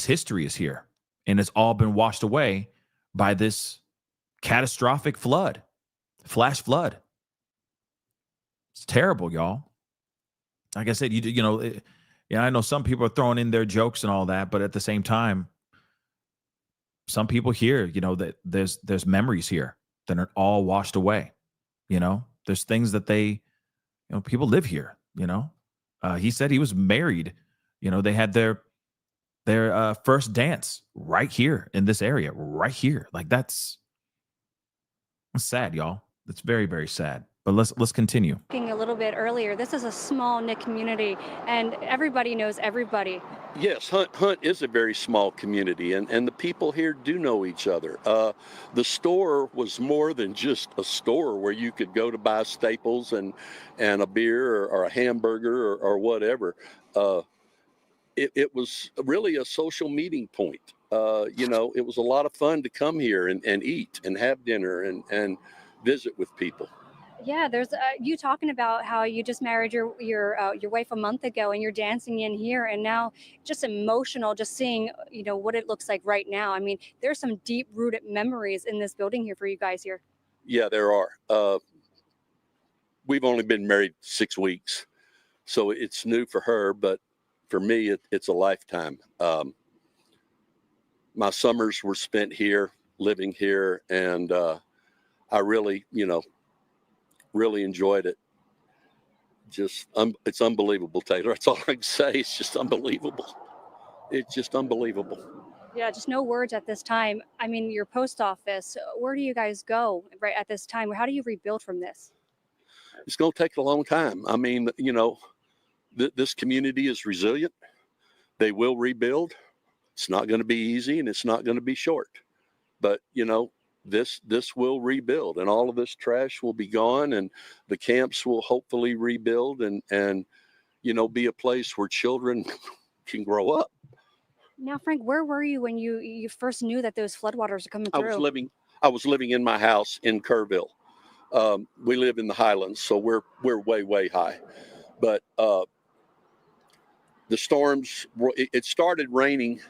history is here, and it's all been washed away by this catastrophic flash flood. It's terrible, y'all. Like I said, I know some people are throwing in their jokes and all that, but at the same time, some people here, that there's memories here that are all washed away. There's things that people live here. He said he was married. They had their first dance right here in this area, right here. Like that's sad, y'all. It's very, very sad. But let's continue. A little bit earlier, this is a small knit community, and everybody knows everybody. Yes, Hunt is a very small community, and the people here do know each other. The store was more than just a store where you could go to buy staples and a beer or a hamburger or whatever. It was really a social meeting point. It was a lot of fun to come here and eat and have dinner and visit with people. Yeah, there's you talking about how you just married your wife a month ago, and you're dancing in here, and now just emotional, just seeing what it looks like right now. I mean, there's some deep-rooted memories in this building here for you guys here. Yeah, there are. We've only been married 6 weeks, so it's new for her, but for me, it's a lifetime. My summers were spent here, living here, and I really, really enjoyed it. Just, it's unbelievable, Taylor. That's all I can say. It's just unbelievable. It's just unbelievable. Yeah, just no words at this time. I mean, your post office, where do you guys go right at this time? How do you rebuild from this? It's going to take a long time. I mean, this community is resilient. They will rebuild. It's not going to be easy, and it's not going to be short. But, this will rebuild, and all of this trash will be gone, and the camps will hopefully rebuild and be a place where children can grow up. Now, Frank, where were you when you first knew that those floodwaters are coming through? I was living in my house in Kerrville. We live in the Highlands, so we're way, way high. But the storms, it started raining.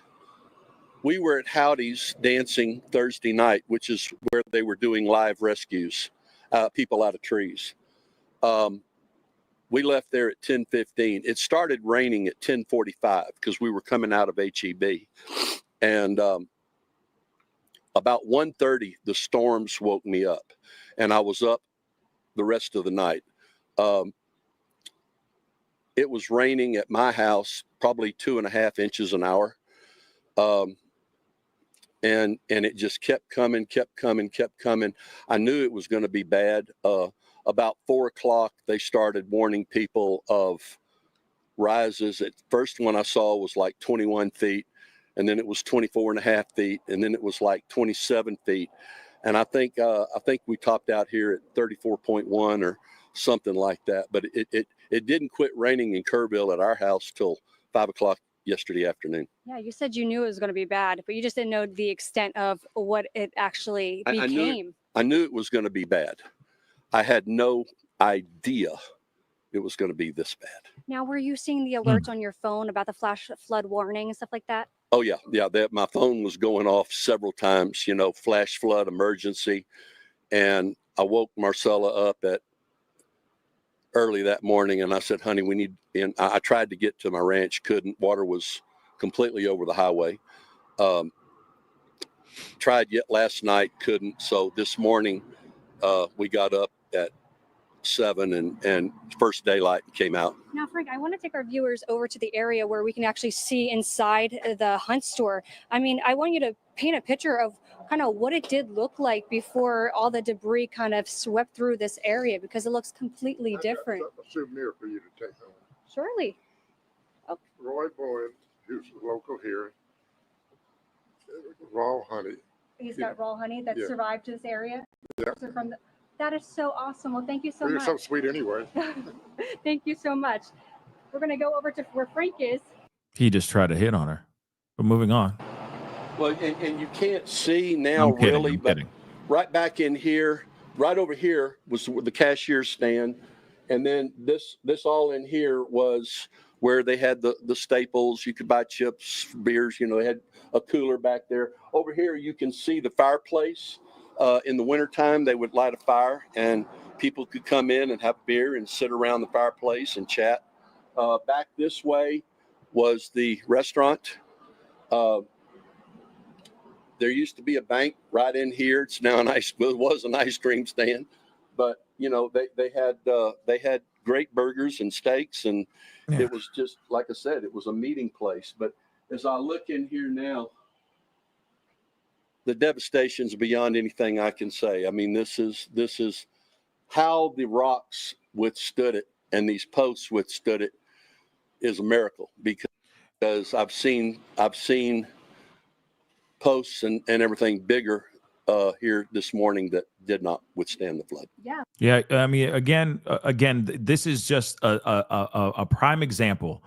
We were at Howdy's dancing Thursday night, which is where they were doing live rescues, people out of trees. We left there at 10:15. It started raining at 10:45 because we were coming out of HEB. And about 1:30, the storms woke me up, and I was up the rest of the night. It was raining at my house probably 2.5 inches an hour. And it just kept coming. I knew it was going to be bad. about 4 o'clock, they started warning people of rises. At first one I saw was like 21 feet, and then it was 24.5 feet, and then it was like 27 feet. And I think we topped out here at 34.1 or something like that. But it didn't quit raining in Kerrville at our house till 5 o'clock yesterday afternoon. Yeah, you said you knew it was going to be bad, but you just didn't know the extent of what it actually became. I knew it was going to be bad. I had no idea it was going to be this bad. Now, were you seeing the alerts on your phone about the flash flood warning and stuff like that? Oh yeah. My phone was going off several times, flash flood emergency. And I woke Marcella up at early that morning, and I said, honey, we need, and I tried to get to my ranch, couldn't. Water was completely over the highway. Tried yet last night, couldn't. So this morning, we got up at 7 and first daylight came out. Now, Frank, I want to take our viewers over to the area where we can actually see inside the hunt store. I mean, I want you to paint a picture of kind of what it did look like before all the debris kind of swept through this area, because it looks completely different. A souvenir for you to take home. Surely. Oh. Roy Bowen, who's local here, raw honey. He's got raw honey that survived this area. Yeah. So that is so awesome. Well, thank you so much. You're so sweet anyway. Thank you so much. We're going to go over to where Frank is. He just tried to hit on her. But moving on. Well, and you can't see now, I'm kidding, really, I'm but kidding. Right back in here, right over here was the cashier stand. And then this all in here was where they had the staples. You could buy chips, beers, they had a cooler back there. Over here, you can see the fireplace. In the wintertime, they would light a fire and people could come in and have beer and sit around the fireplace and chat. Back this way was the restaurant. There used to be a bank right in here. It's now it was an ice cream stand, but they had great burgers and steaks, and it was just, like I said, it was a meeting place. But as I look in here now, the devastation's beyond anything I can say. I mean, this is how the rocks withstood it and these posts withstood it is a miracle, because I've seen posts and everything bigger here this morning that did not withstand the flood. Yeah. I mean, again, this is just a prime example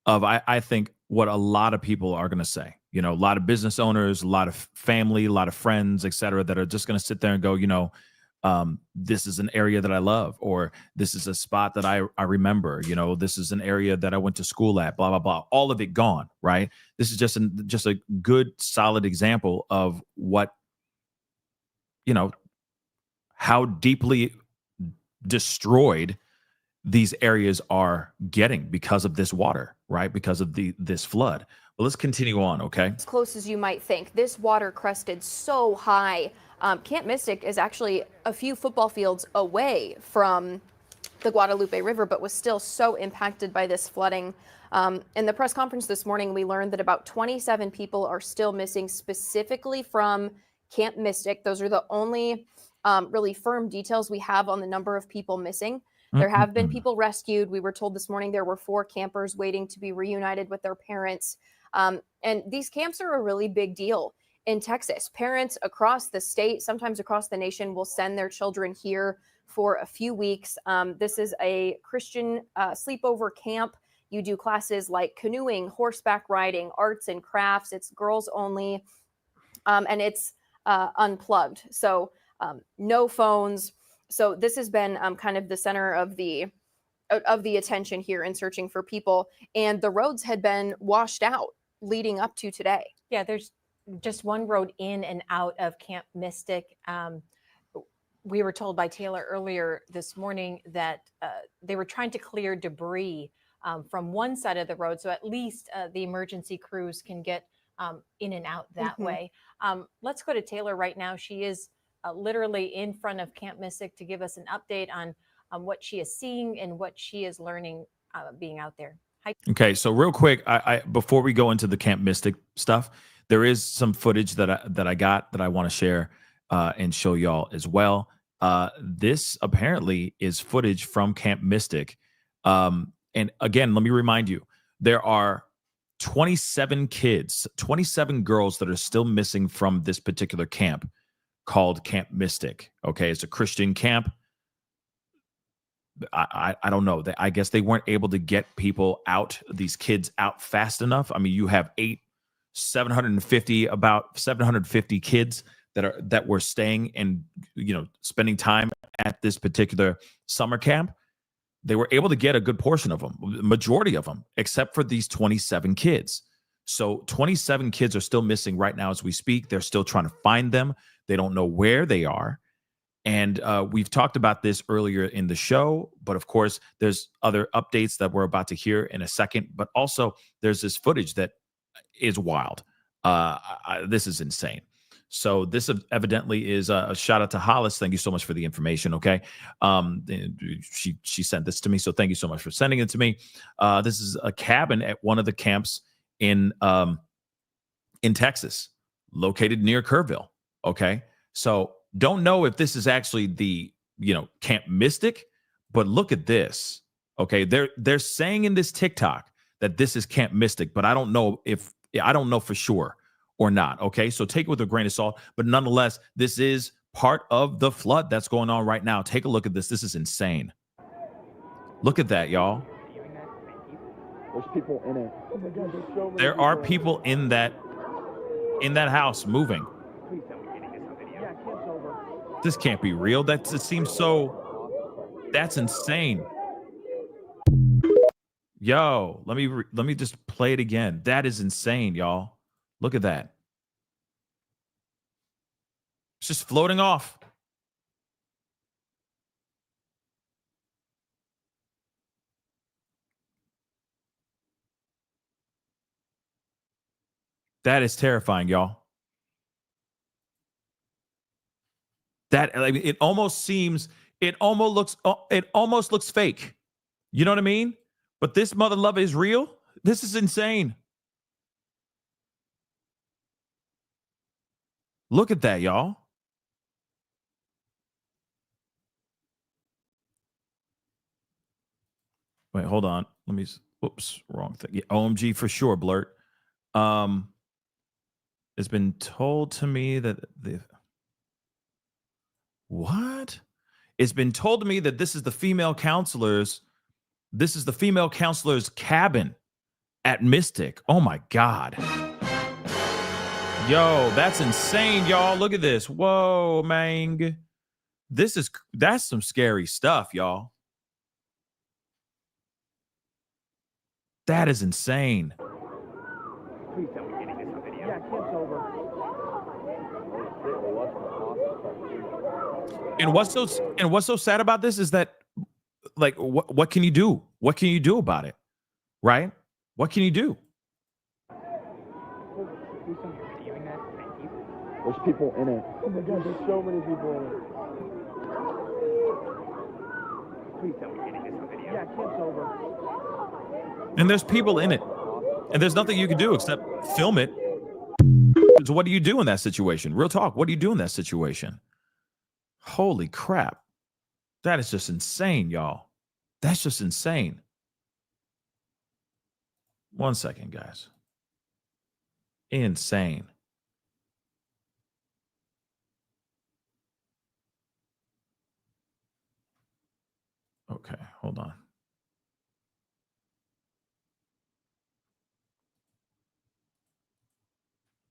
of, I think, what a lot of people are going to say. A lot of business owners, a lot of family, a lot of friends, et cetera, that are just going to sit there and go, this is an area that I love, or this is a spot that I remember, this is an area that I went to school at, blah, blah, blah, all of it gone, right? This is just a good, solid example of what, how deeply destroyed these areas are getting because of this water, right? Because of this flood. But let's continue on, okay? As close as you might think. This water crested so high. Camp Mystic is actually a few football fields away from the Guadalupe River, but was still so impacted by this flooding. In the press conference this morning, we learned that about 27 people are still missing, specifically from Camp Mystic. Those are the only really firm details we have on the number of people missing. There have been people rescued. We were told this morning there were 4 campers waiting to be reunited with their parents. And these camps are a really big deal in Texas. Parents across the state, sometimes across the nation, will send their children here for a few weeks. This is a Christian sleepover camp. You do classes like canoeing, horseback riding, arts and crafts. It's girls only, and it's unplugged. So no phones. So this has been kind of the center of the attention here in searching for people. And the roads had been washed out leading up to today. Yeah, there's just one road in and out of Camp Mystic. We were told by Taylor earlier this morning that they were trying to clear debris from one side of the road, so at least the emergency crews can get in and out that way. Let's go to Taylor right now. She is literally in front of Camp Mystic to give us an update on what she is seeing and what she is learning being out there. Hi. Okay, so real quick, I before we go into the Camp Mystic stuff, there is some footage that I got that I want to share and show y'all as well. This apparently is footage from Camp Mystic. And again, let me remind you, there are 27 kids, 27 girls that are still missing from this particular camp called Camp Mystic. Okay, it's a Christian camp. I don't know. I guess they weren't able to get these kids out fast enough. I mean, you have about 750 kids that were staying and spending time at this particular summer camp. They were able to get a good portion of them, majority of them, except for these 27 kids. So 27 kids are still missing right now as we speak. They're still trying to find them. They don't know where they are. And we've talked about this earlier in the show, but of course, there's other updates that we're about to hear in a second. But also, there's this footage that is wild. This is insane. So this evidently is a shout out to Hollis. Thank you so much for the information. Okay, she sent this to me, so thank you so much for sending it to me. This is a cabin at one of the camps in Texas, located near Kerrville. Okay, so don't know if this is actually the Camp Mystic, but look at this. Okay, they're saying in this TikTok that this is Camp Mystic, but I don't know for sure or not. Okay, so take it with a grain of salt, but nonetheless, this is part of the flood that's going on right now. Take a look at this. This is insane. Look at that, y'all. There's people in it. Oh my God, there's so many there are people in that house moving. This can't be real. It seems so. That's insane. Yo, let me just play it again. That is insane, y'all. Look at that. It's just floating off. That is terrifying, y'all. It almost looks fake. You know what I mean? But this mother lover is real. This is insane. Look at that, y'all. Wait, hold on. Whoops, wrong thing. Yeah, OMG for sure, Blurt. It's been told to me that what? It's been told to me that this is the female counselor's cabin at Mystic. Oh my God. Yo, that's insane, y'all. Look at this. Whoa, man. That's some scary stuff, y'all. That is insane. Please tell me getting this on video. Yeah, kid's over. And what's so sad about this is that, like, what can you do? What can you do about it? Right? What can you do? There's people in it. Oh my God, there's so many people in it. Please tell me getting this on video. Yeah, kid's over. And there's people in it. And there's nothing you can do except film it. So what do you do in that situation? Real talk. What do you do in that situation? Holy crap. That is just insane, y'all. That's just insane. 1 second, guys. Insane. Okay, hold on.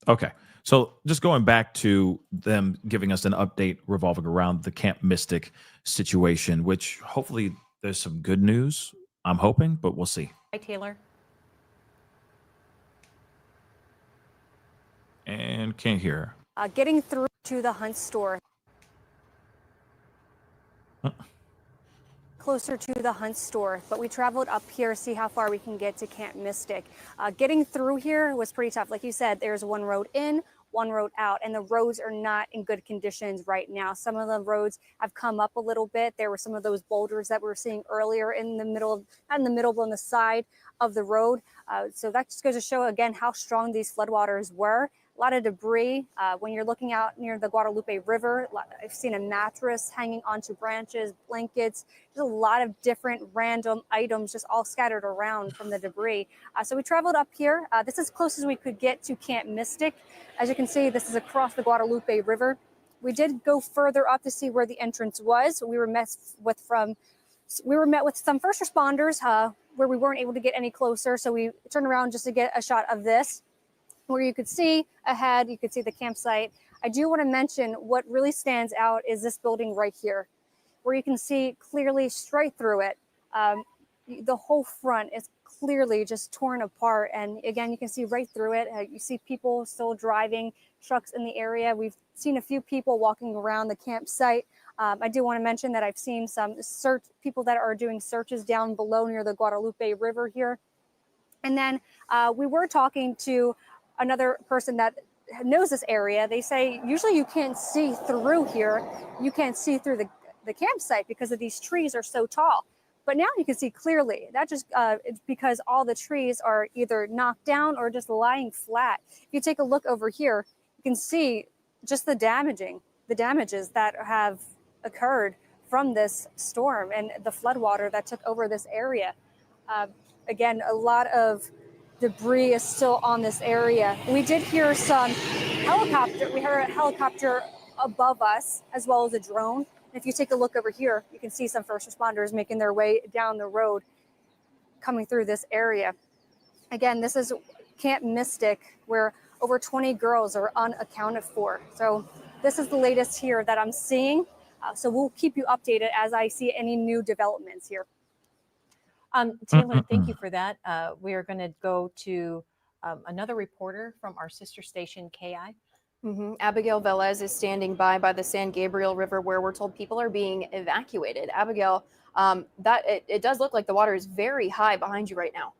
Okay, so just going back to them giving us an update revolving around the Camp Mystic situation, which hopefully there's some good news, I'm hoping, but we'll see. Hi, Taylor. And can't hear her. Getting through to the Hunt store. Closer to the Hunt store, but we traveled up here, see how far we can get to Camp Mystic. Getting through here was pretty tough. Like you said, there's one road in, one road out, and the roads are not in good conditions right now. Some of the roads have come up a little bit. There were some of those boulders that we were seeing earlier in the middle, not in the middle, but on the side of the road. So that just goes to show again how strong these floodwaters were. A lot of debris. When you're looking out near the Guadalupe River, I've seen a mattress hanging onto branches, blankets. There's a lot of different random items just all scattered around from the debris. So we traveled up here. This is as close as we could get to Camp Mystic. As you can see, this is across the Guadalupe River. We did go further up to see where the entrance was. We were met with some first responders where we weren't able to get any closer. So we turned around just to get a shot of this, where you could see ahead, you could see the campsite. I do want to mention what really stands out is this building right here, where you can see clearly straight through it. The whole front is clearly just torn apart. And again, you can see right through it. You see people still driving trucks in the area. We've seen a few people walking around the campsite. I do want to mention that I've seen some people that are doing searches down below near the Guadalupe River here. And then we were talking to another person that knows this area. They say usually you can't see through here. You can't see through the campsite because of these trees are so tall. But now you can see clearly. That just it's because all the trees are either knocked down or just lying flat. If you take a look over here, you can see just the damages that have occurred from this storm and the floodwater that took over this area. Again, a lot of debris is still on this area. We did hear some helicopter. We heard a helicopter above us as well as a drone. And if you take a look over here, you can see some first responders making their way down the road coming through this area. Again, this is Camp Mystic, where over 20 girls are unaccounted for. So this is the latest here that I'm seeing. So we'll keep you updated as I see any new developments here. Taylor, thank you for that. We are going to go to another reporter from our sister station, KI. Abigail Velez is standing by the San Gabriel River, where we're told people are being evacuated. Abigail, it does look like the water is very high behind you right now.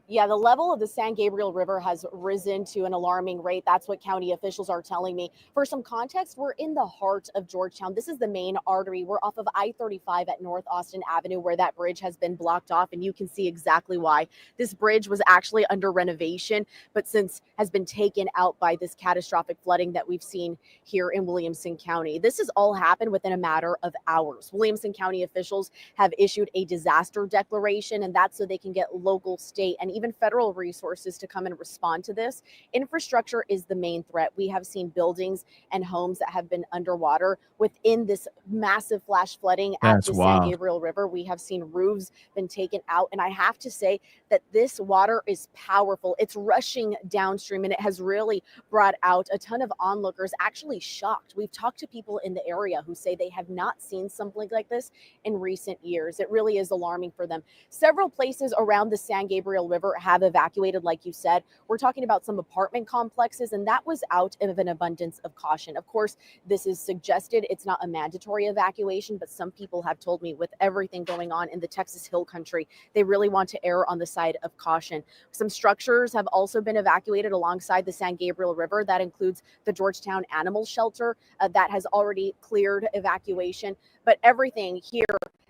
Yeah, the level of the San Gabriel River has risen to an alarming rate. That's what county officials are telling me. For some context, we're in the heart of Georgetown. This is the main artery. We're off of I-35 at North Austin Avenue, where that bridge has been blocked off, and you can see exactly why. This bridge was actually under renovation, but since has been taken out by this catastrophic flooding that we've seen here in Williamson County. This has all happened within a matter of hours. Williamson County officials have issued a disaster declaration, and that's so they can get local, state, and even federal resources to come and respond to this. Infrastructure is the main threat. We have seen buildings and homes that have been underwater within this massive flash flooding at the San Gabriel River. We have seen roofs been taken out. And I have to say that this water is powerful. It's rushing downstream, and it has really brought out a ton of onlookers actually shocked. We've talked to people in the area who say they have not seen something like this in recent years. It really is alarming for them. Several places around the San Gabriel River have evacuated, like you said. We're talking about some apartment complexes, and that was out of an abundance of caution. Of course, this is suggested. It's not a mandatory evacuation, but some people have told me with everything going on in the Texas Hill Country, they really want to err on the side of caution. Some structures have also been evacuated alongside the San Gabriel River. That includes the Georgetown Animal Shelter that has already cleared evacuation, but everything here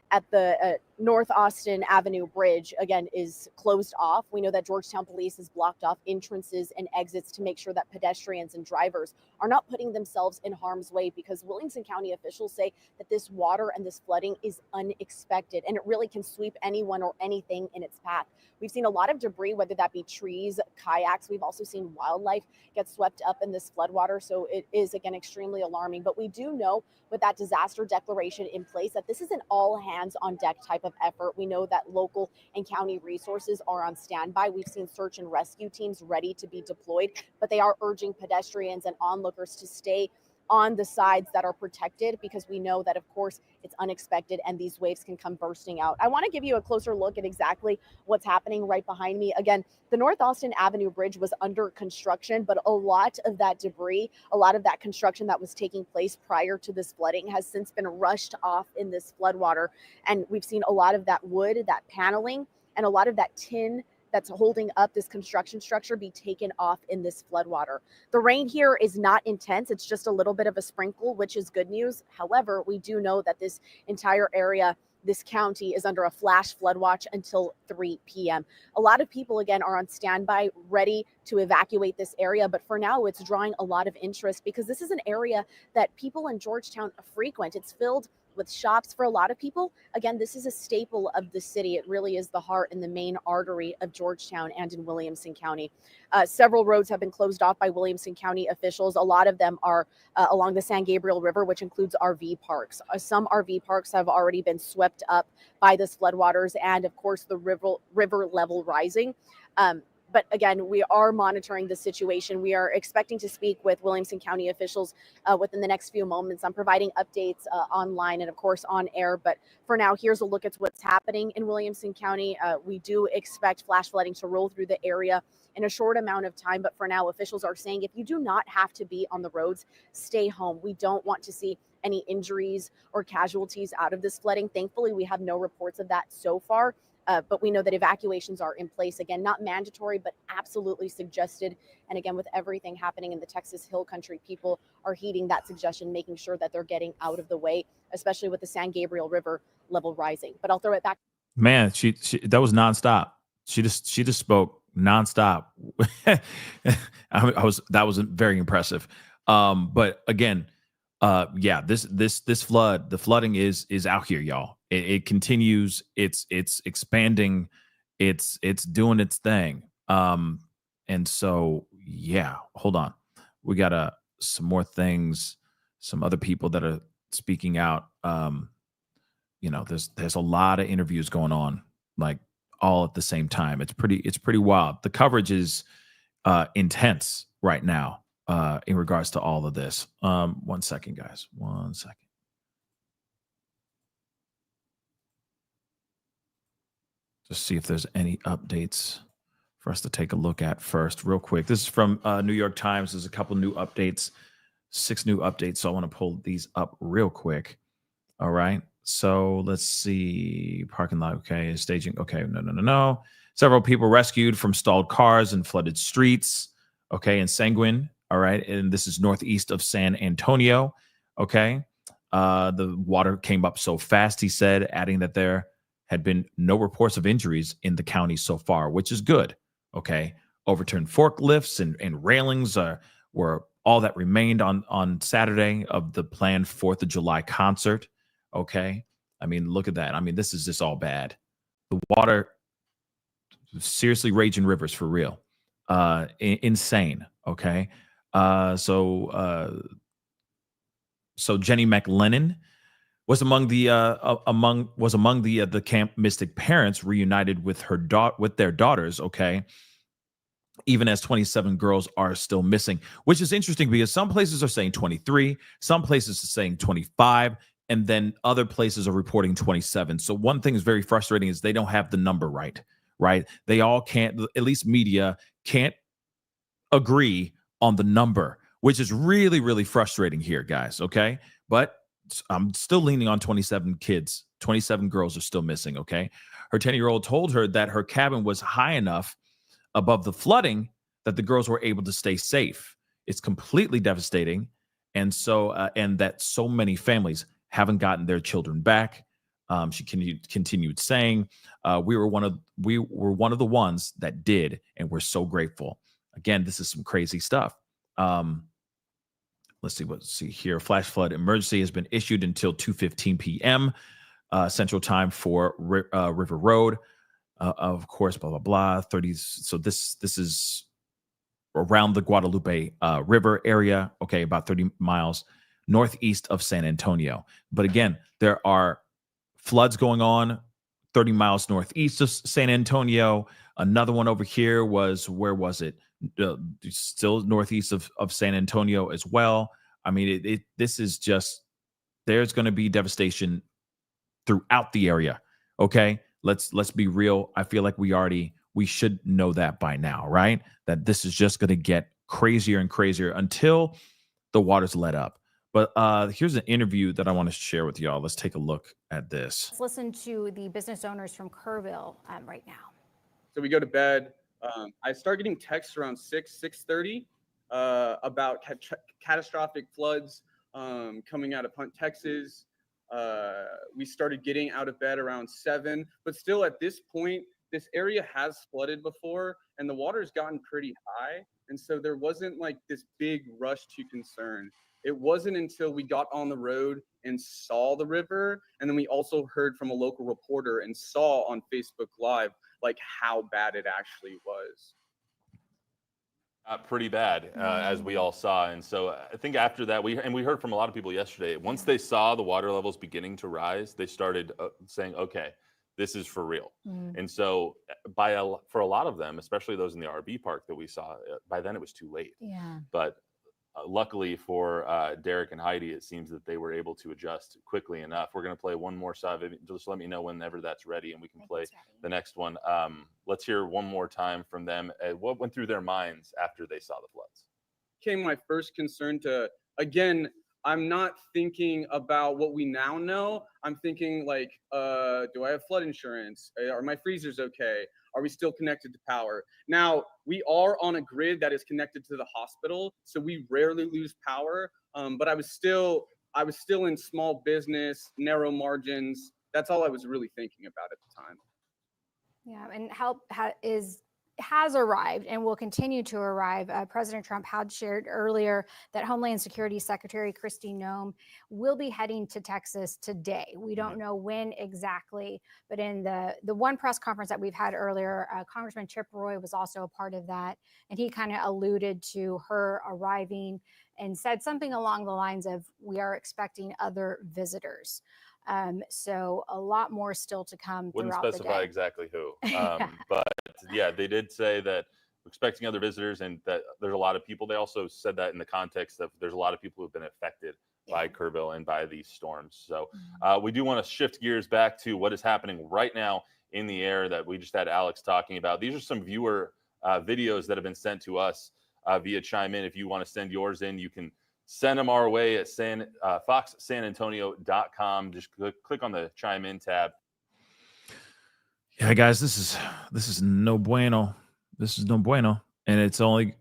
at the North Austin Avenue Bridge, again, is closed off. We know that Georgetown Police has blocked off entrances and exits to make sure that pedestrians and drivers are not putting themselves in harm's way, because Williamson County officials say that this water and this flooding is unexpected, and it really can sweep anyone or anything in its path. We've seen a lot of debris, whether that be trees, kayaks. We've also seen wildlife get swept up in this floodwater. So it is, again, extremely alarming. But we do know with that disaster declaration in place that this is an all hands on deck type of effort. We know that local and county resources are on standby. We've seen search and rescue teams ready to be deployed, but they are urging pedestrians and onlookers to stay on the sides that are protected, because we know that, of course, it's unexpected and these waves can come bursting out. I want to give you a closer look at exactly what's happening right behind me. Again, the North Austin Avenue Bridge was under construction, but a lot of that debris, a lot of that construction that was taking place prior to this flooding has since been rushed off in this floodwater. And we've seen a lot of that wood, that paneling, and a lot of that tin that's holding up this construction structure be taken off in this floodwater. The rain here is not intense. It's just a little bit of a sprinkle, which is good news. However, we do know that this entire area, this county, is under a flash flood watch until 3 p.m. A lot of people, again, are on standby, ready to evacuate this area. But for now, it's drawing a lot of interest because this is an area that people in Georgetown frequent. It's filled with shops for a lot of people. Again, this is a staple of the city. It really is the heart and the main artery of Georgetown and in Williamson County. Several roads have been closed off by Williamson County officials. A lot of them are along the San Gabriel River, which includes RV parks. Some RV parks have already been swept up by this floodwaters and, of course, the river level rising. But again, we are monitoring the situation. We are expecting to speak with Williamson County officials within the next few moments. I'm providing updates online and, of course, on air. But for now, here's a look at what's happening in Williamson County. We do expect flash flooding to roll through the area in a short amount of time. But for now, officials are saying if you do not have to be on the roads, stay home. We don't want to see any injuries or casualties out of this flooding. Thankfully, we have no reports of that so far. But we know that evacuations are in place. Again, not mandatory, but absolutely suggested. And again, with everything happening in the Texas Hill Country, people are heeding that suggestion, making sure that they're getting out of the way, especially with the San Gabriel River level rising. But I'll throw it back. Man, she that was nonstop. She just spoke nonstop. that was very impressive. But again, this flood, the flooding is out here, y'all. It continues. It's expanding. It's doing its thing. And so, yeah, hold on. We got some more things, some other people that are speaking out. There's a lot of interviews going on, like all at the same time. It's pretty wild. The coverage is intense right now in regards to all of this. 1 second, guys. 1 second. Just see if there's any updates for us to take a look at first, real quick. This is from New York Times. There's a couple new updates, 6 new updates. So I want to pull these up real quick. All right. So let's see. Parking lot. Okay. Staging. Okay. No. Several people rescued from stalled cars and flooded streets. Okay. In Sanguine. All right. And this is northeast of San Antonio. Okay. The water came up so fast, he said, adding that there had been no reports of injuries in the county so far, which is good. Okay. Overturned forklifts and railings were all that remained on Saturday of the planned 4th of July concert. Okay. I mean, look at that. I mean, this is just all bad. The water, seriously raging rivers for real. Insane. Okay. So Jenny McLennan was among the Camp Mystic parents reunited with their daughters. Okay. Even as 27 girls are still missing, which is interesting because some places are saying 23, some places are saying 25, and then other places are reporting 27. So one thing is very frustrating is they don't have the number right? They all can't, at least media can't agree on the number, which is really, really frustrating here, guys. Okay. But I'm still leaning on 27 kids. 27 girls are still missing. Okay. Her 10-year-old told her that her cabin was high enough above the flooding that the girls were able to stay safe. It's completely devastating. And so, and that so many families haven't gotten their children back. She continued saying, we were one of the ones that did, and we're so grateful. Again, this is some crazy stuff. Let's see here. Flash flood emergency has been issued until 2:15 p.m. Central Time for River Road. Of course, blah, blah, blah. 30. So this is around the Guadalupe River area. Okay, about 30 miles northeast of San Antonio. But again, there are floods going on 30 miles northeast of San Antonio. Another one over here was, where was it? Still northeast of San Antonio as well. I mean, this is just, there's going to be devastation throughout the area. Okay. Let's be real. I feel like we should know that by now, right? That this is just going to get crazier and crazier until the water's let up. But here's an interview that I want to share with y'all. Let's take a look at this. Let's listen to the business owners from Kerrville right now. So we go to bed. I start getting texts around 6:30 about catastrophic floods coming out of Hunt, Texas. We started getting out of bed around 7, but still at this point, this area has flooded before and the water's gotten pretty high. And so there wasn't like this big rush to concern. It wasn't until we got on the road and saw the river, and then we also heard from a local reporter and saw on Facebook Live like how bad it actually was. Pretty bad, as we all saw. And so I think after that, we heard from a lot of people yesterday. Once they saw the water levels beginning to rise, they started saying, okay, this is for real. And so for a lot of them, especially those in the RV park that we saw, by then it was too late. Yeah. But luckily for Derek and Heidi, it seems that they were able to adjust quickly enough. We're going to play one more side. Just let me know whenever that's ready and we can play the next one. Let's hear one more time from them. What went through their minds after they saw the floods? Came my first concern to, again, I'm not thinking about what we now know. I'm thinking like, do I have flood insurance? Are my freezers okay? Are we still connected to power? Now, we are on a grid that is connected to the hospital, so we rarely lose power. But I was still in small business, narrow margins. That's all I was really thinking about at the time. Yeah, and help has arrived and will continue to arrive. President Trump had shared earlier that Homeland Security Secretary Kristi Noem will be heading to Texas today. We don't know when exactly, but in the one press conference that we've had earlier, Congressman Chip Roy was also a part of that, and he kind of alluded to her arriving and said something along the lines of, we are expecting other visitors. So a lot more still to come. Wouldn't throughout specify the day. exactly who, but yeah, they did say that we're expecting other visitors and that there's a lot of people. They also said that in the context of there's a lot of people who've been affected by Kerrville and by these storms. So we do want to shift gears back to what is happening right now in the air that we just had Alex talking about. These are some viewer videos that have been sent to us via Chime In. If you want to send yours in, you can send them our way at foxsanantonio.com. Just click on the Chime In tab. Yeah, guys, this is no bueno. This is no bueno, and it's only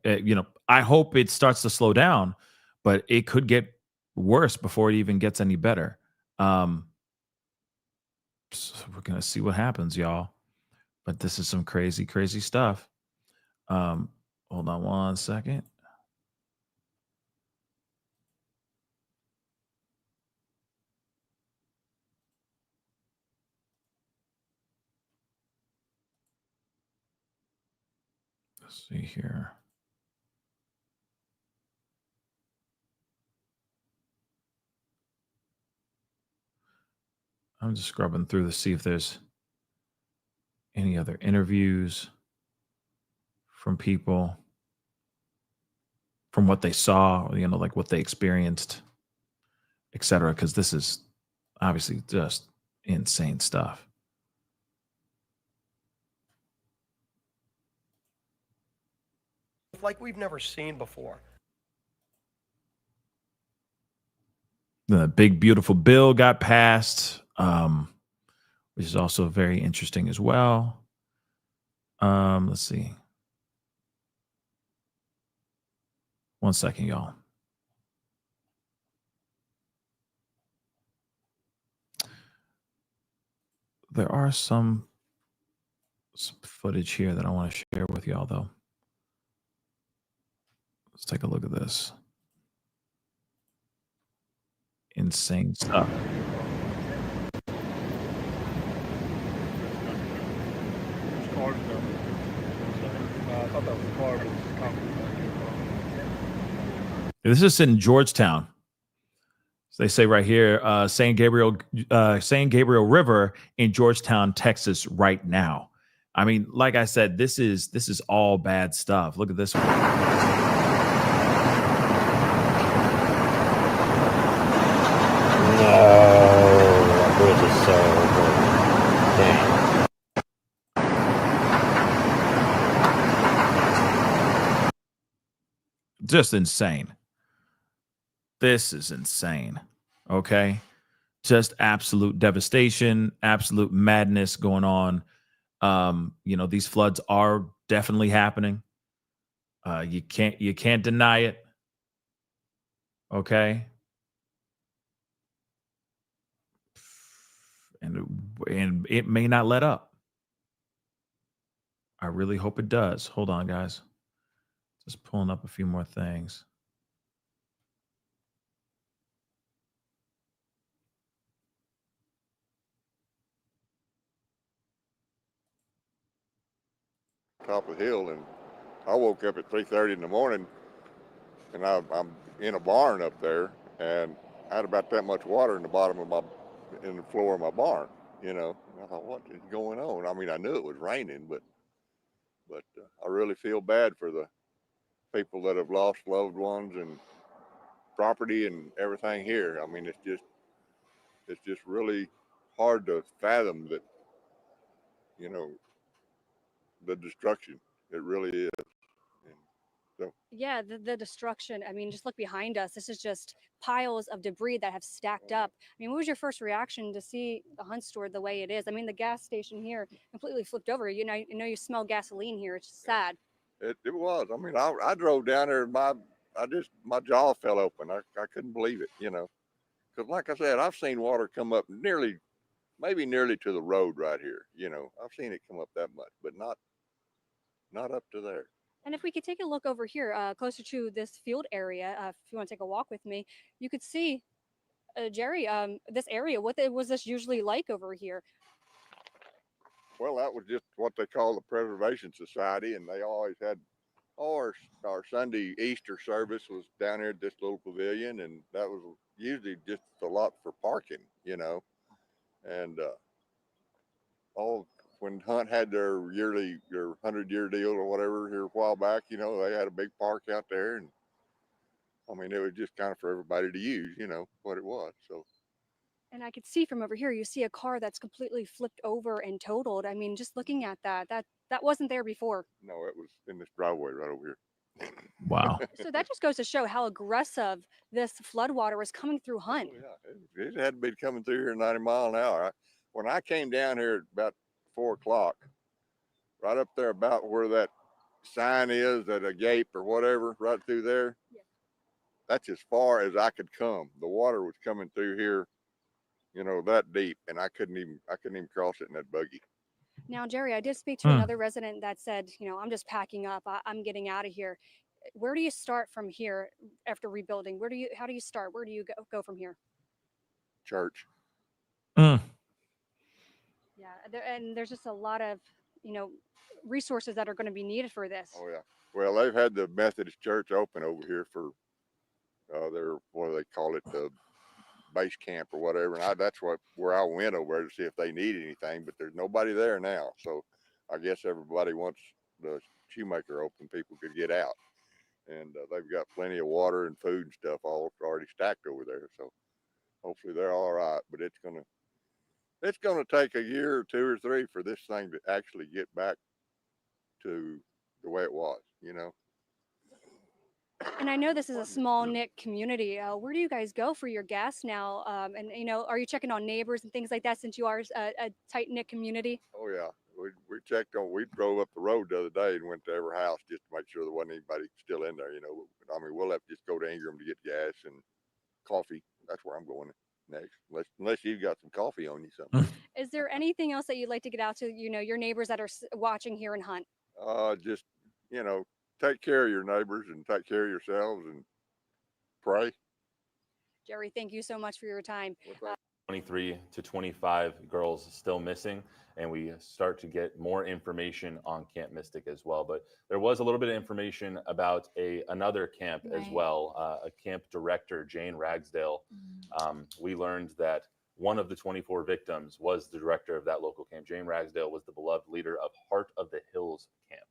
I hope it starts to slow down, but it could get worse before it even gets any better. So we're gonna see what happens, y'all. But this is some crazy, crazy stuff. Hold on one second. Let's see here. I'm just scrubbing through to see if there's any other interviews from people, from what they saw, like what they experienced, etc. Because this is obviously just insane stuff. Like we've never seen before. The big, beautiful bill got passed, which is also very interesting as well. Let's see. One second, y'all. There are some footage here that I want to share with y'all, though. Let's take a look at this. Insane stuff. This is in Georgetown. So they say right here, San Gabriel River in Georgetown, Texas, right now. I mean, like I said, this is all bad stuff. Look at this one. That bridge is so good. Damn. Just insane. This is insane. Okay. Just absolute devastation, absolute madness going on. These floods are definitely happening. You can't deny it. Okay. And it may not let up. I really hope it does. Hold on, guys. Just pulling up a few more things. Top of the hill, and I woke up at 3:30 in the morning, and I'm in a barn up there, and I had about that much water in the floor of my barn. And I thought, what is going on? I mean, I knew it was raining, but I really feel bad for the people that have lost loved ones and property and everything here. I mean, it's just really hard to fathom that, the destruction. It really is. And so, Yeah, the destruction. I mean, just look behind us. This is just piles of debris that have stacked up. I mean, what was your first reaction to see the Hunt store the way it is? I mean, the gas station here completely flipped over. You smell gasoline here. It's just sad. it was. I mean, I drove down there and my jaw fell open. I couldn't believe it, because like I said, I've seen water come up maybe nearly to the road right here. I've seen it come up that much, but not up to there. And if we could take a look over here, closer to this field area, if you want to take a walk with me, you could see, Jerry, this area. What was this usually like over here? Well, that was just what they call the Preservation Society, and they always had our Sunday Easter service was down here at this little pavilion, and that was usually just a lot for parking, and when Hunt had their 100-year deal or whatever here a while back, they had a big park out there, and I mean, it was just kind of for everybody to use, what it was. So. And I could see from over here, you see a car that's completely flipped over and totaled. I mean, just looking at that wasn't there before. No, it was in this driveway right over here. Wow. So that just goes to show how aggressive this floodwater was coming through Hunt. Oh, yeah, it had to be coming through here 90 miles an hour. When I came down here at about 4 o'clock, right up there about where that sign is at a gate or whatever, right through there, yeah. That's as far as I could come. The water was coming through here, that deep, and I couldn't even cross it in that buggy. Now, Jerry, I did speak to another resident that said, I'm just packing up. I'm getting out of here. Where do you start from here after rebuilding? How do you start? Where do you go from here? Church. Yeah, and there's just a lot of, resources that are going to be needed for this. Oh, yeah. Well, they've had the Methodist Church open over here for their, what do they call it, the base camp or whatever, and that's where I went over there to see if they need anything, but there's nobody there now. So I guess everybody wants the shoemaker open, people could get out, and they've got plenty of water and food and stuff all already stacked over there. So hopefully they're all right, but it's gonna take a year or 2 or 3 for this thing to actually get back to the way it was. And I know this is a small knit community. Where do you guys go for your gas now? And are you checking on neighbors and things like that since you are a tight knit community? Oh yeah, we checked on. We drove up the road the other day and went to every house just to make sure there wasn't anybody still in there. I mean, we'll have to just go to Ingram to get gas and coffee. That's where I'm going next, unless you've got some coffee on you, something. Is there anything else that you'd like to get out to your neighbors that are watching here in Hunt? Just take care of your neighbors and take care of yourselves and pray. Jerry, thank you so much for your time. 23 to 25 girls still missing, and we start to get more information on Camp Mystic as well. But there was a little bit of information about another camp as well. A camp director, Jane Ragsdale. We learned that one of the 24 victims was the director of that local camp. Jane Ragsdale was the beloved leader of Heart of the Hills camp.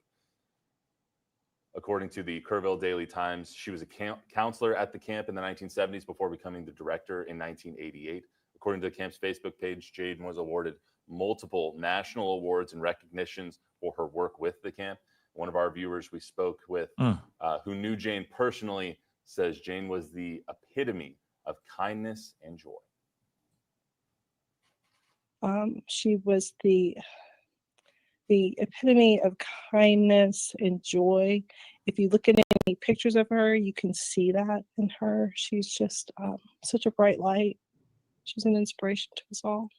According to the Kerrville Daily Times, she was a counselor at the camp in the 1970s before becoming the director in 1988. According to the camp's Facebook page, Jane was awarded multiple national awards and recognitions for her work with the camp. One of our viewers we spoke with, who knew Jane personally, says Jane was the epitome of kindness and joy. She was the the epitome of kindness and joy. If you look at any pictures of her, you can see that in her. She's just such a bright light. She's an inspiration to us all.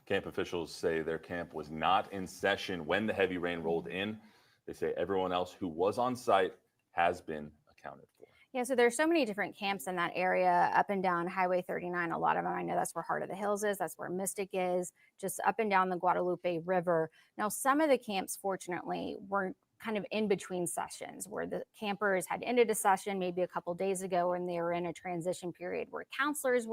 Camp officials say their camp was not in session when the heavy rain rolled in. They say everyone else who was on site has been accounted for. Yeah, so there's so many different camps in that area up and down Highway 39. A lot of them, I know that's where Heart of the Hills is. That's where Mystic is, just up and down the Guadalupe River. Now, some of the camps, fortunately, were kind of in between sessions where the campers had ended a session maybe a couple days ago and they were in a transition period where counselors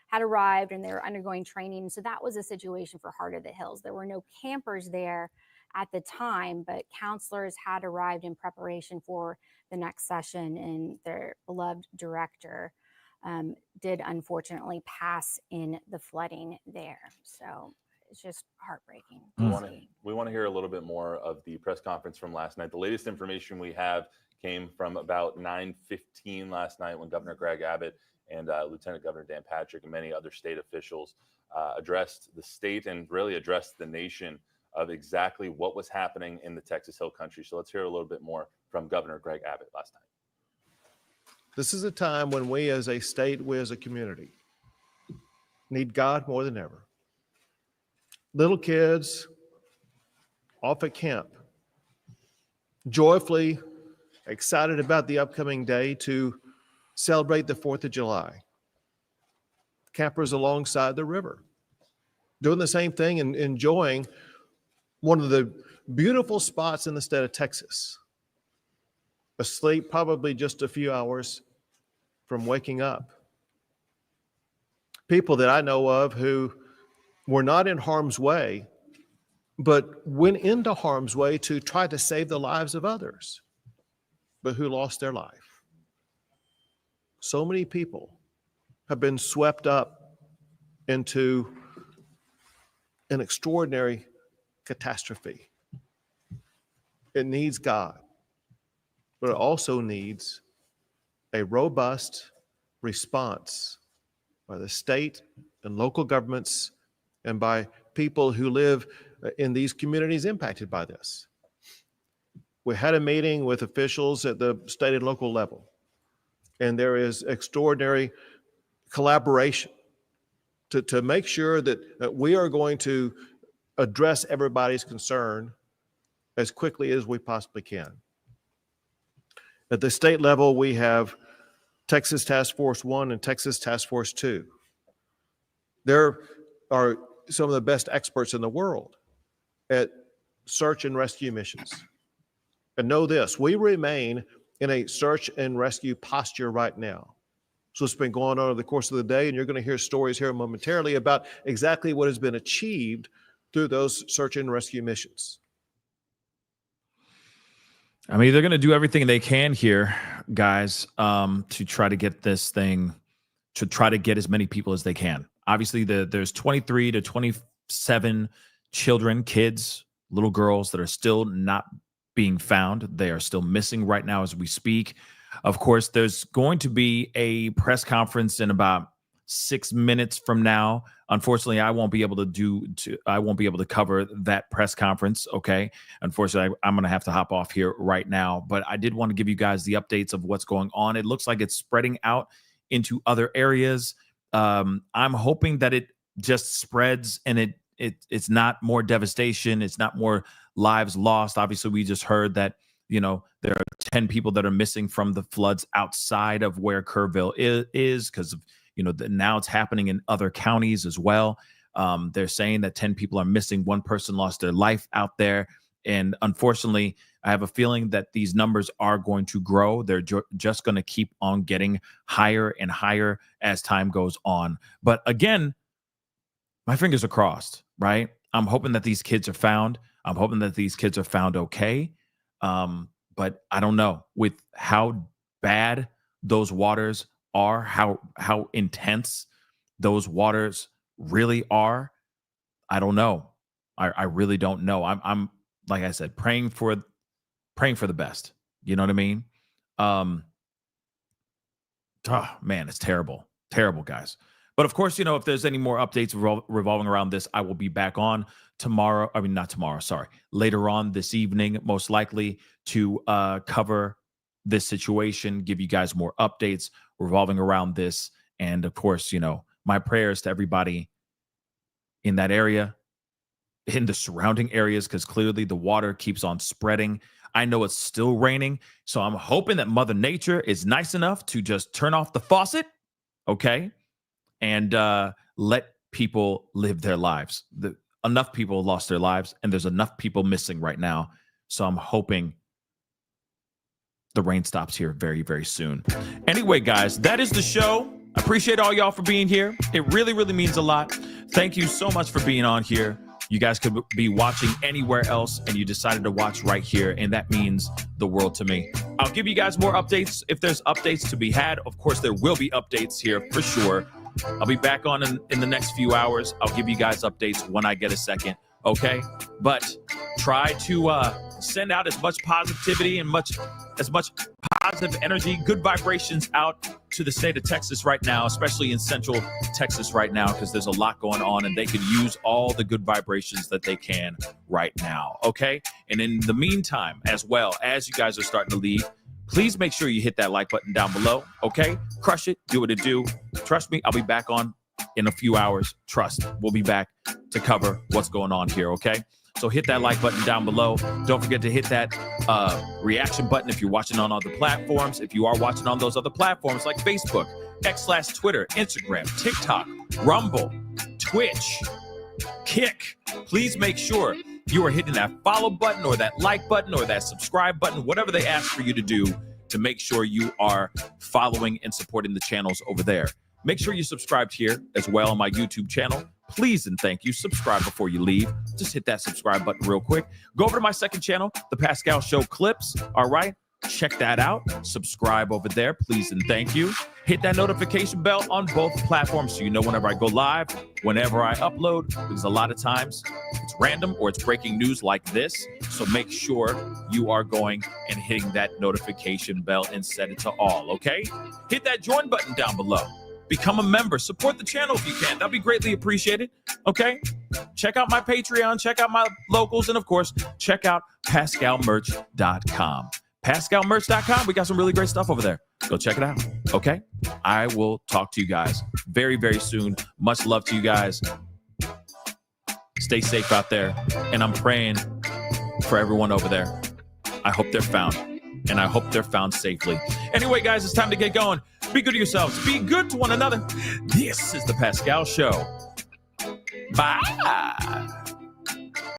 had arrived and they were undergoing training. So that was a situation for Heart of the Hills. There were no campers there at the time, but counselors had arrived in preparation for the next session, and their beloved director did unfortunately pass in the flooding there. So it's just heartbreaking. We want to hear a little bit more of the press conference from last night. The latest information we have came from about 9:15 last night when Governor Greg Abbott and Lieutenant Governor Dan Patrick and many other state officials addressed the state and really addressed the nation of exactly what was happening in the Texas Hill Country. So let's hear a little bit more from Governor Greg Abbott last night. This is a time when we as a state, we as a community need God more than ever. Little kids off at camp, joyfully excited about the upcoming day to celebrate the 4th of July. Campers alongside the river, doing the same thing and enjoying one of the beautiful spots in the state of Texas. Asleep probably just a few hours from waking up. People that I know of who were not in harm's way, but went into harm's way to try to save the lives of others, but who lost their life. So many people have been swept up into an extraordinary catastrophe. It needs God, but it also needs a robust response by the state and local governments and by people who live in these communities impacted by this. We had a meeting with officials at the state and local level, and there is extraordinary collaboration to make sure that we are going to address everybody's concern as quickly as we possibly can. At the state level, we have Texas Task Force 1 and Texas Task Force 2. There are some of the best experts in the world at search and rescue missions. And know this, we remain in a search and rescue posture right now. So it's been going on over the course of the day, and you're going to hear stories here momentarily about exactly what has been achieved through those search and rescue missions. I mean, they're going to do everything they can here, guys, to try to get this thing, to try to get as many people as they can. Obviously, there's 23 to 27 children, kids, little girls that are still not being found. They are still missing right now as we speak. Of course, there's going to be a press conference in about 6 minutes from now. Unfortunately, I won't be able to cover that press conference. Okay. Unfortunately, I'm going to have to hop off here right now, but I did want to give you guys the updates of what's going on. It looks like it's spreading out into other areas. I'm hoping that it just spreads and it's not more devastation. It's not more lives lost. Obviously, we just heard that, there are 10 people that are missing from the floods outside of where Kerrville is because of, now it's happening in other counties as well. They're saying that 10 people are missing. One person lost their life out there. And unfortunately, I have a feeling that these numbers are going to grow. They're just going to keep on getting higher and higher as time goes on. But again, my fingers are crossed, right? I'm hoping that these kids are found. I'm hoping that these kids are found okay. But I don't know with how bad those waters are, how intense those waters really are. I don't know. I really don't know. I'm like I said, praying for the best. You know what I mean? Oh man, it's terrible, guys. But of course, if there's any more updates revolving around this, I will be back on tomorrow. I mean, not tomorrow, sorry. Later on this evening, most likely, to cover this situation, give you guys more updates revolving around this. And of course, my prayers to everybody in that area, in the surrounding areas, because clearly the water keeps on spreading. I know it's still raining, so I'm hoping that Mother Nature is nice enough to just turn off the faucet, okay, and let people live their lives. Enough people lost their lives, and there's enough people missing right now. So I'm hoping the rain stops here very, very soon. Anyway, guys, that is the show. I appreciate all y'all for being here. It really, really means a lot. Thank you so much for being on here. You guys could be watching anywhere else, and you decided to watch right here, and that means the world to me. I'll give you guys more updates if there's updates to be had. Of course, there will be updates here for sure. I'll be back on in the next few hours. I'll give you guys updates when I get a second, okay? But try to send out as much positivity and as much positive energy, good vibrations out to the state of Texas right now, especially in central Texas right now, because there's a lot going on and they can use all the good vibrations that they can right now, okay? And in the meantime, as well, as you guys are starting to leave, please make sure you hit that like button down below, okay? Crush it, do what it do. Trust me, I'll be back on in a few hours. Trust, we'll be back to cover what's going on here, okay? So hit that like button down below. Don't forget to hit that reaction button if you're watching on other platforms. If you are watching on those other platforms like Facebook, X/Twitter, Instagram, TikTok, Rumble, Twitch, Kick, please make sure you are hitting that follow button or that like button or that subscribe button, whatever they ask for you to do, to make sure you are following and supporting the channels over there. Make sure you subscribed here as well on my YouTube channel. Please and thank you. Subscribe before you leave. Just hit that subscribe button real quick. Go over to my second channel, The Pascal Show Clips. All right. Check that out. Subscribe over there. Please and thank you. Hit that notification bell on both platforms so you know whenever I go live, whenever I upload, because a lot of times it's random or it's breaking news like this. So make sure you are going and hitting that notification bell and set it to all, okay? Hit that join button down below. Become a member. Support the channel if you can. That'd be greatly appreciated. Okay? Check out my Patreon. Check out my locals. And, of course, check out PascalMerch.com. PascalMerch.com. We got some really great stuff over there. Go check it out. Okay? I will talk to you guys very, very soon. Much love to you guys. Stay safe out there. And I'm praying for everyone over there. I hope they're found. And I hope they're found safely. Anyway, guys, it's time to get going. Be good to yourselves. Be good to one another. This is The Pascal Show. Bye.